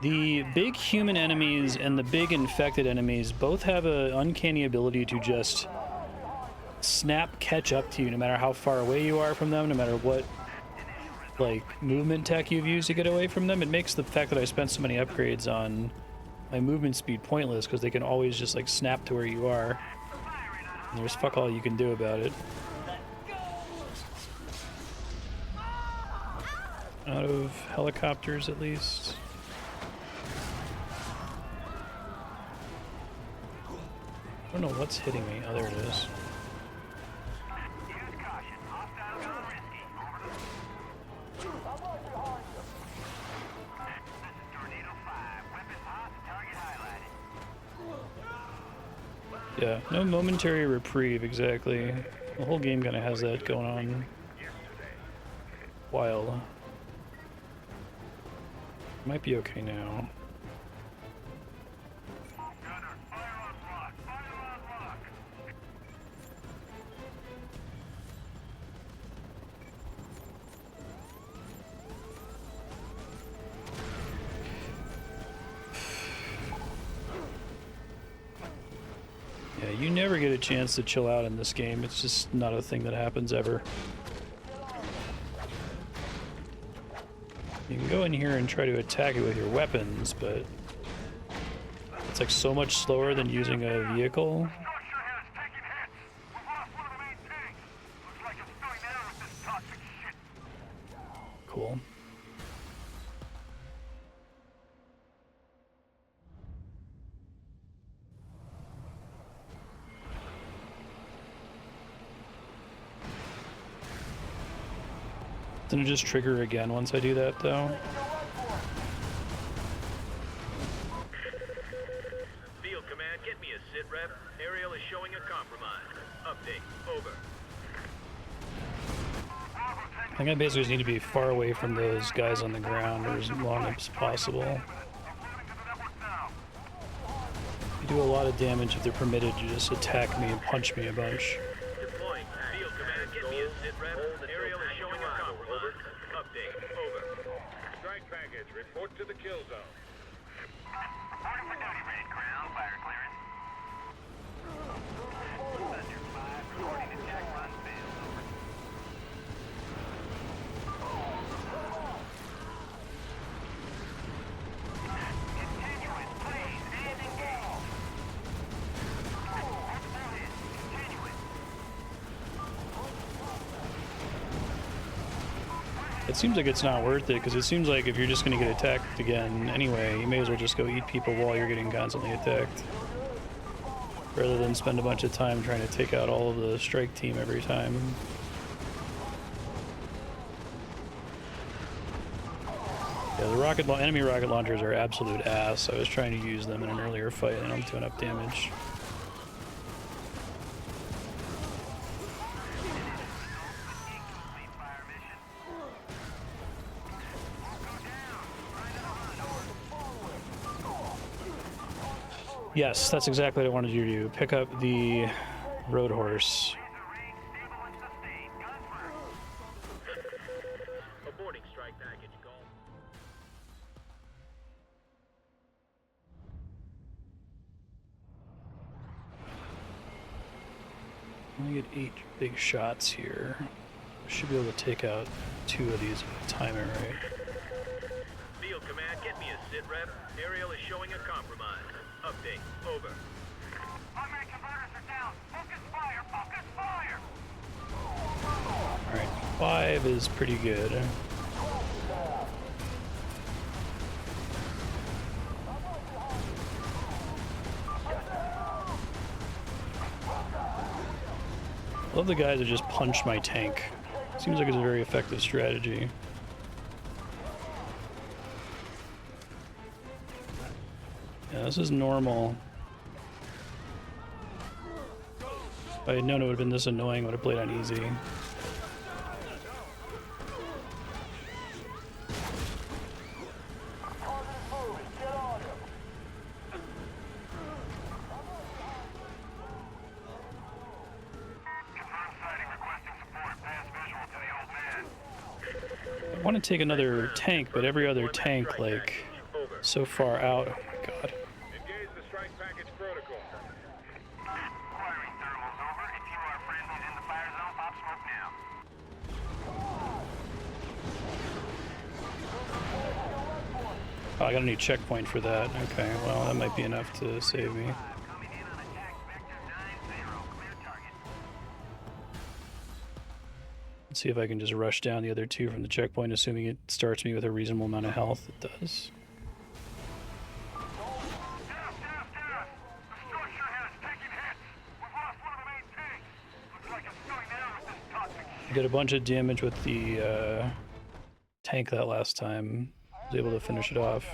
The big human enemies and the big infected enemies both have an uncanny ability to just snap catch up to you no matter how far away you are from them, no matter what like movement tech you've used to get away from them. It makes the fact that I spent so many upgrades on my movement speed pointless because they can always just like snap to where you are. And there's fuck all you can do about it. Out of helicopters at least. I don't know what's hitting me. Oh, there it is. Yeah, no momentary reprieve exactly. The whole game kind of has that going on. Wild. Might be okay now. Yeah, you never get a chance to chill out in this game. It's just not a thing that happens ever. You can go in here and try to attack it with your weapons, but it's like so much slower than using a vehicle. Cool. Doesn't it just trigger again once I do that, though? Field command, get me a sit rep. Aerial is showing a compromise. Update. Over. I think I basically just need to be far away from those guys on the ground or as long as possible. They do a lot of damage if they're permitted to just attack me and punch me a bunch. Deploying. Field command, get me a sit rep. Aerial is showing a compromise. Update. Over. Strike package, report to the kill zone. Reporting for duty, Red. Ground fire clearance. Thunder 5, reporting attack run failed. Over. Continuous, please, and engage. Continuous. It seems like it's not worth it, because it seems like if you're just going to get attacked again anyway, you may as well just go eat people while you're getting constantly attacked. Rather than spend a bunch of time trying to take out all of the strike team every time. Yeah, the enemy rocket launchers are absolute ass. I was trying to use them in an earlier fight and I don't do enough damage. Yes, that's exactly what I wanted you to do. Pick up the road horse. Aborting strike package, call. I get 8 big shots here. I should be able to take out 2 of these if I time it right. Field command, get me a sit rep. Aerial is showing a compromise. Update. Over. Primary converters are down. Focus fire! Focus fire! Alright, 5 is pretty good. Love the guys that just punched my tank. Seems like it's a very effective strategy. Yeah, this is normal. If I had known it would have been this annoying, I would have played on easy. I want to take another tank, but every other tank, like, so far out. Oh my god. Engage the strike package protocol. Firing thermals over. If you are friendlies in the fire zone, pop smoke now. Oh, I got a new checkpoint for that. Okay, well, that might be enough to save me. Coming in on attack vector 9-0. Clear target. Let's see if I can just rush down the other two from the checkpoint, assuming it starts me with a reasonable amount of health. It does. Gas! The structure has taken hits. We've lost one of the main tanks. Looks like it's going down with this toxic I did a bunch of damage with the tank that last time. I was able to finish it off.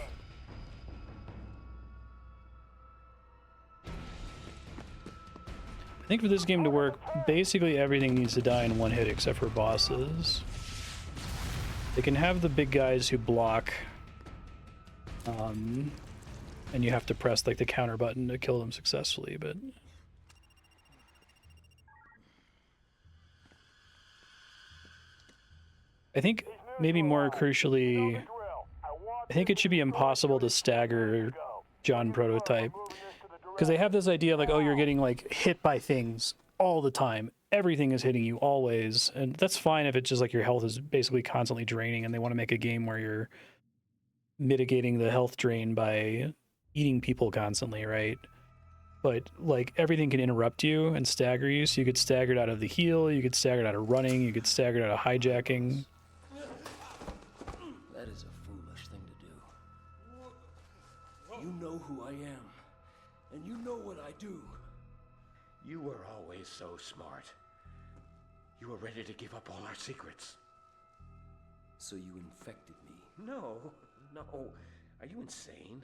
I think for this game to work, basically everything needs to die in one hit except for bosses. They can have the big guys who block, and you have to press like the counter button to kill them successfully, but I think maybe more crucially, I think it should be impossible to stagger John Prototype, because they have this idea of like, oh, you're getting like hit by things all the time. Everything is hitting you always, and that's fine if it's just like your health is basically constantly draining, and they want to make a game where you're mitigating the health drain by eating people constantly, right? But like everything can interrupt you and stagger you, so you get staggered out of the heal, you get staggered out of running, you get staggered out of hijacking. That is a foolish thing to do. You know who I am, and you know what I do. You were always so smart. You were ready to give up all our secrets. So you infected me. No. Are you insane?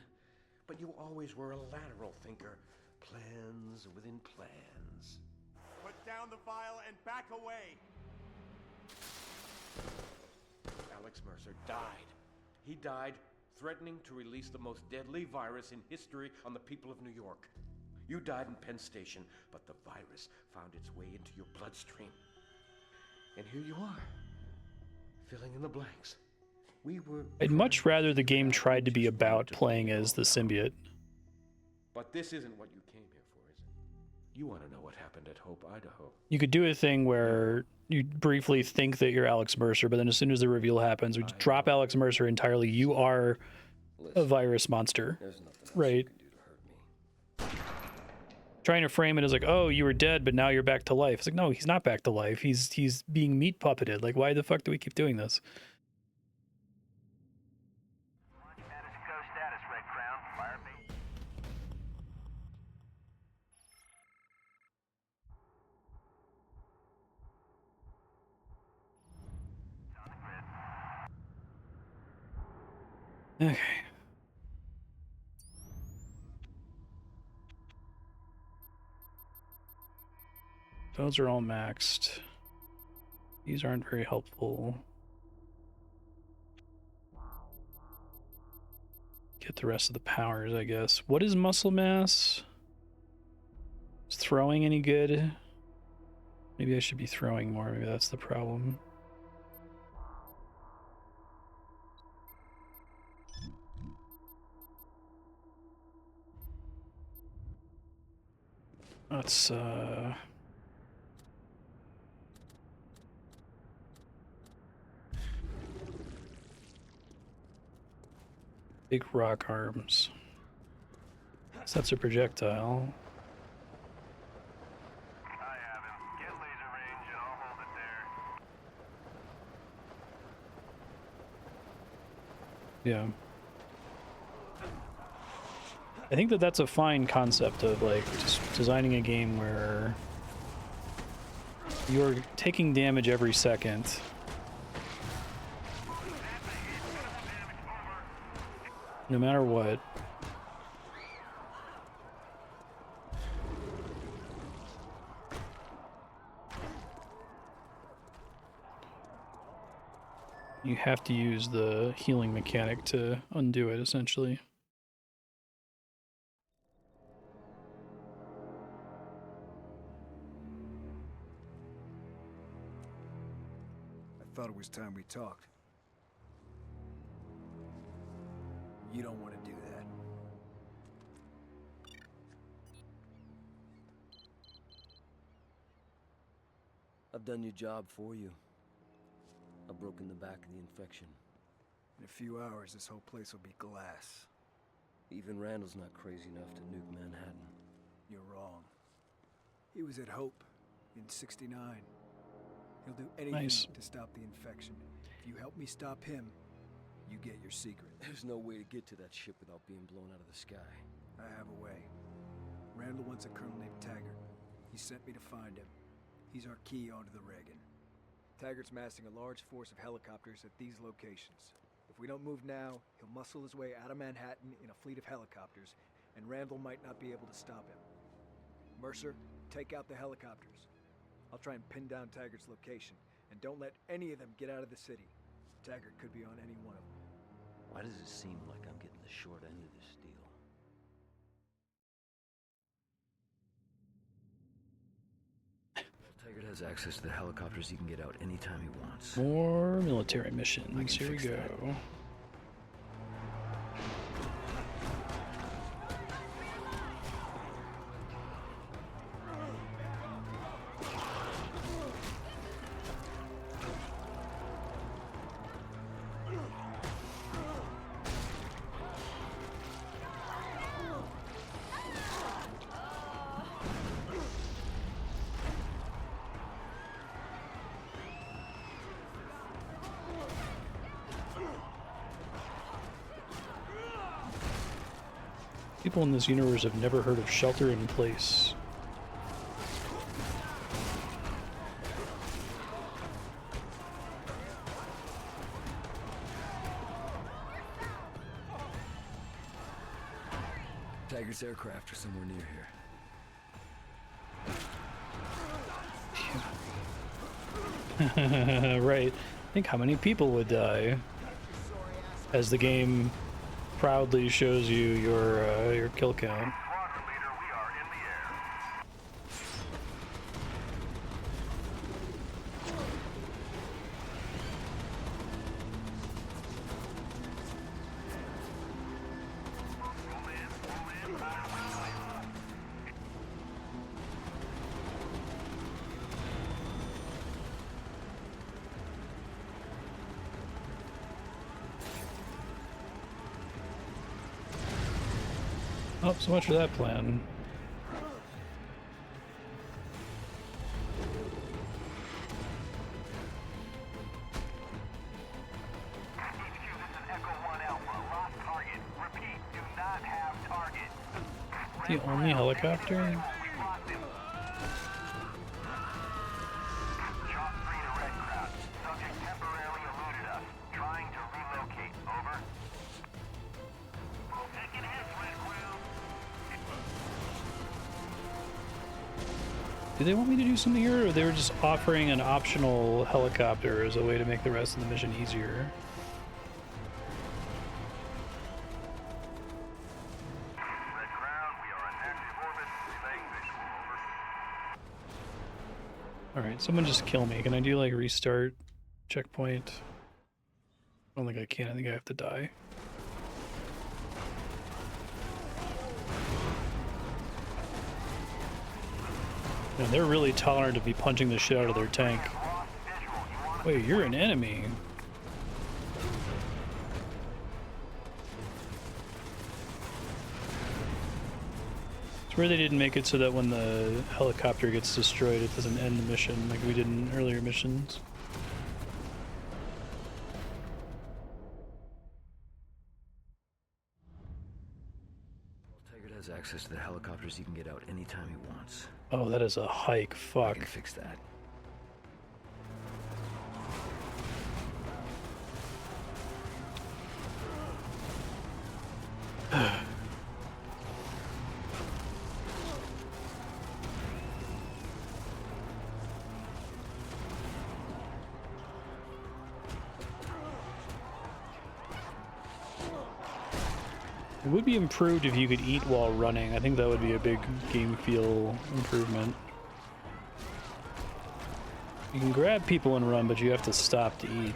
But you always were a lateral thinker. Plans within plans. Put down the vial and back away. Alex Mercer died. He died threatening to release the most deadly virus in history on the people of New York. You died in Penn Station, but the virus found its way into your bloodstream. And here you are, filling in the blanks. I'd much rather the game tried to be about playing as the symbiote. But this isn't what you came here for, is it? You want to know what happened at Hope, Idaho. You could do a thing where you briefly think that you're Alex Mercer, but then as soon as the reveal happens, we just drop Alex Mercer entirely. You are a virus monster, right? Trying to frame it as like, oh, you were dead, but now you're back to life. It's like, no, he's not back to life. He's being meat puppeted. Like, why the fuck do we keep doing this? Status, Red Crown. Fire base. Okay. Those are all maxed. These aren't very helpful. Get the rest of the powers, I guess. What is muscle mass? Is throwing any good? Maybe I should be throwing more. Maybe that's the problem. Let's big rock arms. So that's a projectile. I have him. Get laser range and I'll hold it there. Yeah. I think that that's a fine concept of like just designing a game where You're taking damage every second. No matter what. You have to use the healing mechanic to undo it, essentially. I thought it was time we talked. You don't want to do that. I've done your job for you. I've broken the back of the infection. In a few hours, this whole place will be glass. Even Randall's not crazy enough to nuke Manhattan. You're wrong. He was at Hope in '69. He'll do anything to stop the infection. If you help me stop him, you get your secret. There's no way to get to that ship without being blown out of the sky. I have a way. Randall wants a colonel named Taggart. He sent me to find him. He's our key onto the Reagan. Taggart's massing a large force of helicopters at these locations. If we don't move now, he'll muscle his way out of Manhattan in a fleet of helicopters, and Randall might not be able to stop him. Mercer, take out the helicopters. I'll try and pin down Taggart's location, and don't let any of them get out of the city. Taggart could be on any one of them. Why does it seem like I'm getting the short end of this deal? Taggart has access to the helicopters. He can get out anytime he wants. More military missions. Here we go. People in this universe have never heard of Shelter in Place. Taggart's aircraft are somewhere near here. Right. Think how many people would die as the game proudly shows you your kill count. Oh, so much for that plan. The only helicopter? Do they want me to do something here, or they were just offering an optional helicopter as a way to make the rest of the mission easier? Alright, someone just kill me. Can I do like restart checkpoint? I don't think I can. I think I have to die. And they're really tolerant of me punching the shit out of their tank. Wait, you're an enemy. It's where they didn't make it so that when the helicopter gets destroyed, it doesn't end the mission like we did in earlier missions. Taggart has access to the helicopters. He can get out anytime he wants. Oh, that is a hike. Fuck. I can fix that. It would be improved if you could eat while running. I think that would be a big game feel improvement. You can grab people and run, but you have to stop to eat.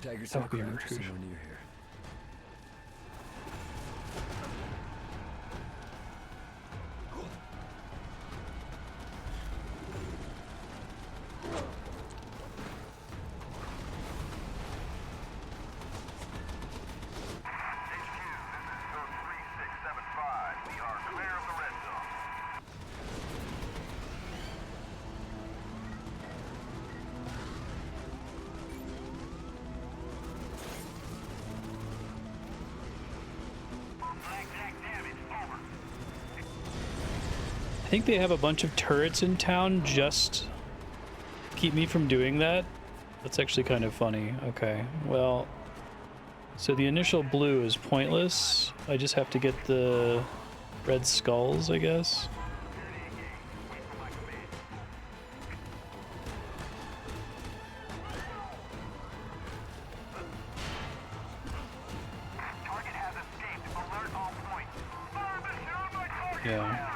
Tiger's That would be aircraft are improved. somewhere near here. I think they have a bunch of turrets in town just to keep me from doing that. That's actually kind of funny. Okay, well, so the initial blue is pointless. I just have to get the red skulls, I guess. Yeah.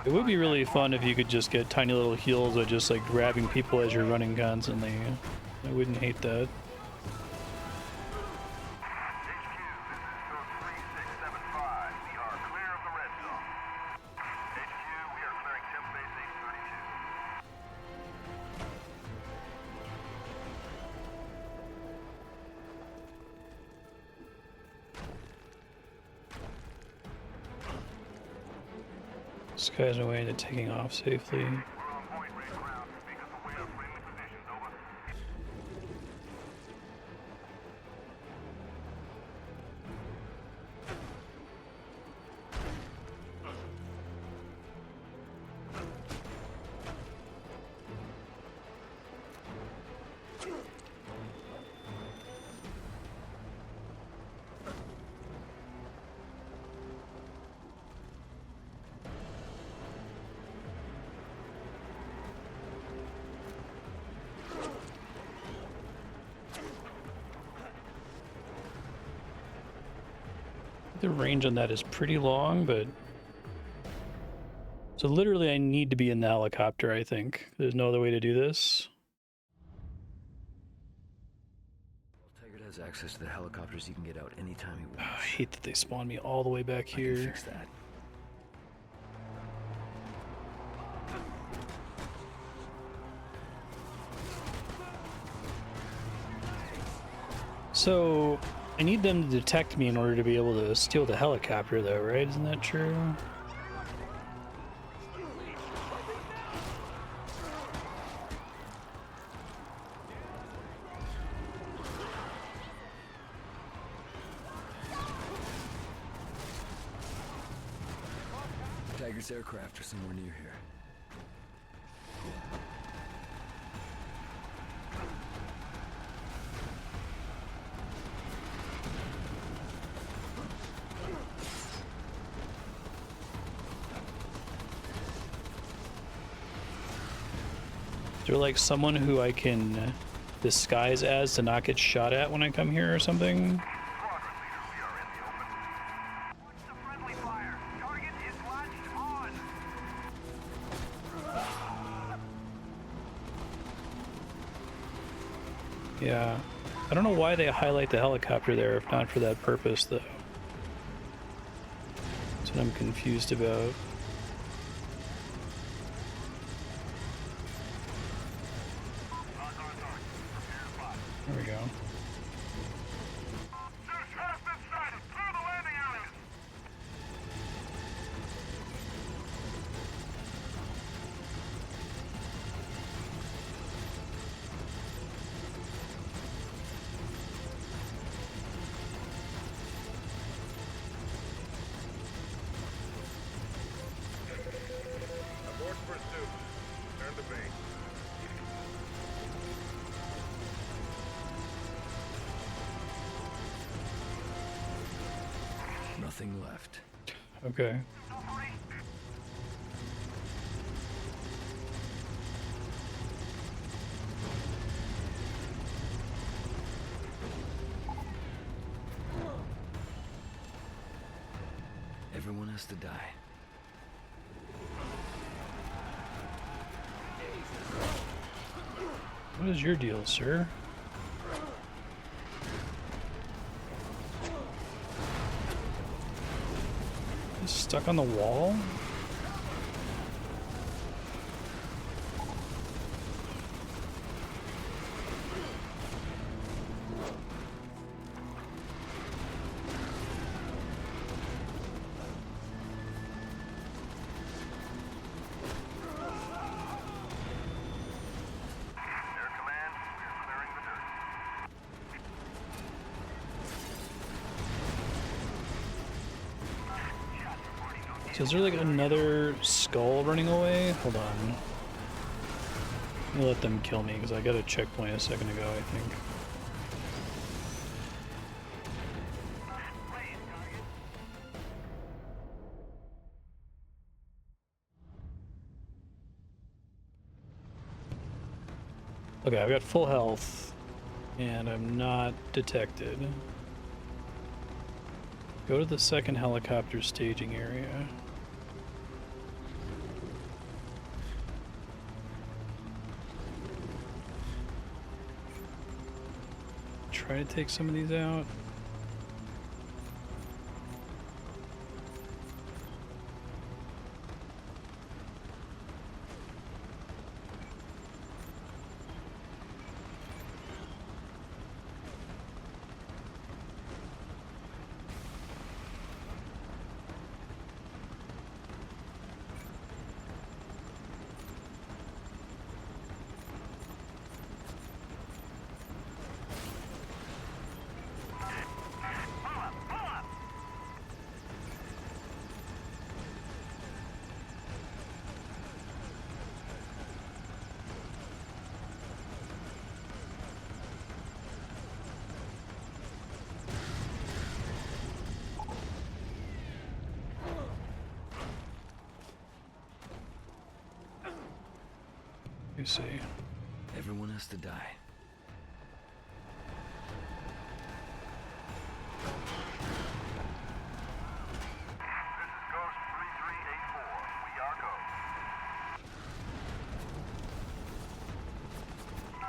It would be really fun if you could just get tiny little heals by just like grabbing people as you're running constantly. I wouldn't hate that. This guy's away to taking off safely. The range on that is pretty long, but so literally I need to be in the helicopter, I think. There's no other way to do this. Tiger has access to the helicopters. He can get out anytime he wants. I hate that they spawned me all the way back here. I can fix that. So I need them to detect me in order to be able to steal the helicopter, though, right? Isn't that true? Tiger's aircraft are somewhere near here. Is there like someone who I can disguise as to not get shot at when I come here or something? Yeah. I don't know why they highlight the helicopter there if not for that purpose, though. That's what I'm confused about. There we go. Abort pursuit. Turn to base. Nothing left. Okay. Everyone has to die. What is your deal, sir? He's stuck on the wall? So is there like another skull running away? Hold on. I'm gonna let them kill me because I got a checkpoint a second ago, I think. Okay, I've got full health and I'm not detected. Go to the second helicopter staging area. Try to take some of these out. Let me see. Everyone has to die. This is Ghost 3384. We are go.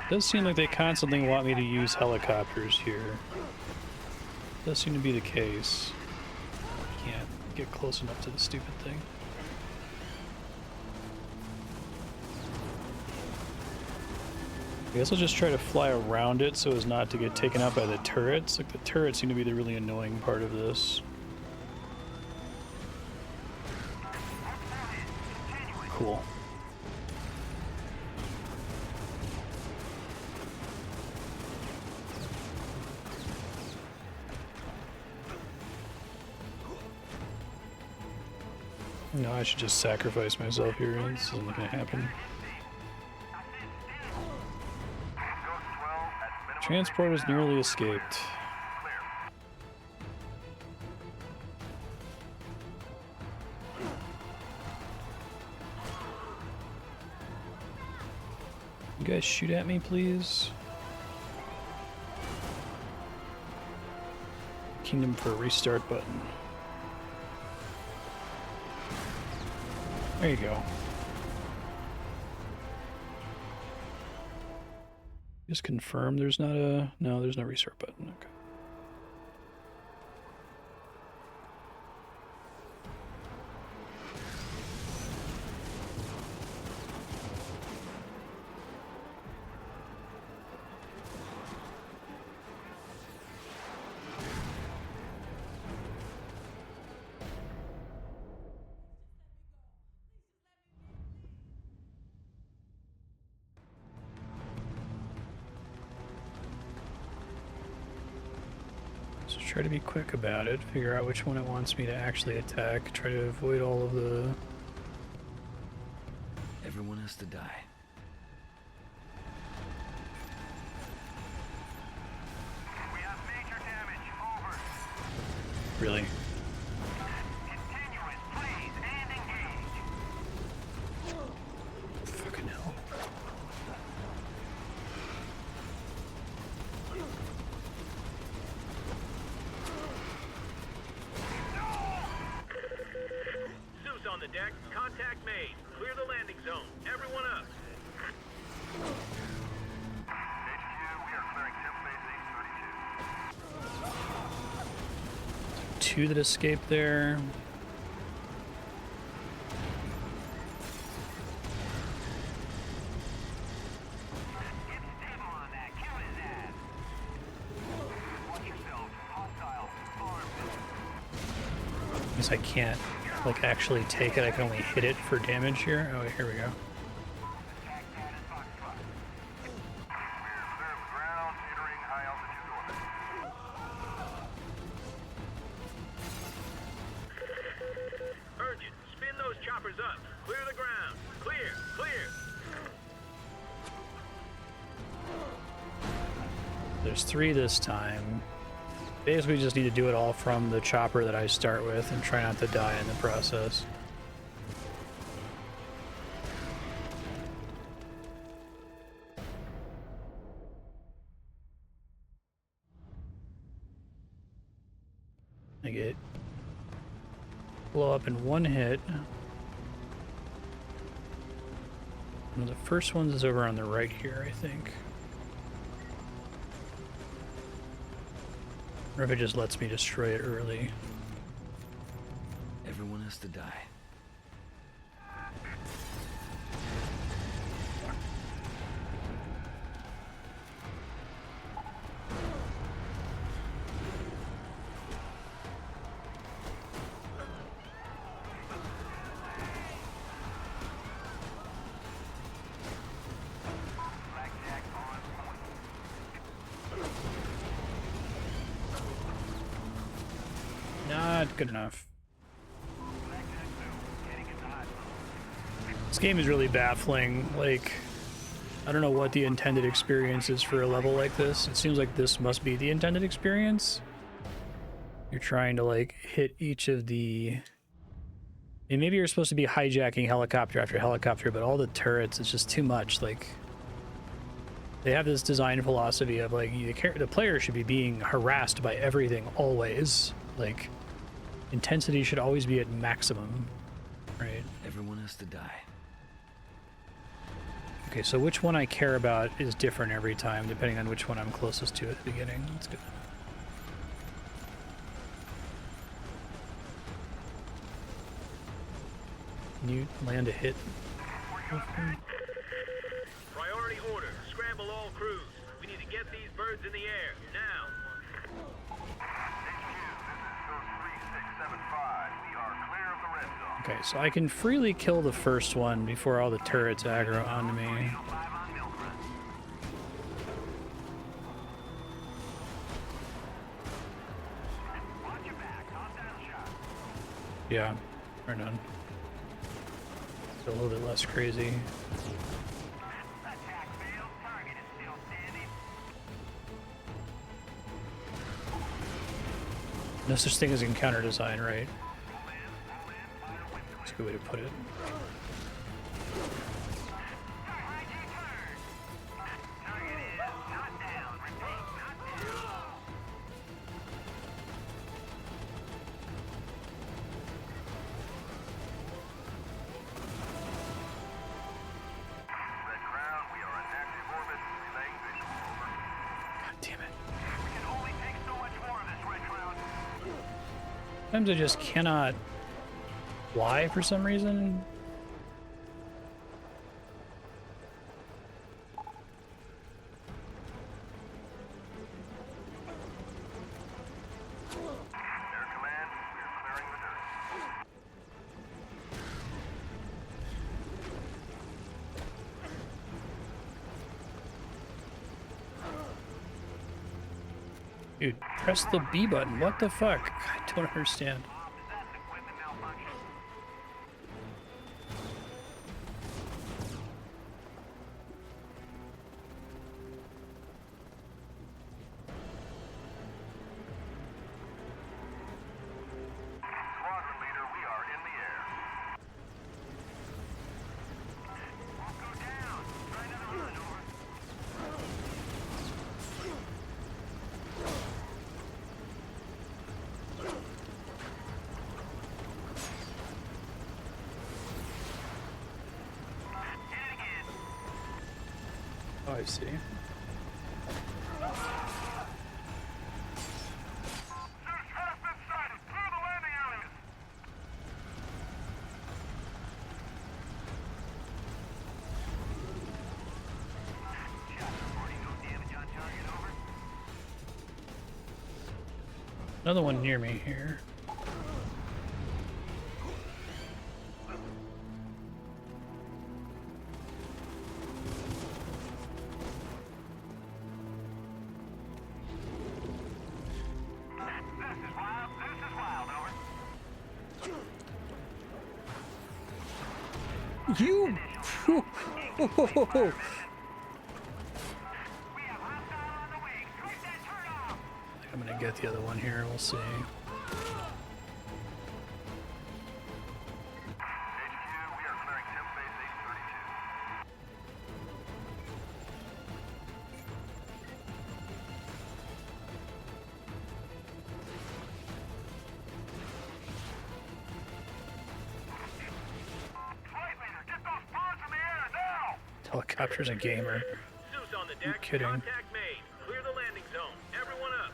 It does seem like they constantly want me to use helicopters here. Does seem to be the case. Can't get close enough to the stupid thing. I guess I'll just try to fly around it so as not to get taken out by the turrets. Like, the turrets seem to be the really annoying part of this. Cool. No, I should just sacrifice myself here. This isn't gonna happen. Transport has nearly escaped. You guys shoot at me, please. Kingdom for a restart button. There you go. Just confirm there's not a... No, there's no restart button. Okay. Try to be quick about it, figure out which one it wants me to actually attack, try to avoid all of the... Everyone has to die. We have major damage. Over. Really? Continuous, please, and engage. Fucking hell. on the deck. Contact made. Clear the landing zone. Everyone up. HQ, we are clearing temp base 832. Two that escaped there. Get stable on that. Kill his ass. Watch yourselves. Hostile. Armed. Guess I can't like actually take it. I can only hit it for damage here. Oh, here we go. Attack status Foxtrot. We're clear of the ground, entering high altitude orbit. Urgent. Spin those choppers up. Clear the ground. Clear. Clear. There's 3 this time. Basically just need to do it all from the chopper that I start with and try not to die in the process. I get blow up in 1 hit. And the first one is over on the right here, I think. Or if it just lets me destroy it early. Everyone has to die. Blackjack on point. Not good enough. Blackjack 2, heading into hot zone. This game is really baffling. Like, I don't know what the intended experience is for a level like this. It seems like this must be the intended experience. You're trying to like hit each of the... And maybe you're supposed to be hijacking helicopter after helicopter, but all the turrets, it's just too much. Like, they have this design philosophy of like the player should be being harassed by everything always. Like, intensity should always be at maximum, right? Everyone has to die. Okay, so which one I care about is different every time, depending on which one I'm closest to at the beginning. That's good. Can you land a hit? Priority order. Scramble all crews. We need to get these birds in the air. Now. HQ, this is 3675. We are clear of the red zone. Okay, so I can freely kill the first one before all the turrets aggro onto me. 5 on milk run. Watch your back. Hostile shot. Yeah, right on. It's a little bit less crazy. Attack failed. Target is still standing. No such thing as encounter design, right? That's a good way to put it. Target is not down. Repeat, not down. Red Crown, we are in active orbit. Relaying visual. Over. God damn it. We can only take so much more of this, Red Crown. Sometimes I just cannot fly for some reason. Air Command, we are clearing the dirt. Dude, press the B button. What the fuck? I don't understand. That's equipment malfunction. Squadron leader, we are in the air. Won't go down. Try another run, over. I see. Another one near me here. You. I'm gonna get the other one here. We'll see. Helicopter's a gamer. Zeus on the You're deck. kidding. Contact made. Clear the landing zone. Everyone up.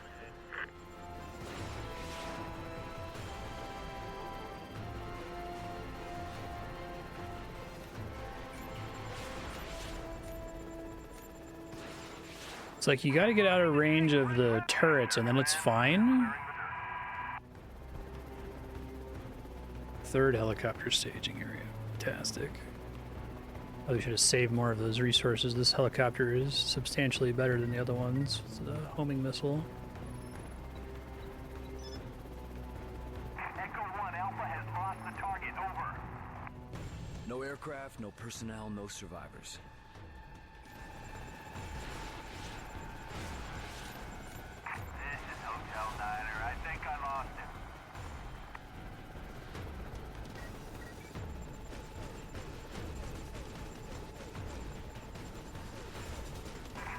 It's like you got to get out of range of the turrets and then it's fine. Third helicopter staging area. Fantastic. Probably should have saved more of those resources. This helicopter is substantially better than the other ones. It's a homing missile. Echo 1 Alpha has lost the target. Over. No aircraft, no personnel, no survivors. This is Hotel Niner. I think I lost him.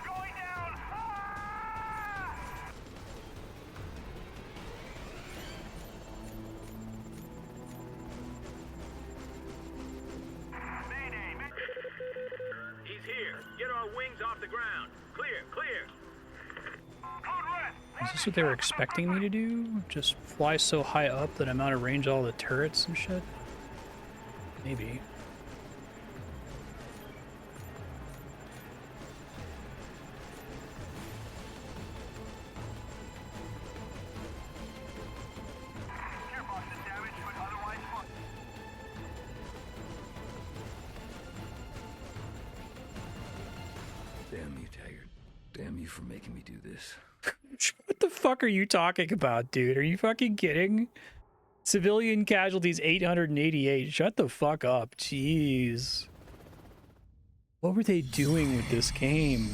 Going down! Ah! Mayday! He's here. Get our wings off the ground. Clear, clear. Is this what they were expecting me to do? Just fly so high up that I'm out of range of all the turrets and shit? Maybe. Damn you, Taggart. Damn you for making me do this. What the fuck are you talking about, dude? Are you fucking kidding? Civilian casualties 888. Shut the fuck up. Jeez. What were they doing with this game?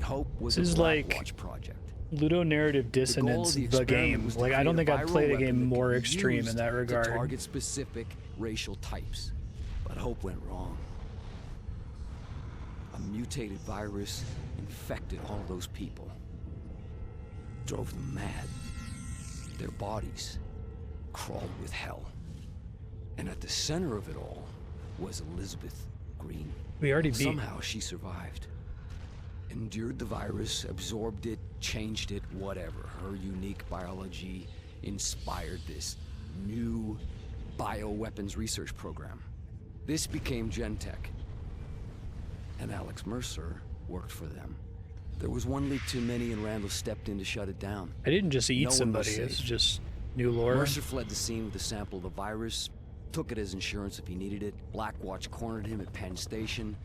Hope was This is a like Blackwatch project. ludonarrative dissonance, the game. Like, I don't think I've played a game more extreme in that regard. To target specific racial types. But Hope went wrong. A mutated virus infected all those people. Drove them mad. Their bodies crawled with hell. And at the center of it all was Elizabeth Greene. We already beat. Somehow she survived. Endured the virus, absorbed it, changed it, whatever. Her unique biology inspired this new bioweapons research program. This became Gentech. And Alex Mercer worked for them. There was one leak too many and Randall stepped in to shut it down. I didn't just eat No one was somebody. safe. It's just new lore. Mercer fled the scene with a sample of the virus, took it as insurance if he needed it. Blackwatch cornered him at Penn Station.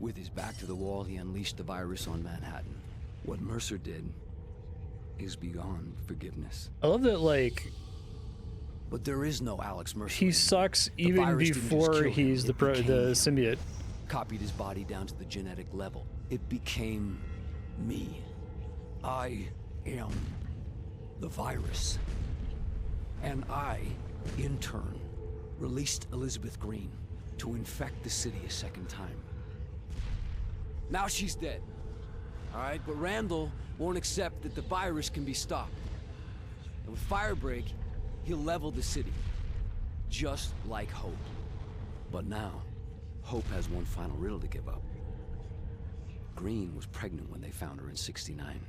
With his back to the wall, he unleashed the virus on Manhattan. What Mercer did is beyond forgiveness. I love that, like, But there is no Alex Mercer. he sucks The even virus didn't just before kill him, he's it the became him. symbiote. Copied his body down to the genetic level. It became me. I am the virus. And I, in turn, released Elizabeth Greene to infect the city a second time. Now she's dead. All right, but Randall won't accept that the virus can be stopped. And with Firebreak, he'll level the city. Just like Hope. But now, Hope has one final riddle to give up. Greene was pregnant when they found her in '69.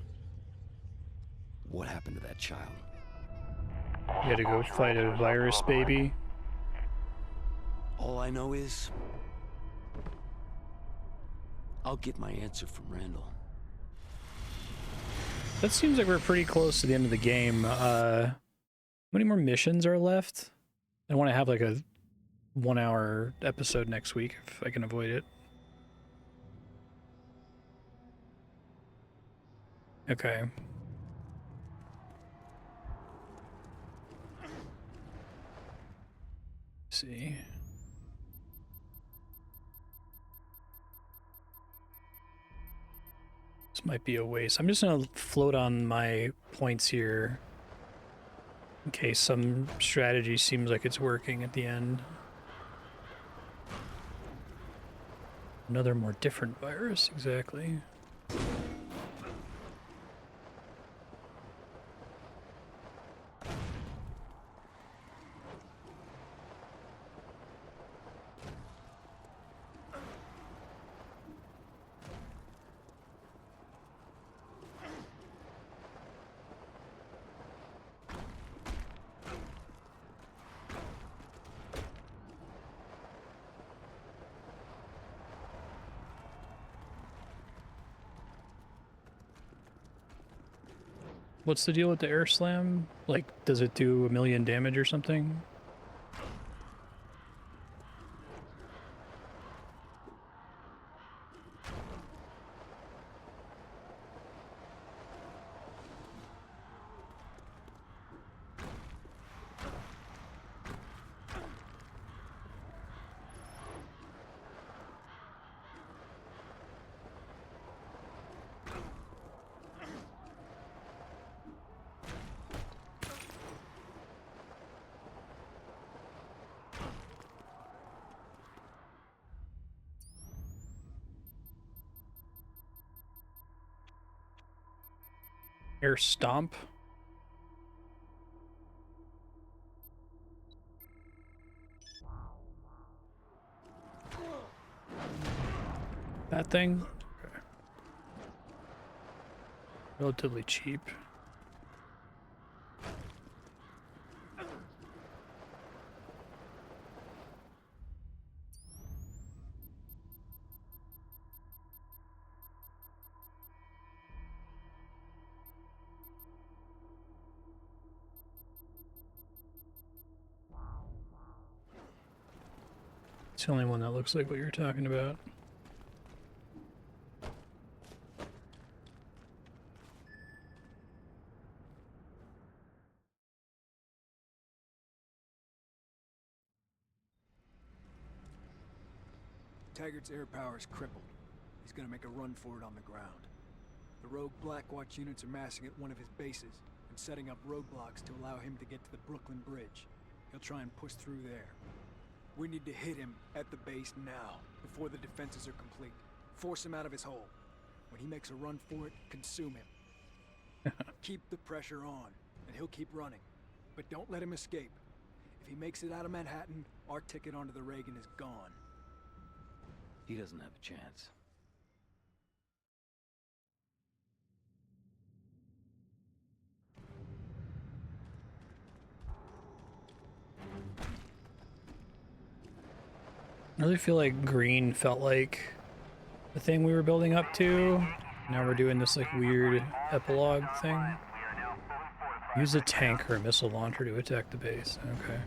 What happened to that child? You had to go fight a virus baby. All I know is, I'll get my answer from Randall. That seems like we're pretty close to the end of the game. How many more missions are left? I want to have like a 1-hour episode next week if I can avoid it. Okay. Let's see. This might be a waste. I'm just gonna float on my points here in case some strategy seems like it's working at the end. Another more different virus, exactly. What's the deal with the air slam? Like, does it do 1,000,000 damage or something? Air stomp. That thing? Okay. Relatively cheap. It's the only one that looks like what you're talking about. Taggart's air power is crippled. He's gonna make a run for it on the ground. The rogue Blackwatch units are massing at one of his bases and setting up roadblocks to allow him to get to the Brooklyn Bridge. He'll try and push through there. We need to hit him at the base now, before the defenses are complete. Force him out of his hole. When he makes a run for it, consume him. Keep the pressure on, and he'll keep running. But don't let him escape. If he makes it out of Manhattan, our ticket onto the Reagan is gone. He doesn't have a chance. I really feel like Greene felt like the thing we were building up to. Now we're doing this like weird epilogue thing. Use a tank or a missile launcher to attack the base. Okay.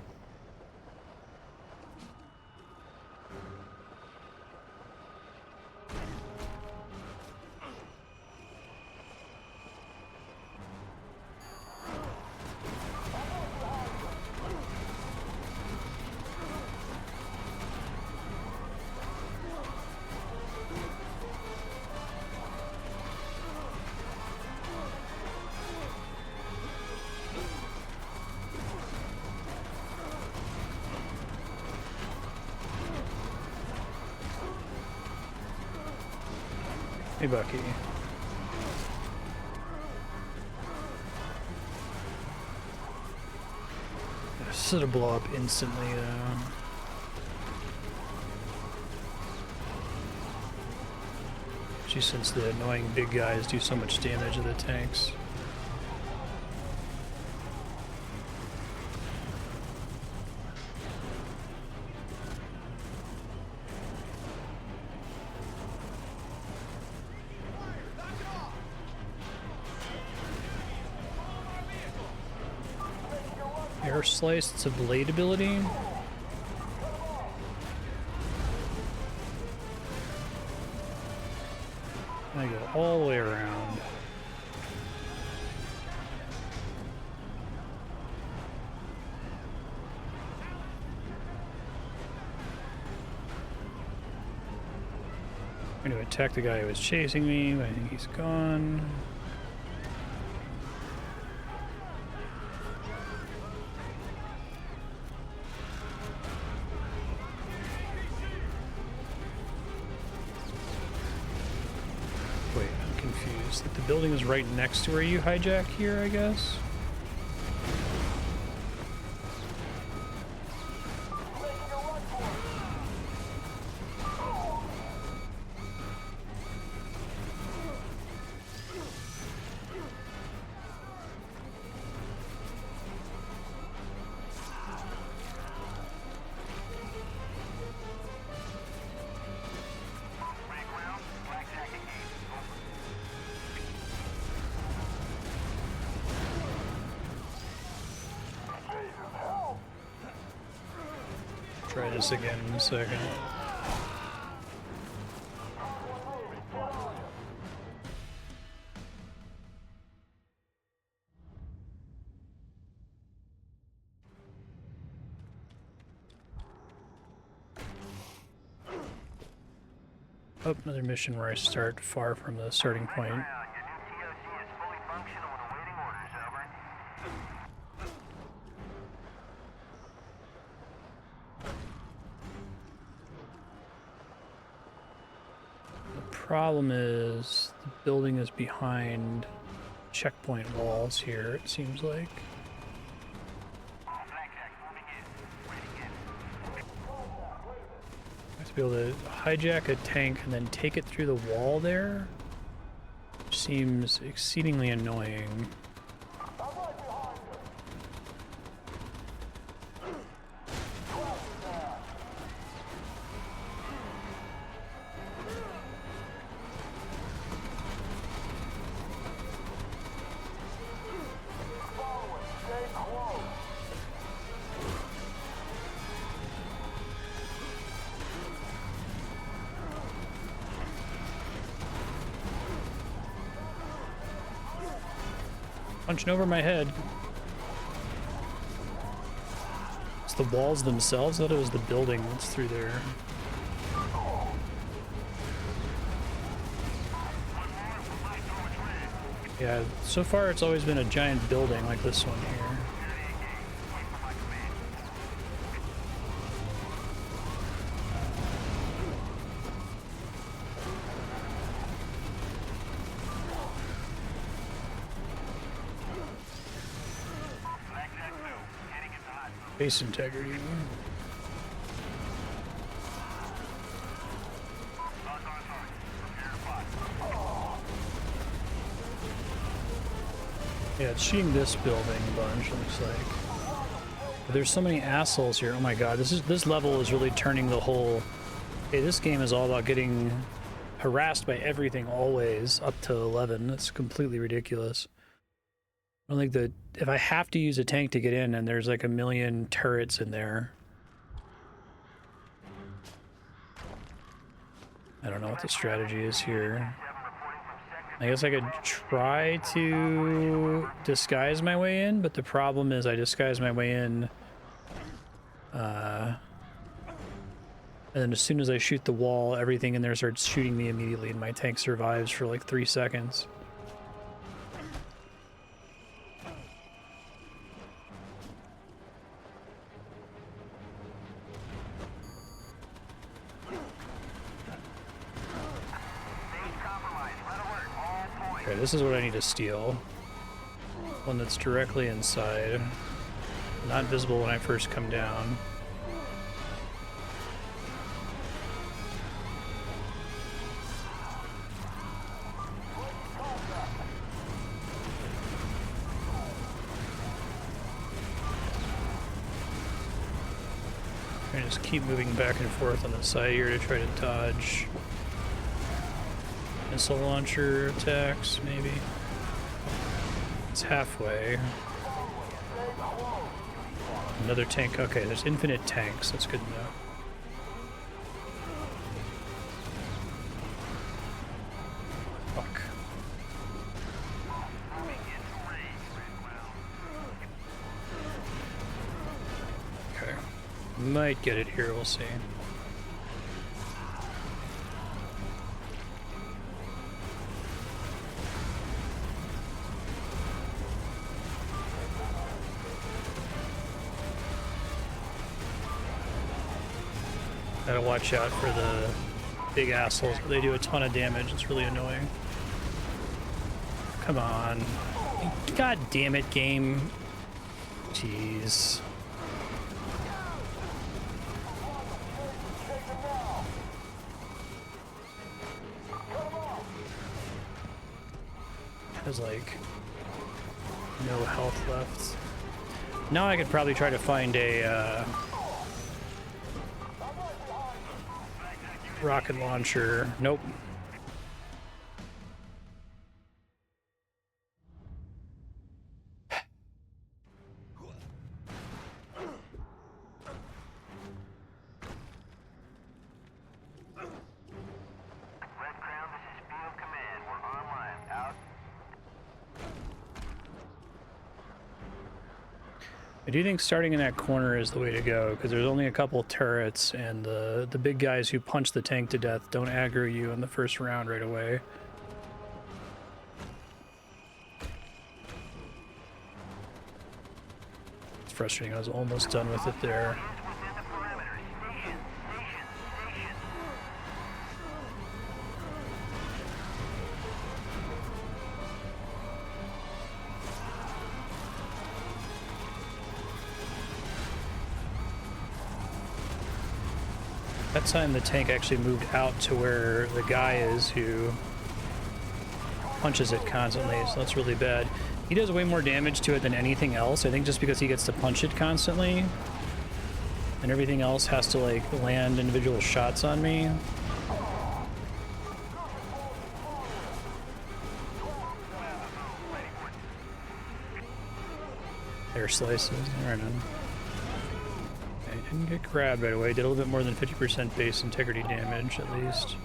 Hey, Bucky. This is to blow up instantly, though. Just since the annoying big guys do so much damage to the tanks. Air slice, it's a blade ability. I go all the way around. I'm going to attack the guy who was chasing me, but I think he's gone. The building is right next to where you hijack here, I guess. Try this again in a second. Oh, another mission where I start far from the starting point. Problem is the building is behind checkpoint walls here, it seems like. I have to be able to hijack a tank and then take it through the wall there, which seems exceedingly annoying. Punching over my head. It's the walls themselves. I thought it was the building that's through there. Yeah, so far it's always been a giant building like this one here. Base integrity. Yeah, it's shooting this building a bunch, looks like. But there's so many assholes here. Oh my god, this level is really turning the whole... Hey, this game is all about getting harassed by everything always, up to 11. That's completely ridiculous. I don't think that if I have to use a tank to get in and there's like a million turrets in there. I don't know what the strategy is here. I guess I could try to disguise my way in, but the problem is I disguise my way in and then as soon as I shoot the wall, everything in there starts shooting me immediately and my tank survives for like 3 seconds. Okay, this is what I need to steal. One that's directly inside. Not visible when I first come down. I just keep moving back and forth on the side here to try to dodge missile launcher attacks, maybe. It's halfway. Another tank. Okay, there's infinite tanks. That's good to know. Fuck. Okay. Might get it here, we'll see. Gotta watch out for the big assholes. They do a ton of damage. It's really annoying. Come on. God damn it, game. Jeez. Has like no health left. Now I could probably try to find a rocket launcher. Nope. I do think starting in that corner is the way to go, because there's only a couple turrets, and the big guys who punch the tank to death don't aggro you in the first round right away. It's frustrating. I was almost done with it there. That time the tank actually moved out to where the guy is who punches it constantly, so that's really bad. He does way more damage to it than anything else, I think, just because he gets to punch it constantly. And everything else has to like land individual shots on me. Air slices, right on. Didn't get grabbed right away. Did a little bit more than 50% base integrity damage, at least.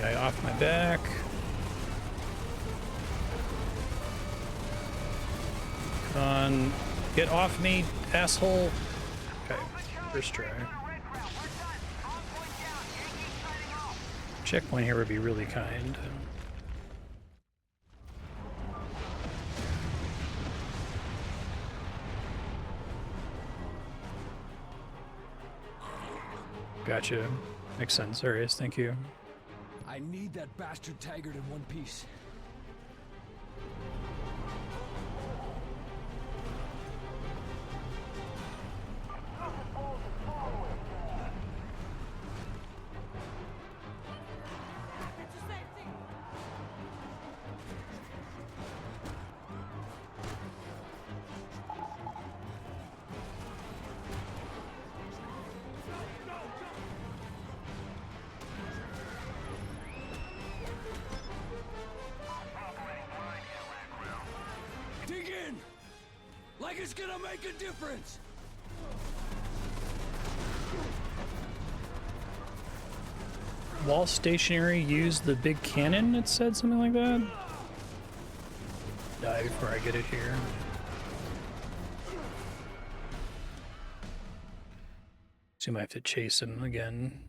Guy off my back. Come on. Get off me, asshole. Okay, first try. Checkpoint here would be really kind. Gotcha. Makes sense. Arius, thank you. I need that bastard Taggart in one piece. It's gonna make a difference. While stationary, use the big cannon, it said something like that. Die before I get it here. Assume I have to chase him again.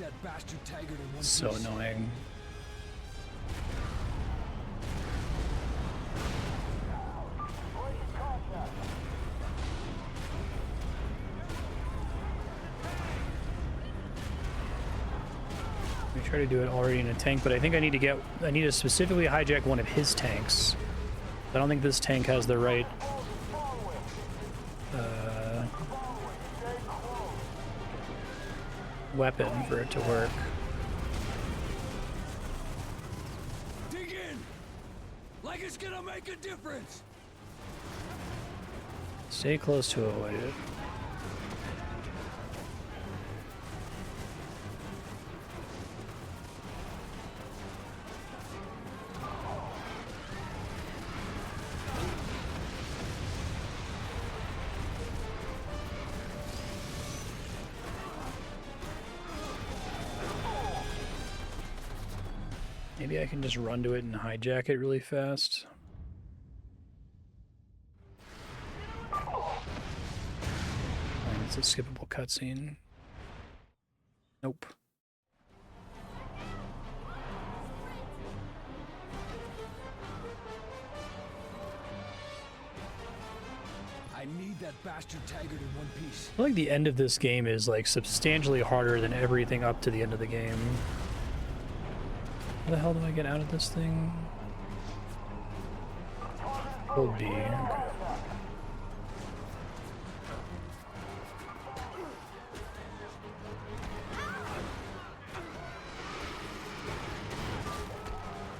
that bastard Taggart in one So piece. annoying. We try to do it already in a tank, but I think I need to specifically hijack one of his tanks. I don't think this tank has the right weapon for it to work. Dig in! Like it's gonna make a difference! Stay close to avoid it. Maybe I can just run to it and hijack it really fast. It's a skippable cutscene. Nope. I need that bastard Taggart in one piece. I feel like the end of this game is like substantially harder than everything up to the end of the game. How the hell do I get out of this thing? Hold B. Okay.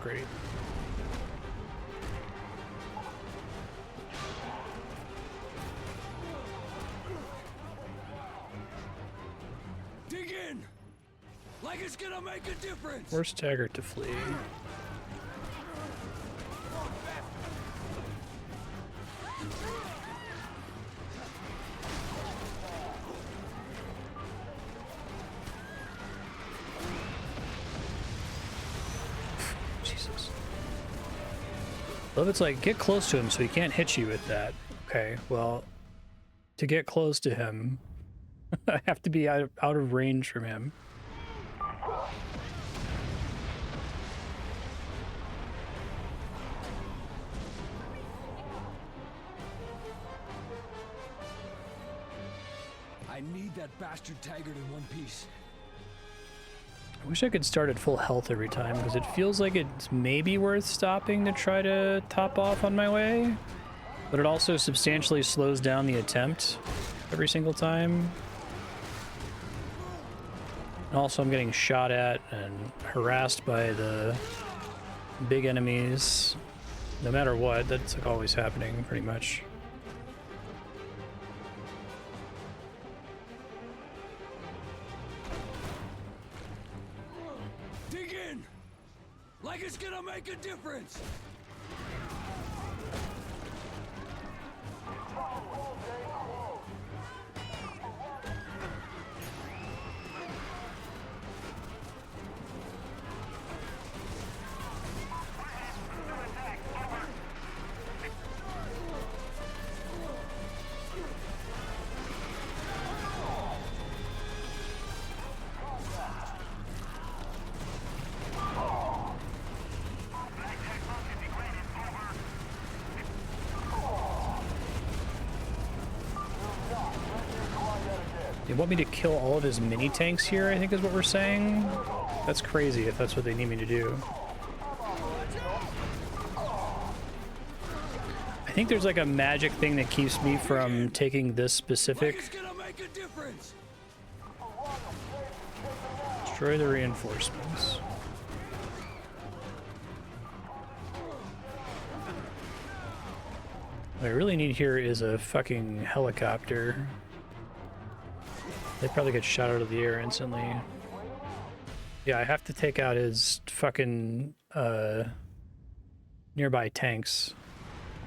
Great. Dig in! Like it's gonna make a difference! Force Taggart to flee. Jesus. Love it's like, get close to him so he can't hit you with that. Okay, well, to get close to him, I have to be out of range from him. I need that bastard Taggart in one piece. I wish I could start at full health every time, because it feels like it's maybe worth stopping to try to top off on my way, but it also substantially slows down the attempt every single time. And also I'm getting shot at and harassed by the big enemies. No matter what, that's like always happening pretty much. Dig in! Like it's gonna make a difference! They want me to kill all of his mini tanks here, I think is what we're saying. That's crazy if that's what they need me to do. I think there's like a magic thing that keeps me from taking this specific. Destroy the reinforcements. What I really need here is a fucking helicopter. They probably get shot out of the air instantly. Yeah, I have to take out his fucking nearby tanks.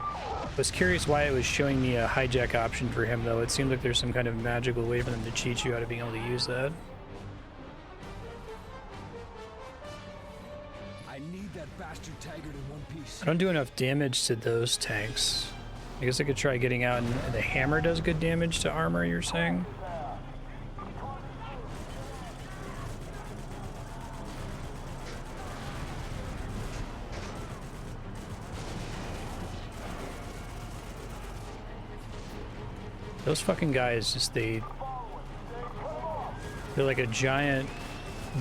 I was curious why it was showing me a hijack option for him, though. It seemed like there's some kind of magical way for them to cheat you out of being able to use that. I need that bastard Taggart in one piece. I don't do enough damage to those tanks. I guess I could try getting out, and the hammer does good damage to armor, you're saying? Those fucking guys just they're like a giant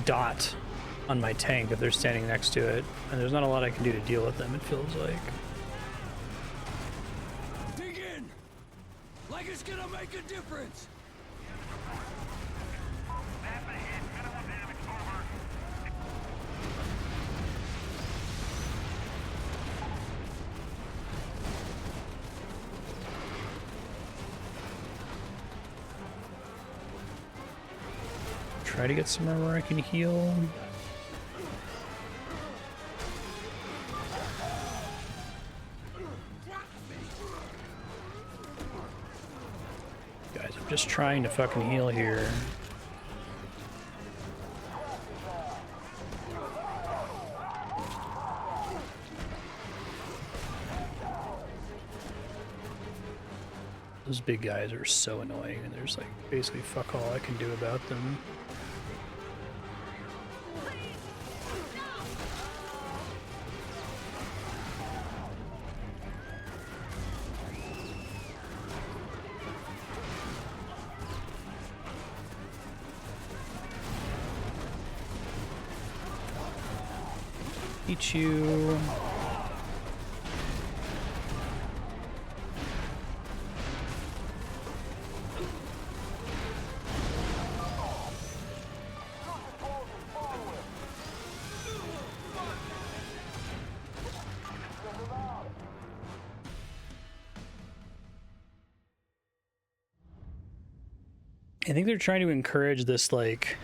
dot on my tank if they're standing next to it, and there's not a lot I can do to deal with them, it feels like. Dig in! Like it's gonna make a difference! Try to get somewhere where I can heal. Guys, I'm just trying to fucking heal here. Those big guys are so annoying, and there's like basically fuck all I can do about them. Eat you. I think they're trying to encourage this like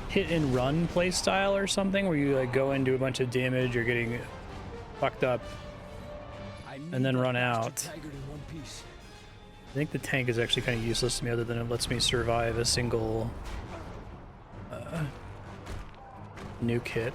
hit and run play style or something, where you like go and do a bunch of damage, you're getting fucked up, and then run out. I think the tank is actually kind of useless to me, other than it lets me survive a single nuke hit.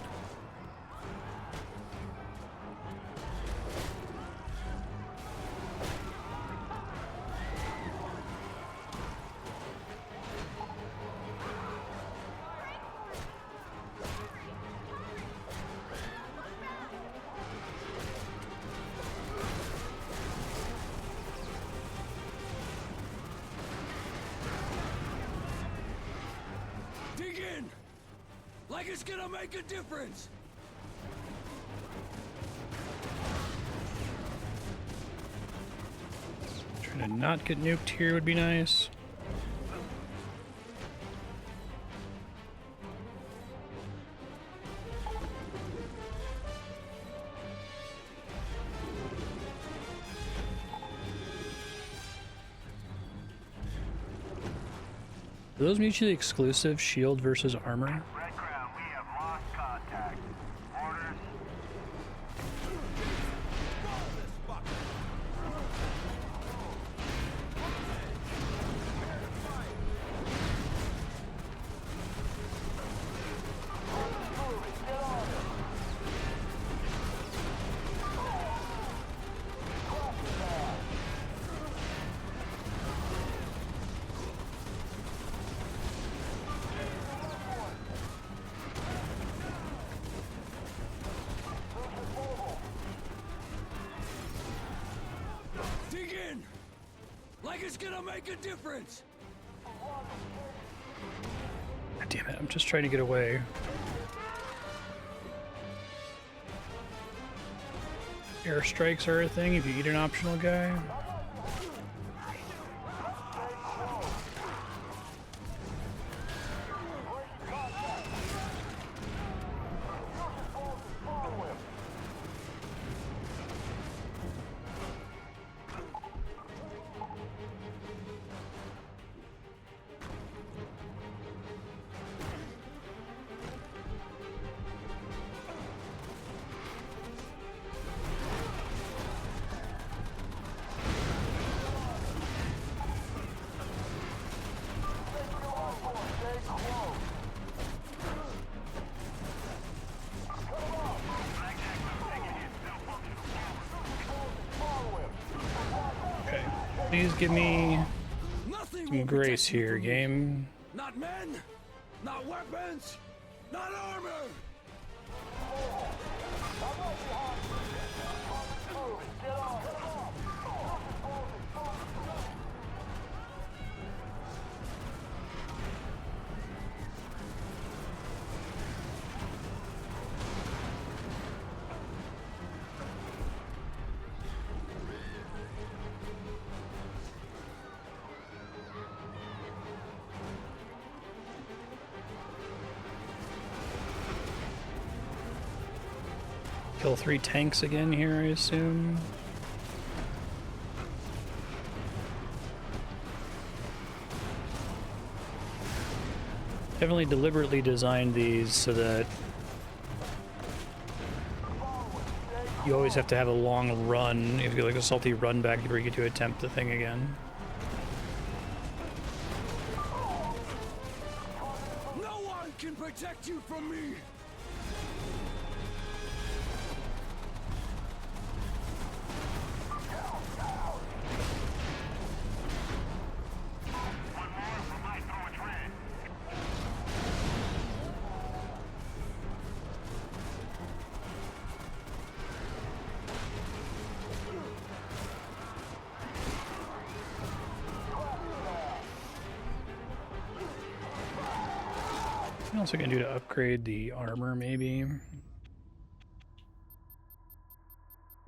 Like it's gonna make a difference! Trying to not get nuked here would be nice. Are those mutually exclusive, shield versus armor? Red Crown, we have lost contact. Orders? Dig in! Like it's gonna make a difference! Damn it, I'm just trying to get away. Airstrikes are a thing if you eat an optional guy. Please give me some grace here, game. Not men, not weapons, not armor! kill 3 tanks again here, I assume. Definitely deliberately designed these so that you always have to have a long run, if you like a salty run back before you get to attempt the thing again. No one can protect you from me! What else I can do to upgrade the armor, maybe?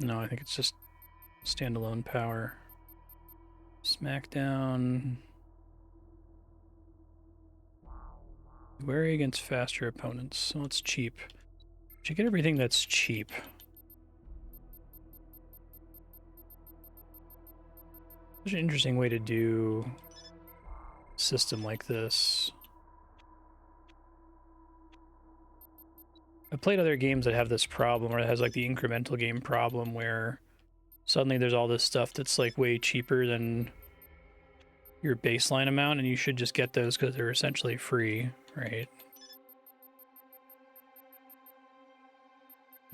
No, I think it's just standalone power. Smackdown. Wary against faster opponents. So it's cheap. Should get everything that's cheap. Such an interesting way to do a system like this. I've played other games that have this problem, or it has like the incremental game problem where suddenly there's all this stuff that's like way cheaper than your baseline amount, and you should just get those because they're essentially free, right?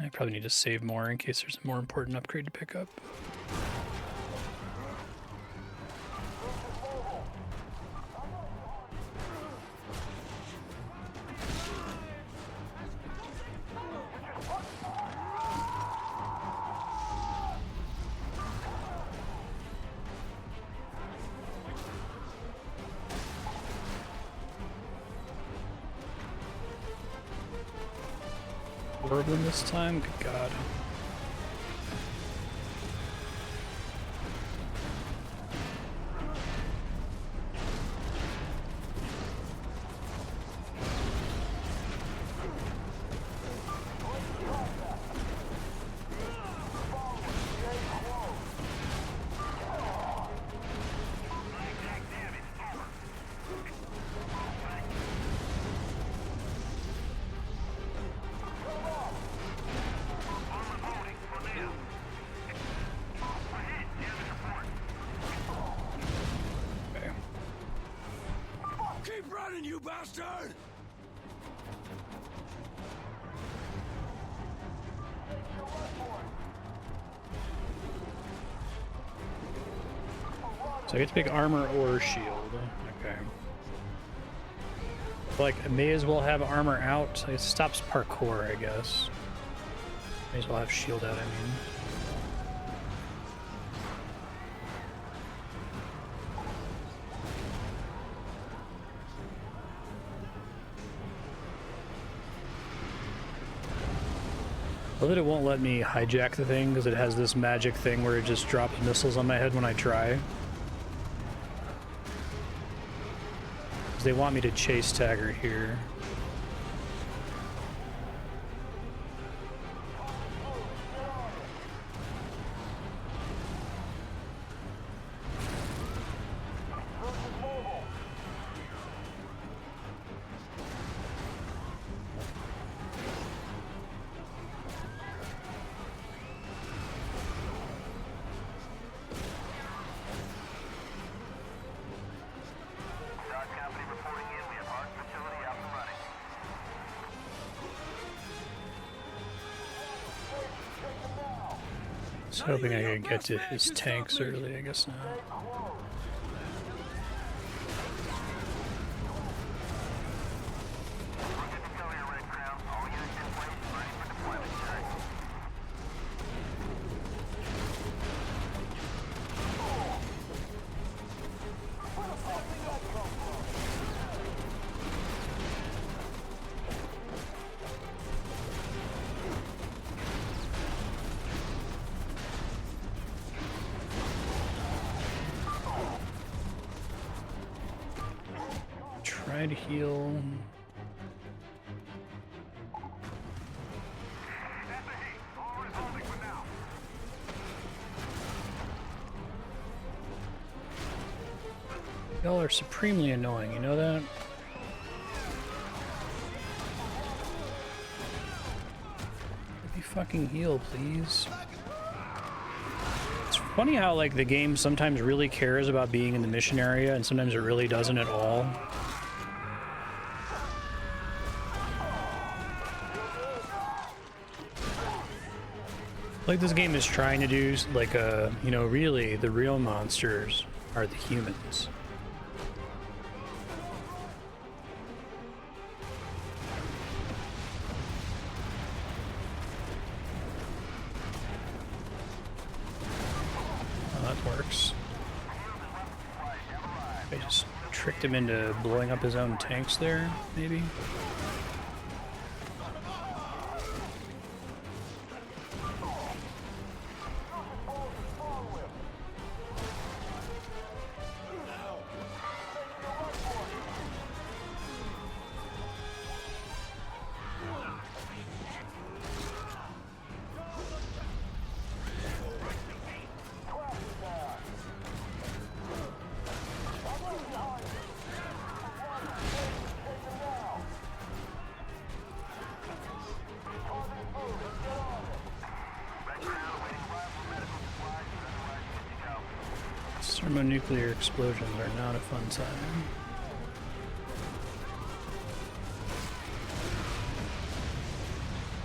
I probably need to save more in case there's a more important upgrade to pick up. Orblin this time? Good God. You bastard! So I get to pick armor or shield. Okay. Like, I may as well have armor out. It stops parkour, I guess. May as well have shield out, I mean. I love that it won't let me hijack the thing because it has this magic thing where it just drops missiles on my head when I try. Because they want me to chase Taggart here. I was hoping I could get to his tanks early, I guess not. Try to heal. Y'all are supremely annoying, you know that? Be fucking heal, please. It's funny how, like, the game sometimes really cares about being in the mission area, and sometimes it really doesn't at all. Like, this game is trying to do, like, you know, really, the real monsters are the humans. Oh, that works. I just tricked him into blowing up his own tanks there, maybe? Thermonuclear explosions are not a fun time.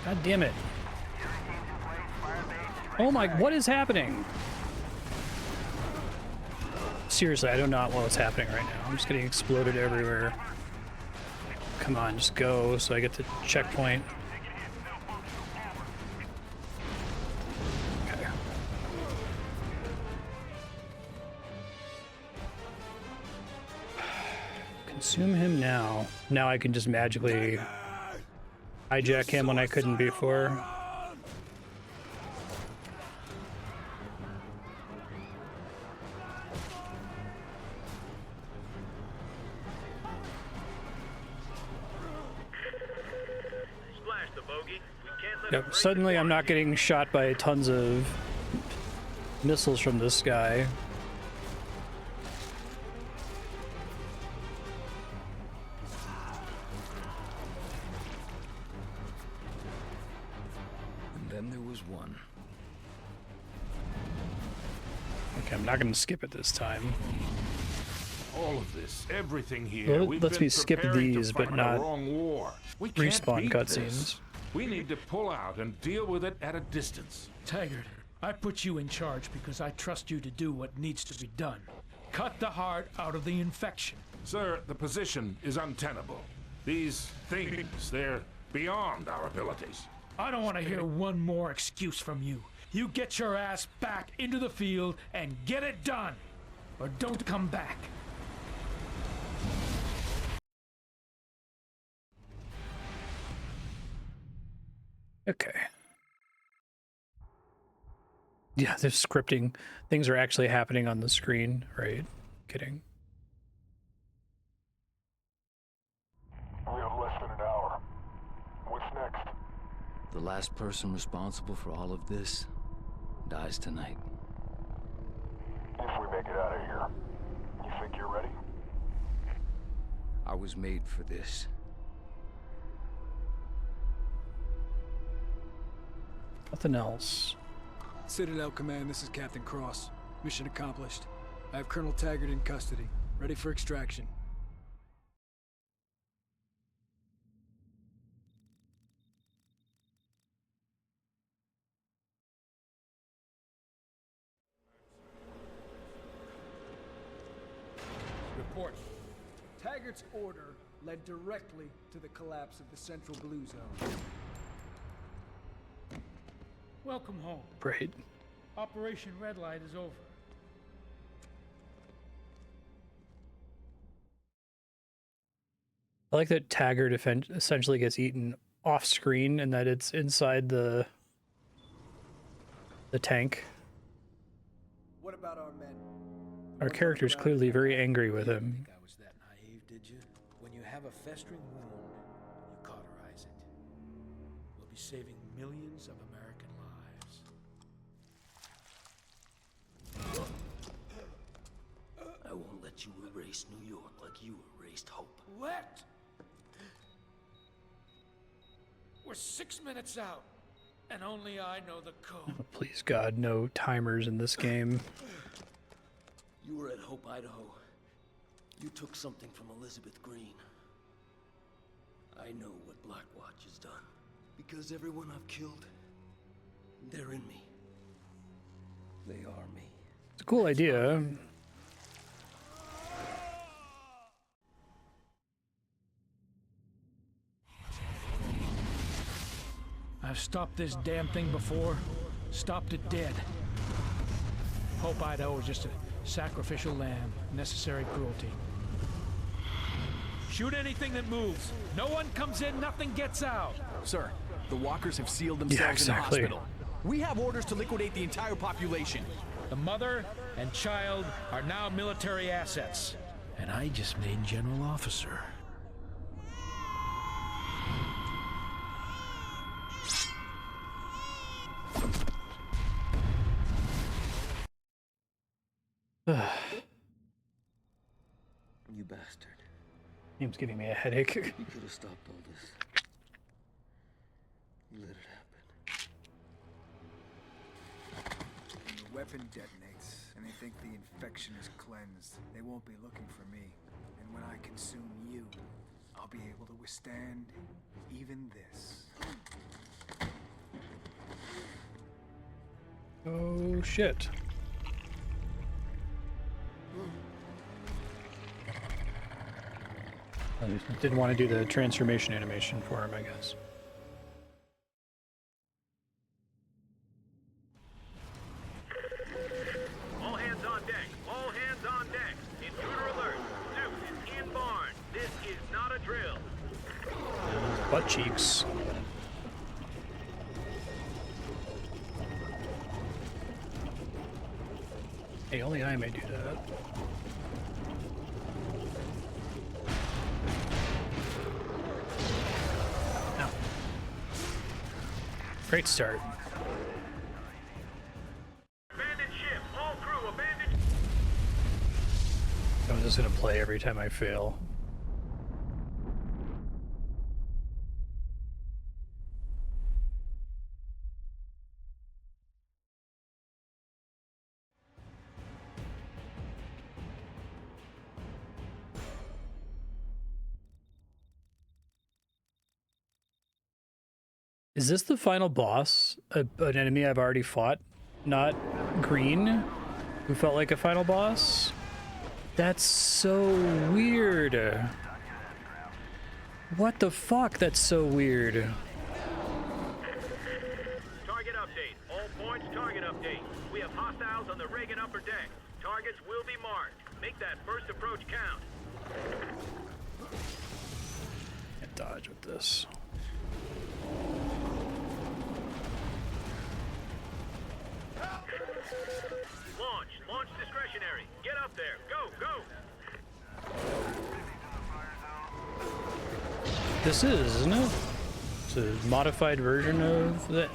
God damn it. Oh my, what is happening? Seriously, I do not know what's happening right now. I'm just getting exploded everywhere. Come on, just go so I get the checkpoint. Okay. Consume him now. Now I can just magically hijack him when I couldn't before. Yep, suddenly I'm not getting shot by tons of missiles from this guy. And then there was one. Okay, I'm not going to skip it this time. All of this, everything here. Well, lets me skip these, but not respawn cutscenes. We need to pull out and deal with it at a distance. Taggart, I put you in charge because I trust you to do what needs to be done. Cut the heart out of the infection. Sir, the position is untenable. These things, they're beyond our abilities. I don't want to hear one more excuse from you. You get your ass back into the field and get it done. Or don't come back. Okay. Yeah, they're scripting. Things are actually happening on the screen, right? Kidding. We have less than an hour. What's next? The last person responsible for all of this dies tonight. If we make it out of here, you think you're ready? I was made for this. Nothing else. Citadel Command, this is Captain Cross. Mission accomplished. I have Colonel Taggart in custody, ready for extraction. Report. Taggart's order led directly to the collapse of the Central Blue Zone. Welcome home. Right. Operation Red Light is over. I like that Taggart essentially gets eaten off screen and that it's inside the tank. What about our men? Our character's clearly very angry with him. Think I was that naive, did you? When you have a festering wound, you cauterize it. We'll be saving millions of American lives. I won't let let you erase New York like you erased hope. Let? We're 6 minutes out, and only I know the code. Oh, please, God, no timers in this game. You were at Hope, Idaho. You took something from Elizabeth Greene. I know what Blackwatch has done. Because everyone I've killed, they're in me. They are me. It's a cool idea. I've stopped this damn thing before. Stopped it dead. Hope Idaho was just a sacrificial lamb. Necessary cruelty. Shoot anything that moves. No one comes in, nothing gets out. Sir, the walkers have sealed themselves in the hospital. We have orders to liquidate the entire population. The mother and child are now military assets. And I just made general officer. You bastard. Game's giving me a headache. You could have stopped all this. You let it happen. When the weapon detonates, and they think the infection is cleansed, they won't be looking for me. And when I consume you, I'll be able to withstand even this. Oh, shit. I didn't want to do the transformation animation for him, I guess. All hands on deck. All hands on deck. Intruder alert. Zeus is in barn. This is not a drill. Butt cheeks. Hey, only I may do that. Ow. Great start. Abandoned ship. All crew abandoned. I'm just gonna play every time I fail. Is this the final boss? An enemy I've already fought? Not Greene, who felt like a final boss? That's so weird. What the fuck? That's so weird. Target update. All points, target update. We have hostiles on the Reagan upper deck. Targets will be marked. Make that first approach count. Can't dodge with this. Launch. Launch discretionary. Get up there. Go, go. This is, isn't it? It's a modified version of the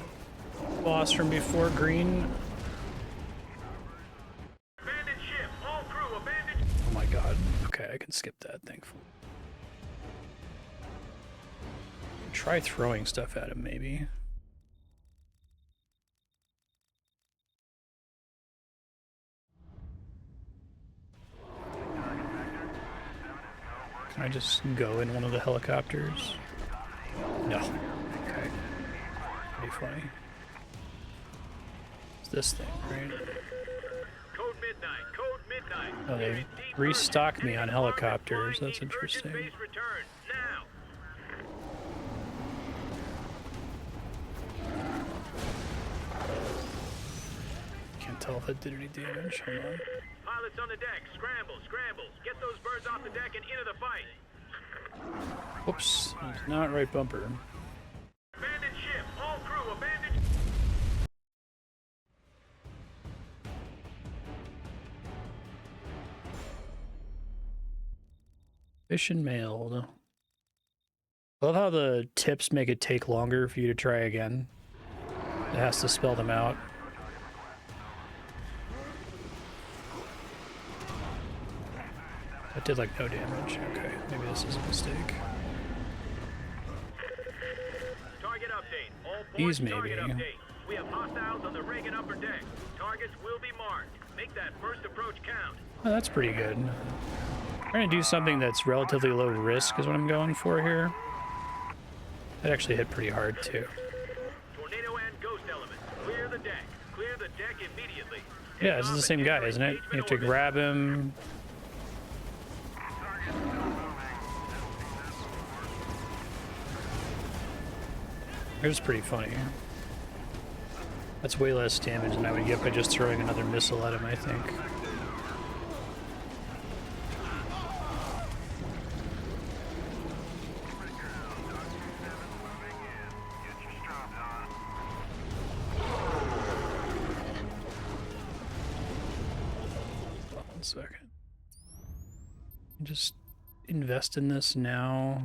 boss from before Greene. Abandoned ship. All crew abandoned. Oh my god. Okay, I can skip that, thankfully. Try throwing stuff at him, maybe. Can I just go in one of the helicopters? No. Okay. Pretty funny. It's this thing, right? Code midnight. Code midnight. Oh, they restocked me on helicopters. That's interesting. Base return. Now. Can't tell if it did any damage. Hold on. Pilots on the deck. Scramble, scramble. Get those birds off the deck and into the fight. Whoops. It's not right bumper. Abandoned ship. All crew abandoned. Fish and mailed. I love how the tips make it take longer for you to try again. It has to spell them out. That did like no damage. Okay, maybe this is a mistake. Target update. All These points, maybe. target update. We have hostiles on the Reagan upper deck. Targets will be marked. Make that first approach count. Oh, that's pretty good. I'm trying to do something that's relatively low risk is what I'm going for here. That actually hit pretty hard too. Tornado and ghost elements. Clear the deck. Clear the deck immediately. Yeah, this is the same guy, isn't it? You have to grab him. It was pretty funny. That's way less damage than I would get by just throwing another missile at him, I think. One second. Just invest in this now.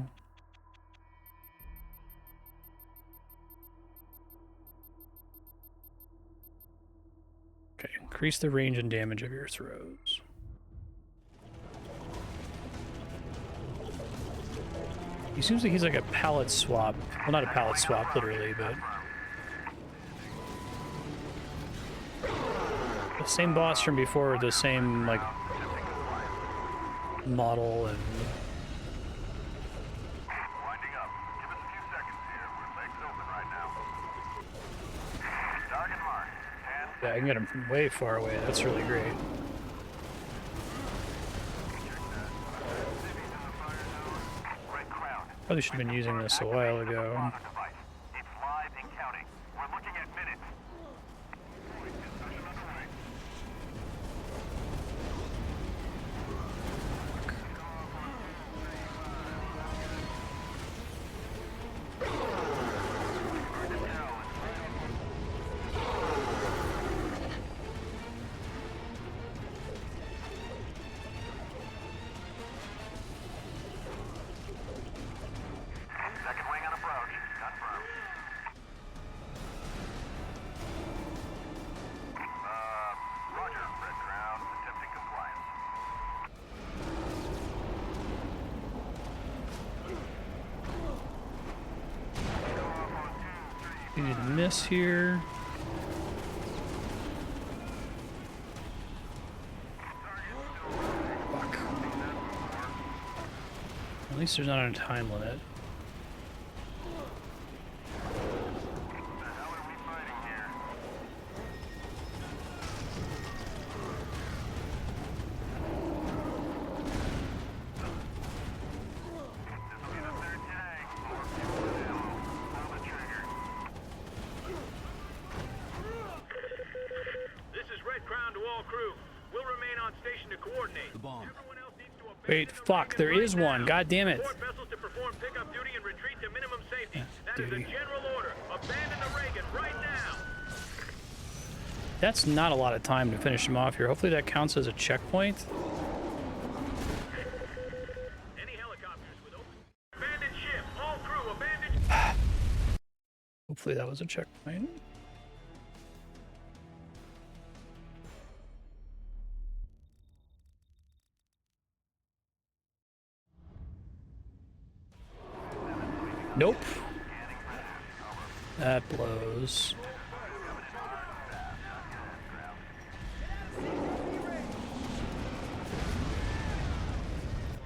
Okay, increase the range and damage of your throws. He seems like he's like a palette swap. Well, not a palette swap, literally, but... the same boss from before with the same, like, model and... Winding up. Give us a few seconds here. We're legs open right now. Target mark. Yeah, I can get him from way far away. That's really great. Probably should have been using this a while ago. It's live and counting. We're looking at minutes. Second wing on approach. Confirmed. Roger. Red Crown. Attempting compliance. You need to miss here. Fuck. At least there's not a time limit. This is Red Crown to all crew. We'll remain on station to coordinate. The bomb. Wait, fuck, there is one. God damn it. Support vessels to perform pickup duty and retreat to minimum safety. That is a Duty. general order. Abandon the Reagan right now. That's not a lot of time to finish him off here. Hopefully that counts as a checkpoint. Any helicopters with open... Abandon ship. All crew, abandon... Hopefully that was a checkpoint. Nope. That blows.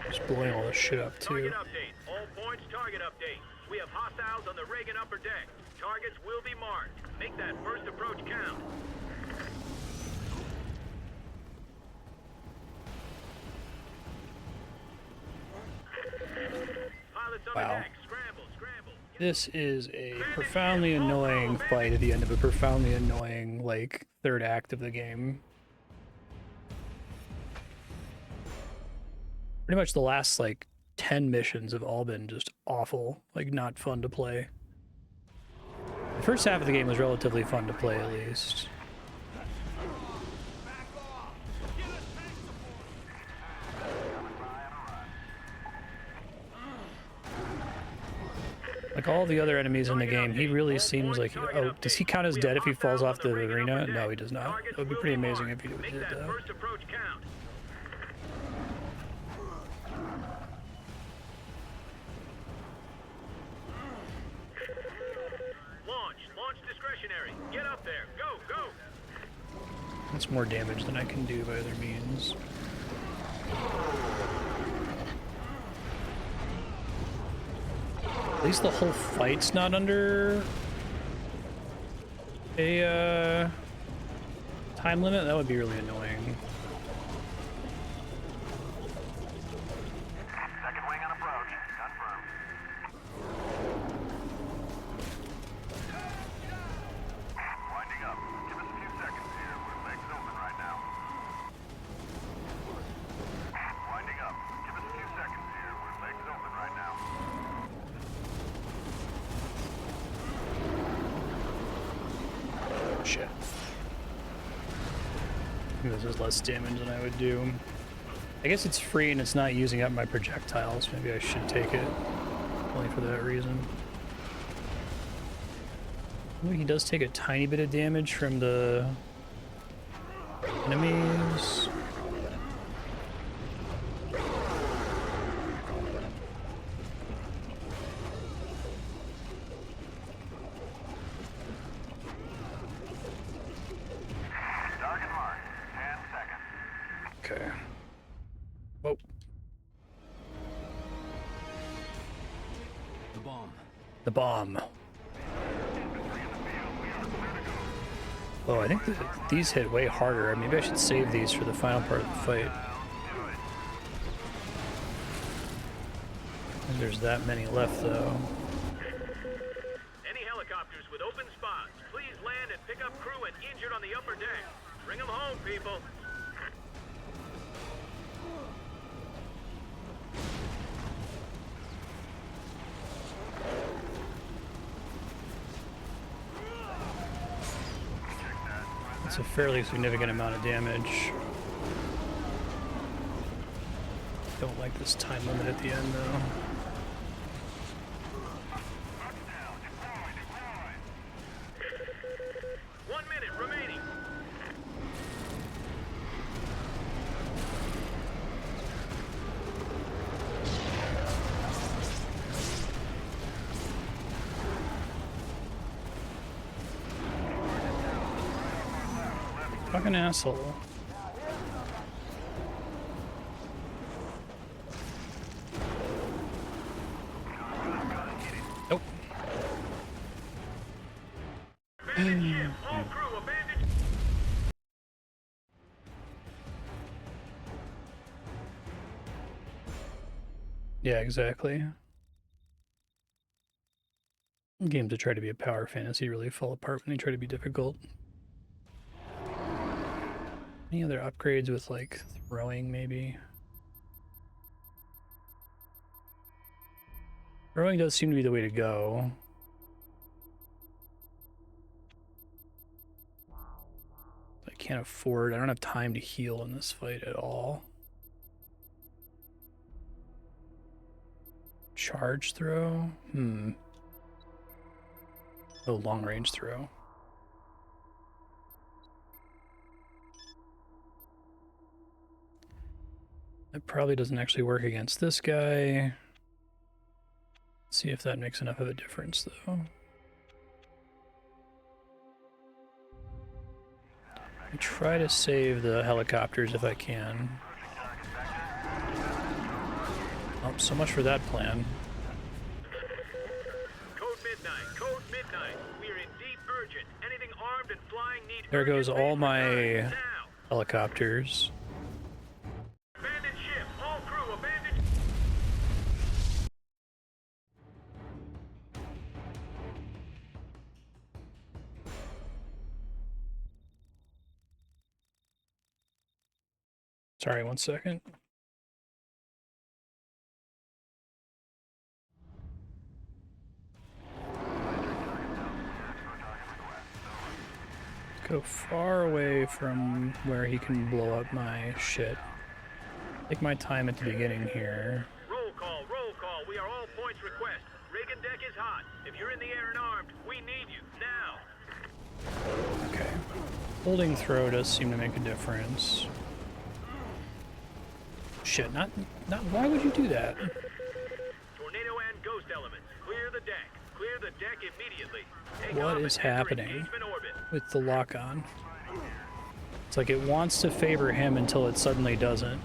Just blowing all this shit up too. Target update. All points, target update. We have hostiles on the Reagan upper deck. Targets will be marked. Make that first approach count. Pilots on the Wow. deck. Scramble, scramble. This is a profoundly annoying fight at the end of a profoundly annoying, like, third act of the game. Pretty much the last, like, 10 missions have all been just awful, like, not fun to play. The first half of the game was relatively fun to play, at least. Like all the other enemies in the game, he really seems like... Oh, does he count as dead if he falls off the arena? No, he does not. It would be pretty amazing if he did that. stationary. Get up there. Go, go. That's more damage than I can do by other means. At least the whole fight's not under a time limit. That would be really annoying. Second wing on approach. Confirmed. Winding up. Give us a few seconds here. We're legs open right now. Winding up. Give us a few seconds here. We're legs open right now. Shit. This is less damage than I would do. I guess it's free and it's not using up my projectiles. Maybe I should take it. Only for that reason. Ooh, he does take a tiny bit of damage from the enemies. Target mark. 10 seconds. Okay. Whoa. The bomb. The bomb. Oh, I think these hit way harder. Maybe I should save these for the final part of the fight. And there's that many left, though. Any helicopters with open spots, please land and pick up crew and injured on the upper deck. Bring them home, people. It's a fairly significant amount of damage. Don't like this time limit at the end, though. Remaining. Fucking asshole. Nope. All crew abandoned. Yeah, exactly. Games that try to be a power fantasy really fall apart when they try to be difficult. Any other upgrades with, like, throwing, maybe? Throwing does seem to be the way to go. I can't afford, I don't have time to heal in this fight at all. Charge throw? Oh, long range throw. That probably doesn't actually work against this guy. Let's see if that makes enough of a difference, though. I try to save the helicopters if I can. Oh, so much for that plan. Code midnight. We are in deep urgent. Anything armed and flying need. There goes all my helicopters. Abandoned ship. All crew abandoned. Sorry, 1 second. Go far away from where he can blow up my shit. Take my time at the beginning here. Roll call. We are all points request. Rig and deck is hot. If you're in the air and armed, we need you now. Okay. Holding throw does seem to make a difference. Shit, not why would you do that? Tornado and ghost elements. Clear the deck. Clear the deck immediately. What is happening with the lock on? It's like it wants to favor him until it suddenly doesn't.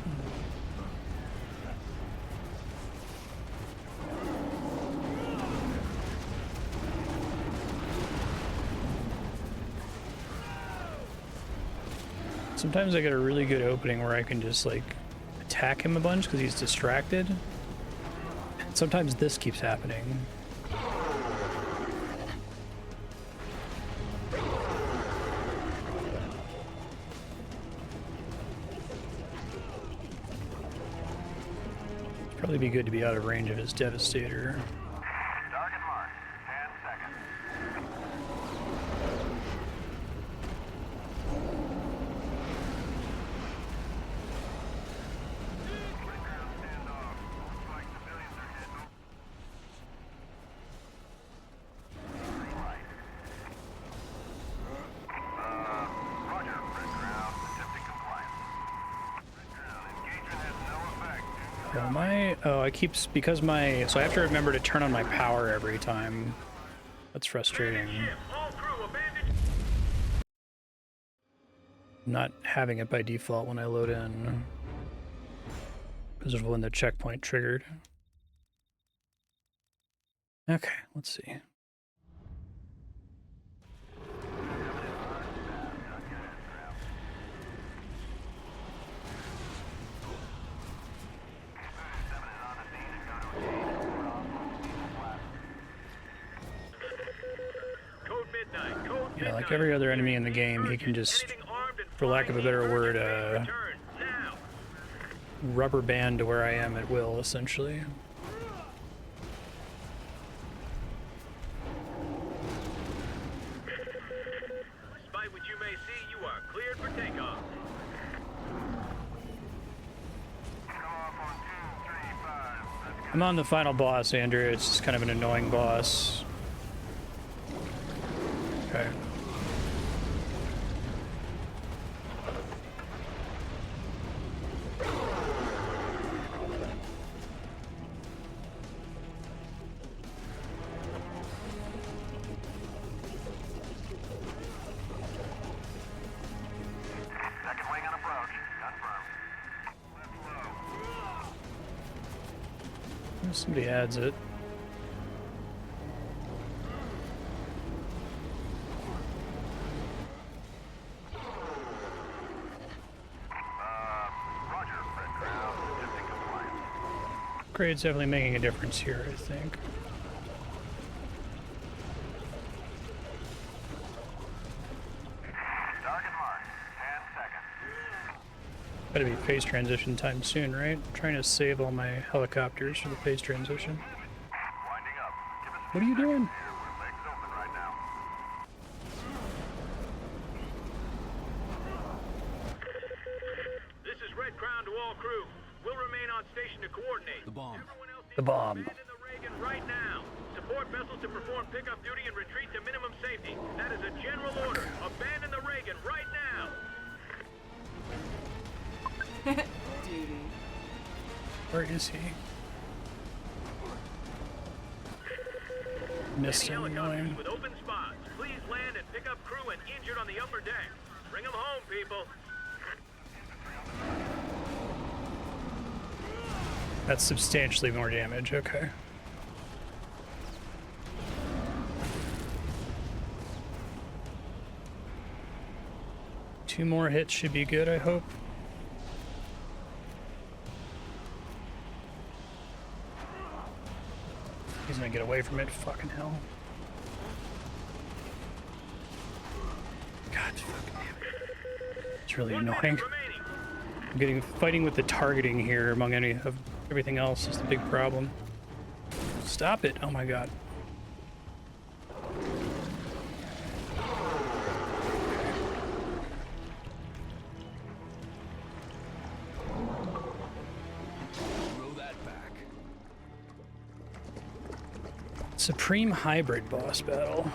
Sometimes I get a really good opening where I can just like attack him a bunch because he's distracted. And sometimes this keeps happening. It'd probably be good to be out of range of his Devastator. Target marked. 10 seconds. Oh, I keep, because so I have to remember to turn on my power every time. That's frustrating. Not having it by default when I load in. Because of when the checkpoint triggered. Okay, let's see. Yeah, like every other enemy in the game, he can just, for lack of a better word, rubber band to where I am at will, essentially. Despite what you may see, you are cleared for takeoff. I'm on the final boss, Andrew. It's just kind of an annoying boss. Okay. Second wing on approach. Confirmed. Somebody adds it. Upgrade's definitely making a difference here, I think. Target marked. 10 seconds. Gotta be phase transition time soon, right? I'm trying to save all my helicopters for the phase transition. Winding up. Give us What are you doing? We're legs open right now. This is Red Crown to all crew. We'll remain on station to coordinate. The bomb. The bomb. Abandon the Reagan right now. Support vessels to perform pickup duty and retreat to minimum safety. That is a general order. Abandon the Reagan right now. Duty. Where is he? Missed him, annoying. With open spots, please land and pick up crew and injured on the upper deck. Bring them home, people. That's substantially more damage, okay. Two more hits should be good, I hope. He's gonna get away from it, fucking hell. God fucking damn it. It's really annoying. I'm fighting with the targeting here among everything else is the big problem. Stop it, oh my god. Roll that back. Supreme Hybrid boss battle.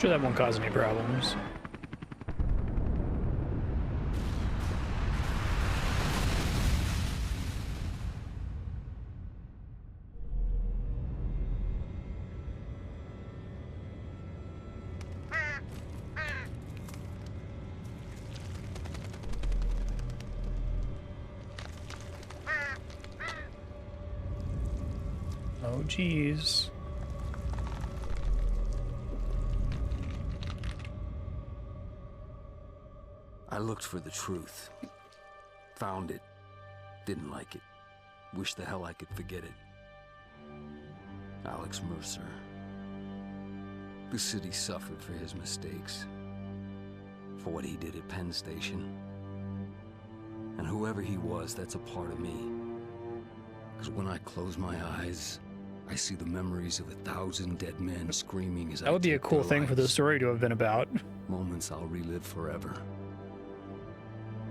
Sure, that won't cause any problems. Oh, geez. I looked for the truth. Found it. Didn't like it. Wish the hell I could forget it. Alex Mercer. The city suffered for his mistakes. For what he did at Penn Station. And whoever he was, that's a part of me. Because when I close my eyes, I see the memories of 1,000 dead men screaming as That would be a cool thing for the story to have been about. Moments I'll relive forever.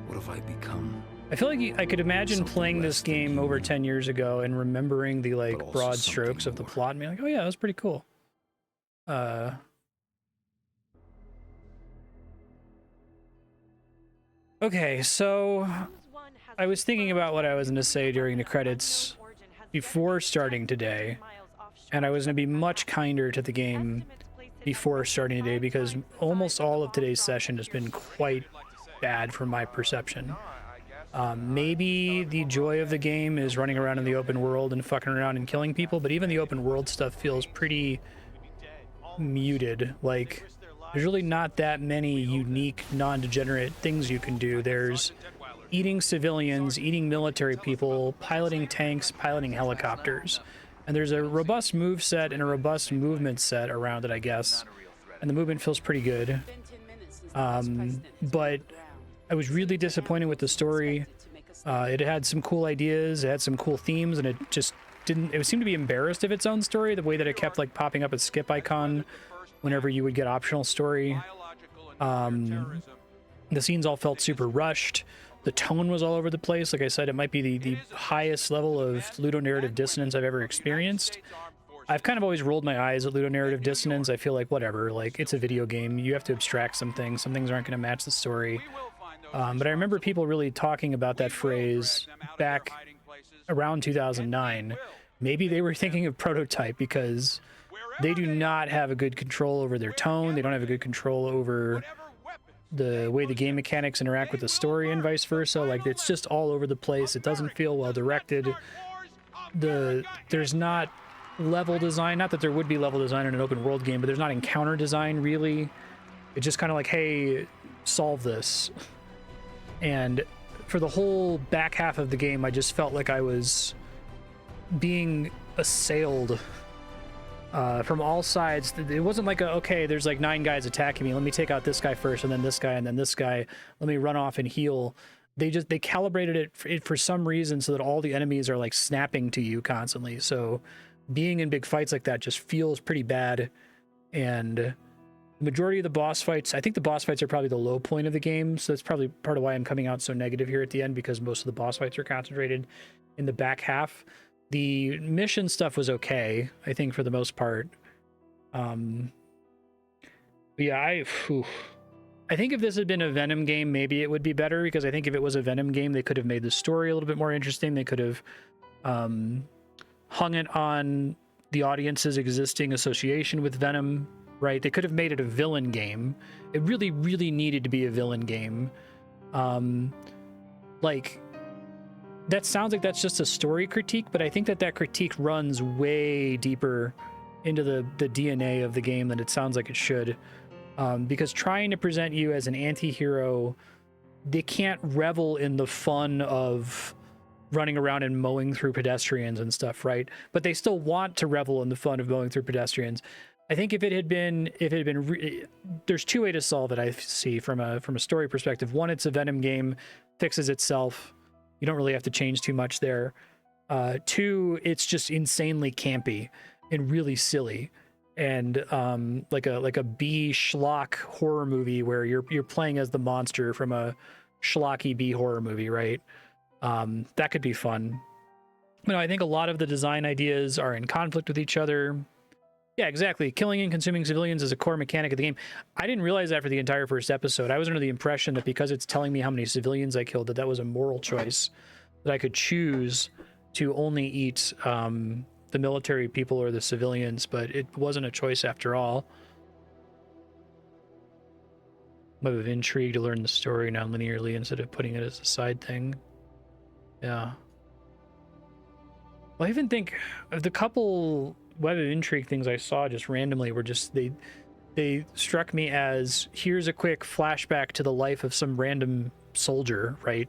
What have I become? I feel like I could imagine playing this game over 10 years ago and remembering the like broad strokes of the plot and being like, oh yeah, that was pretty cool. Okay, so I was thinking about what I was going to say during the credits before starting today, and I was going to be much kinder to the game before starting today because almost all of today's session has been quite bad from my perception. Maybe the joy of the game is running around in the open world and fucking around and killing people, but even the open world stuff feels pretty muted. Like, there's really not that many unique, non-degenerate things you can do. There's eating civilians, eating military people, piloting tanks, piloting helicopters. And there's a robust move set and a robust movement set around it, I guess. And the movement feels pretty good. But I was really disappointed with the story. It had some cool ideas, it had some cool themes, and it just didn't... It seemed to be embarrassed of its own story, the way that it kept like popping up a skip icon whenever you would get optional story. The scenes all felt super rushed. The tone was all over the place. Like I said, it might be the highest level of ludonarrative dissonance I've ever experienced. I've kind of always rolled my eyes at ludonarrative dissonance. I feel like, whatever, like, it's a video game. You have to abstract some things. Some things aren't going to match the story. But I remember people really talking about that phrase back around 2009. Maybe they were thinking of Prototype because they do not have a good control over their tone. They don't have a good control over the way the game mechanics interact with the story and vice versa. Like, it's just all over the place. It doesn't feel well directed. There's not level design. Not that there would be level design in an open world game, but there's not encounter design really. It's just kind of like, hey, solve this. And for the whole back half of the game, I just felt like I was being assailed from all sides. It wasn't like, okay, there's like 9 guys attacking me. Let me take out this guy first, and then this guy, and then this guy. Let me run off and heal. They calibrated it for some reason so that all the enemies are like snapping to you constantly. So being in big fights like that just feels pretty bad. And the majority of the boss fights, I think the boss fights are probably the low point of the game. So that's probably part of why I'm coming out so negative here at the end, because most of the boss fights are concentrated in the back half. The mission stuff was okay, I think, for the most part. But yeah, I think if this had been a Venom game, maybe it would be better, because I think if it was a Venom game, they could have made the story a little bit more interesting. They could have hung it on the audience's existing association with Venom, right? They could have made it a villain game. It really, really needed to be a villain game. Like, that sounds like that's just a story critique, but I think that critique runs way deeper into the DNA of the game than it sounds like it should. Because trying to present you as an anti-hero, they can't revel in the fun of running around and mowing through pedestrians and stuff, right? But they still want to revel in the fun of mowing through pedestrians. I think if it had been, there's 2 ways to solve it. I see from a story perspective. One, it's a Venom game, fixes itself. You don't really have to change too much there. 2, it's just insanely campy and really silly, and like a B schlock horror movie where you're playing as the monster from a schlocky B horror movie, right? That could be fun. But no, I think a lot of the design ideas are in conflict with each other. Yeah, exactly. Killing and consuming civilians is a core mechanic of the game. I didn't realize that for the entire first episode. I was under the impression that because it's telling me how many civilians I killed, that was a moral choice, that I could choose to only eat the military people or the civilians, but it wasn't a choice after all. Web of intrigue to learn the story non-linearly instead of putting it as a side thing. Yeah. Well, I even think the couple web of intrigue things I saw just randomly were just they struck me as, here's a quick flashback to the life of some random soldier, right?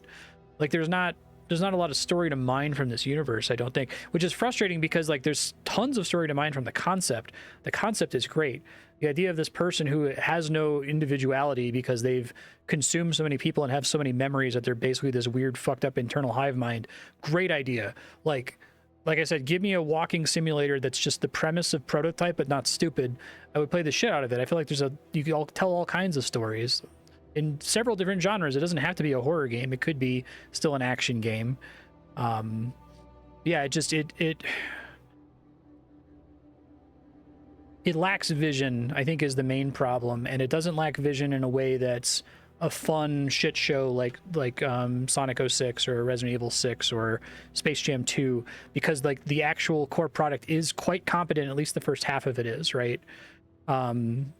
Like there's not a lot of story to mine from this universe, I don't think, which is frustrating because like there's tons of story to mine from the concept. The concept is great. The idea of this person who has no individuality because they've consumed so many people and have so many memories that they're basically this weird fucked up internal hive mind. Great idea. Like I said, give me a walking simulator that's just the premise of Prototype but not stupid. I would play the shit out of it. I feel like you can tell all kinds of stories in several different genres. It doesn't have to be a horror game. It could be still an action game. Yeah, it lacks vision, I think, is the main problem, and it doesn't lack vision in a way that's a fun shit show like Sonic 06 or Resident Evil 6 or Space Jam 2, because like the actual core product is quite competent. At least the first half of it is, right? I'm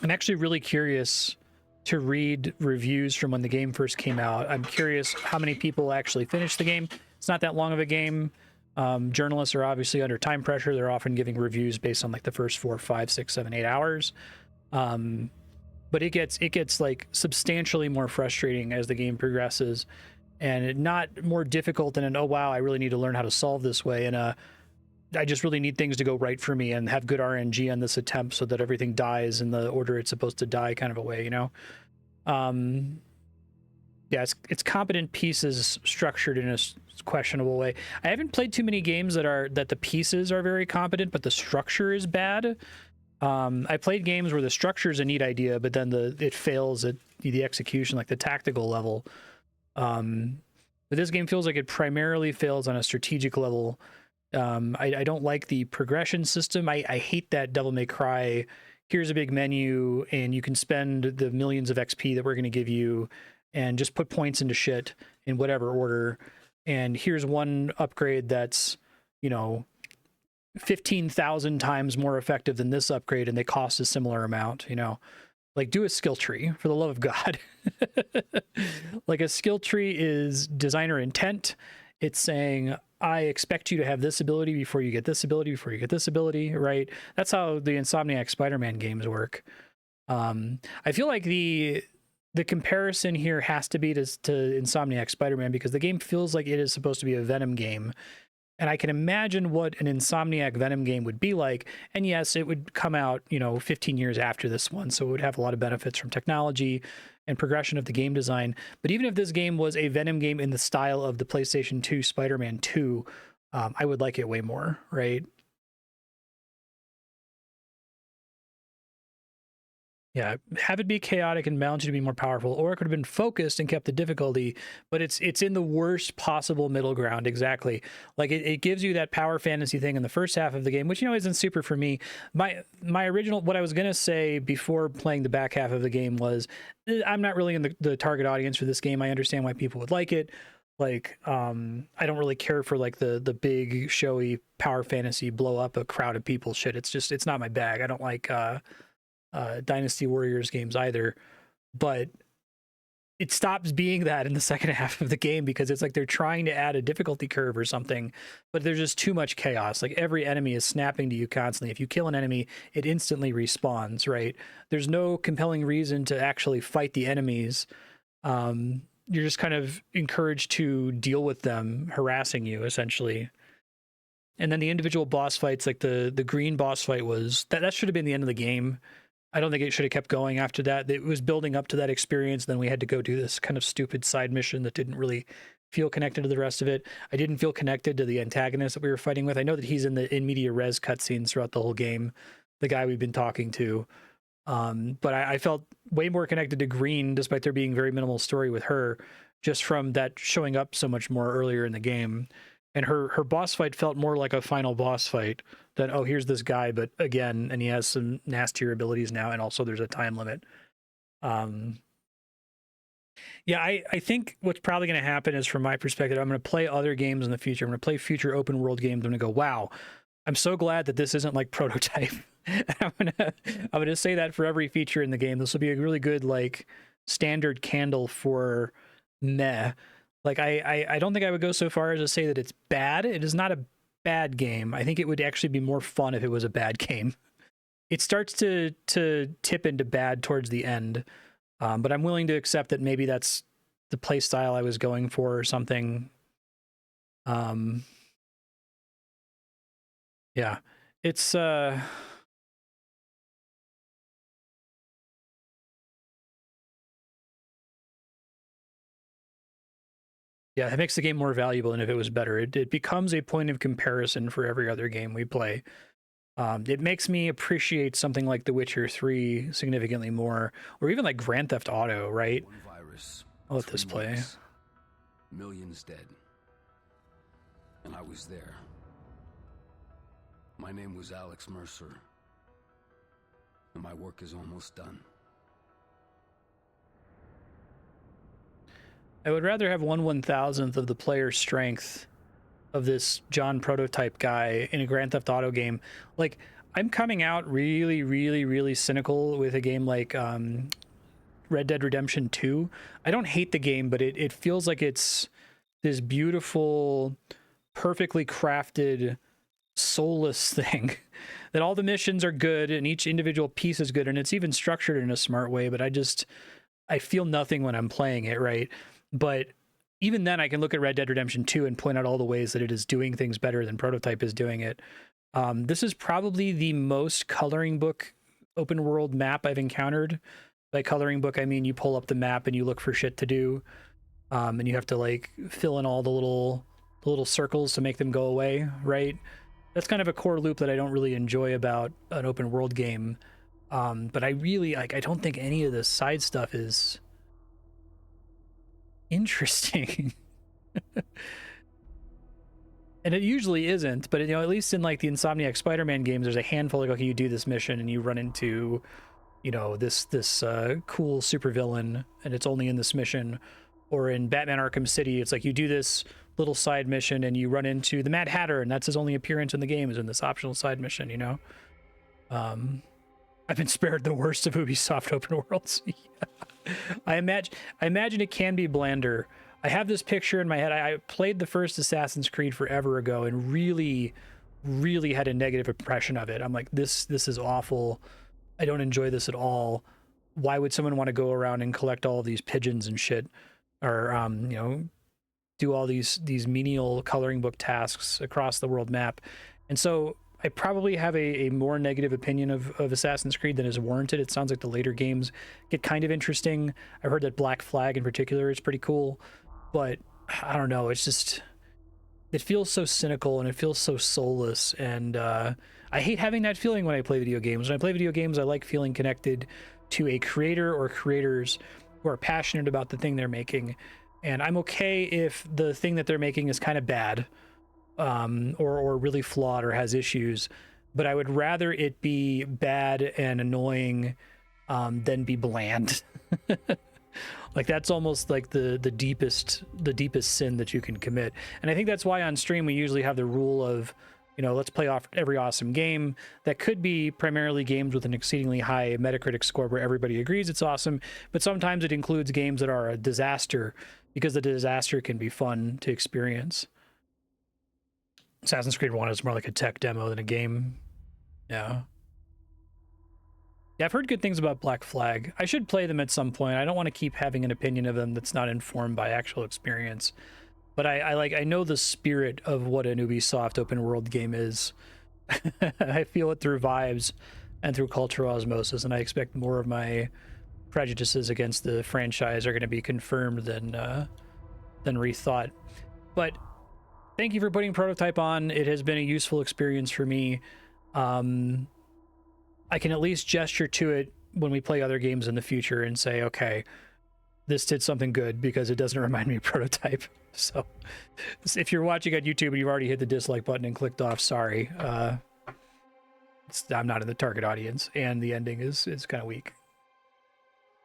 actually really curious to read reviews from when the game first came out. I'm curious how many people actually finished the game. It's not that long of a game. Journalists are obviously under time pressure. They're often giving reviews based on like the first 4, 5, 6, 7, 8 hours. But it gets like substantially more frustrating as the game progresses, and not more difficult than an, oh wow, I really need to learn how to solve this way, and I just really need things to go right for me and have good RNG on this attempt so that everything dies in the order it's supposed to die, kind of a way, you know? Yeah, it's competent pieces structured in a questionable way. I haven't played too many games that the pieces are very competent, but the structure is bad. I played games where the structure is a neat idea, but then it fails at the execution, like the tactical level. But this game feels like it primarily fails on a strategic level. I don't like the progression system. I hate that Devil May Cry, here's a big menu, and you can spend the millions of XP that we're going to give you and just put points into shit in whatever order. And here's one upgrade that's, 15,000 times more effective than this upgrade, and they cost a similar amount, Like, do a skill tree, for the love of God. Like, a skill tree is designer intent. It's saying, I expect you to have this ability before you get this ability, before you get this ability, right? That's how the Insomniac Spider-Man games work. I feel like the comparison here has to be to Insomniac Spider-Man, because the game feels like it is supposed to be a Venom game. And I can imagine what an Insomniac Venom game would be like. And yes, it would come out, 15 years after this one. So it would have a lot of benefits from technology and progression of the game design. But even if this game was a Venom game in the style of the PlayStation 2 Spider-Man 2, I would like it way more, right? Yeah, have it be chaotic and balance you to be more powerful, or it could have been focused and kept the difficulty, but it's in the worst possible middle ground, exactly. Like, it gives you that power fantasy thing in the first half of the game, which, isn't super for me. My original, what I was going to say before playing the back half of the game was, I'm not really in the target audience for this game. I understand why people would like it. Like, I don't really care for, like, the big, showy power fantasy, blow up a crowd of people shit. It's not my bag. I don't like, Dynasty Warriors games either, but it stops being that in the second half of the game, because it's like they're trying to add a difficulty curve or something, but there's just too much chaos. Like, every enemy is snapping to you constantly. If you kill an enemy, it instantly respawns, right? There's no compelling reason to actually fight the enemies. You're just kind of encouraged to deal with them harassing you, essentially. And then the individual boss fights, like the Greene boss fight, that should have been the end of the game. I don't think it should have kept going after that. It was building up to that experience. Then we had to go do this kind of stupid side mission that didn't really feel connected to the rest of it. I didn't feel connected to the antagonist that we were fighting with. I know that he's in the in media res cutscenes throughout the whole game, the guy we've been talking to. But I felt way more connected to Greene, despite there being very minimal story with her, just from that showing up so much more earlier in the game. And her boss fight felt more like a final boss fight than, oh, here's this guy, but again, and he has some nastier abilities now, and also there's a time limit. Yeah, I think what's probably going to happen is, from my perspective, I'm going to play other games in the future. I'm going to play future open world games. I'm going to go, wow, I'm so glad that this isn't like Prototype. I'm gonna say that for every feature in the game. This will be a really good like standard candle for meh. Like I don't think I would go so far as to say that it's bad. It is not a bad game. I think it would actually be more fun if it was a bad game. It starts to tip into bad towards the end, but I'm willing to accept that maybe that's the play style I was going for or something. Yeah, it's yeah, it makes the game more valuable than if it was better. It becomes a point of comparison for every other game we play. It makes me appreciate something like The Witcher 3 significantly more, or even like Grand Theft Auto, right? One virus. I'll let this play. Weeks, millions dead. And I was there. My name was Alex Mercer. And my work is almost done. I would rather have 1/1000th of the player strength of this John Prototype guy in a Grand Theft Auto game. Like, I'm coming out really, really, really cynical with a game like Red Dead Redemption 2. I don't hate the game, but it feels like it's this beautiful, perfectly crafted, soulless thing. That all the missions are good and each individual piece is good, and it's even structured in a smart way, but I feel nothing when I'm playing it, right? But even then, I can look at Red Dead Redemption 2 and point out all the ways that it is doing things better than Prototype is doing it. This is probably the most coloring book open world map I've encountered. By coloring book, I mean you pull up the map and you look for shit to do, and you have to like fill in all the little circles to make them go away, right? That's kind of a core loop that I don't really enjoy about an open world game. But I really I don't think any of the side stuff is interesting. And it usually isn't, but at least in like the Insomniac Spider-Man games, there's a handful like, okay, you do this mission and you run into this cool supervillain and it's only in this mission. Or in Batman Arkham City, it's like you do this little side mission and you run into the Mad Hatter and that's his only appearance in the game, is in this optional side mission. I've been spared the worst of Ubisoft open worlds. I imagine it can be blander. I have this picture in my head. I played the first Assassin's Creed forever ago and really, really had a negative impression of it. I'm like, this is awful. I don't enjoy this at all. Why would someone want to go around and collect all of these pigeons and shit, or do all these menial coloring book tasks across the world map? And so I probably have a more negative opinion of Assassin's Creed than is warranted. It sounds like the later games get kind of interesting. I've heard that Black Flag in particular is pretty cool, but I don't know. It's just, it feels so cynical and it feels so soulless. And I hate having that feeling when I play video games. When I play video games, I like feeling connected to a creator or creators who are passionate about the thing they're making. And I'm okay if the thing that they're making is kind of bad, or really flawed or has issues, but I would rather it be bad and annoying than be bland. Like that's almost like the deepest sin that you can commit. And I think that's why on stream we usually have the rule of, let's play off every awesome game. That could be primarily games with an exceedingly high Metacritic score where everybody agrees it's awesome, but sometimes it includes games that are a disaster, because the disaster can be fun to experience. Assassin's Creed 1 is more like a tech demo than a game. Yeah, I've heard good things about Black Flag. I should play them at some point. I don't want to keep having an opinion of them that's not informed by actual experience. But I know the spirit of what an Ubisoft open world game is. I feel it through vibes and through cultural osmosis, and I expect more of my prejudices against the franchise are going to be confirmed than rethought. But thank you for putting Prototype on. It has been a useful experience for me. I can at least gesture to it when we play other games in the future and say, okay, this did something good because it doesn't remind me of Prototype. So if you're watching on YouTube and you've already hit the dislike button and clicked off, sorry. I'm not in the target audience, and the ending is kind of weak.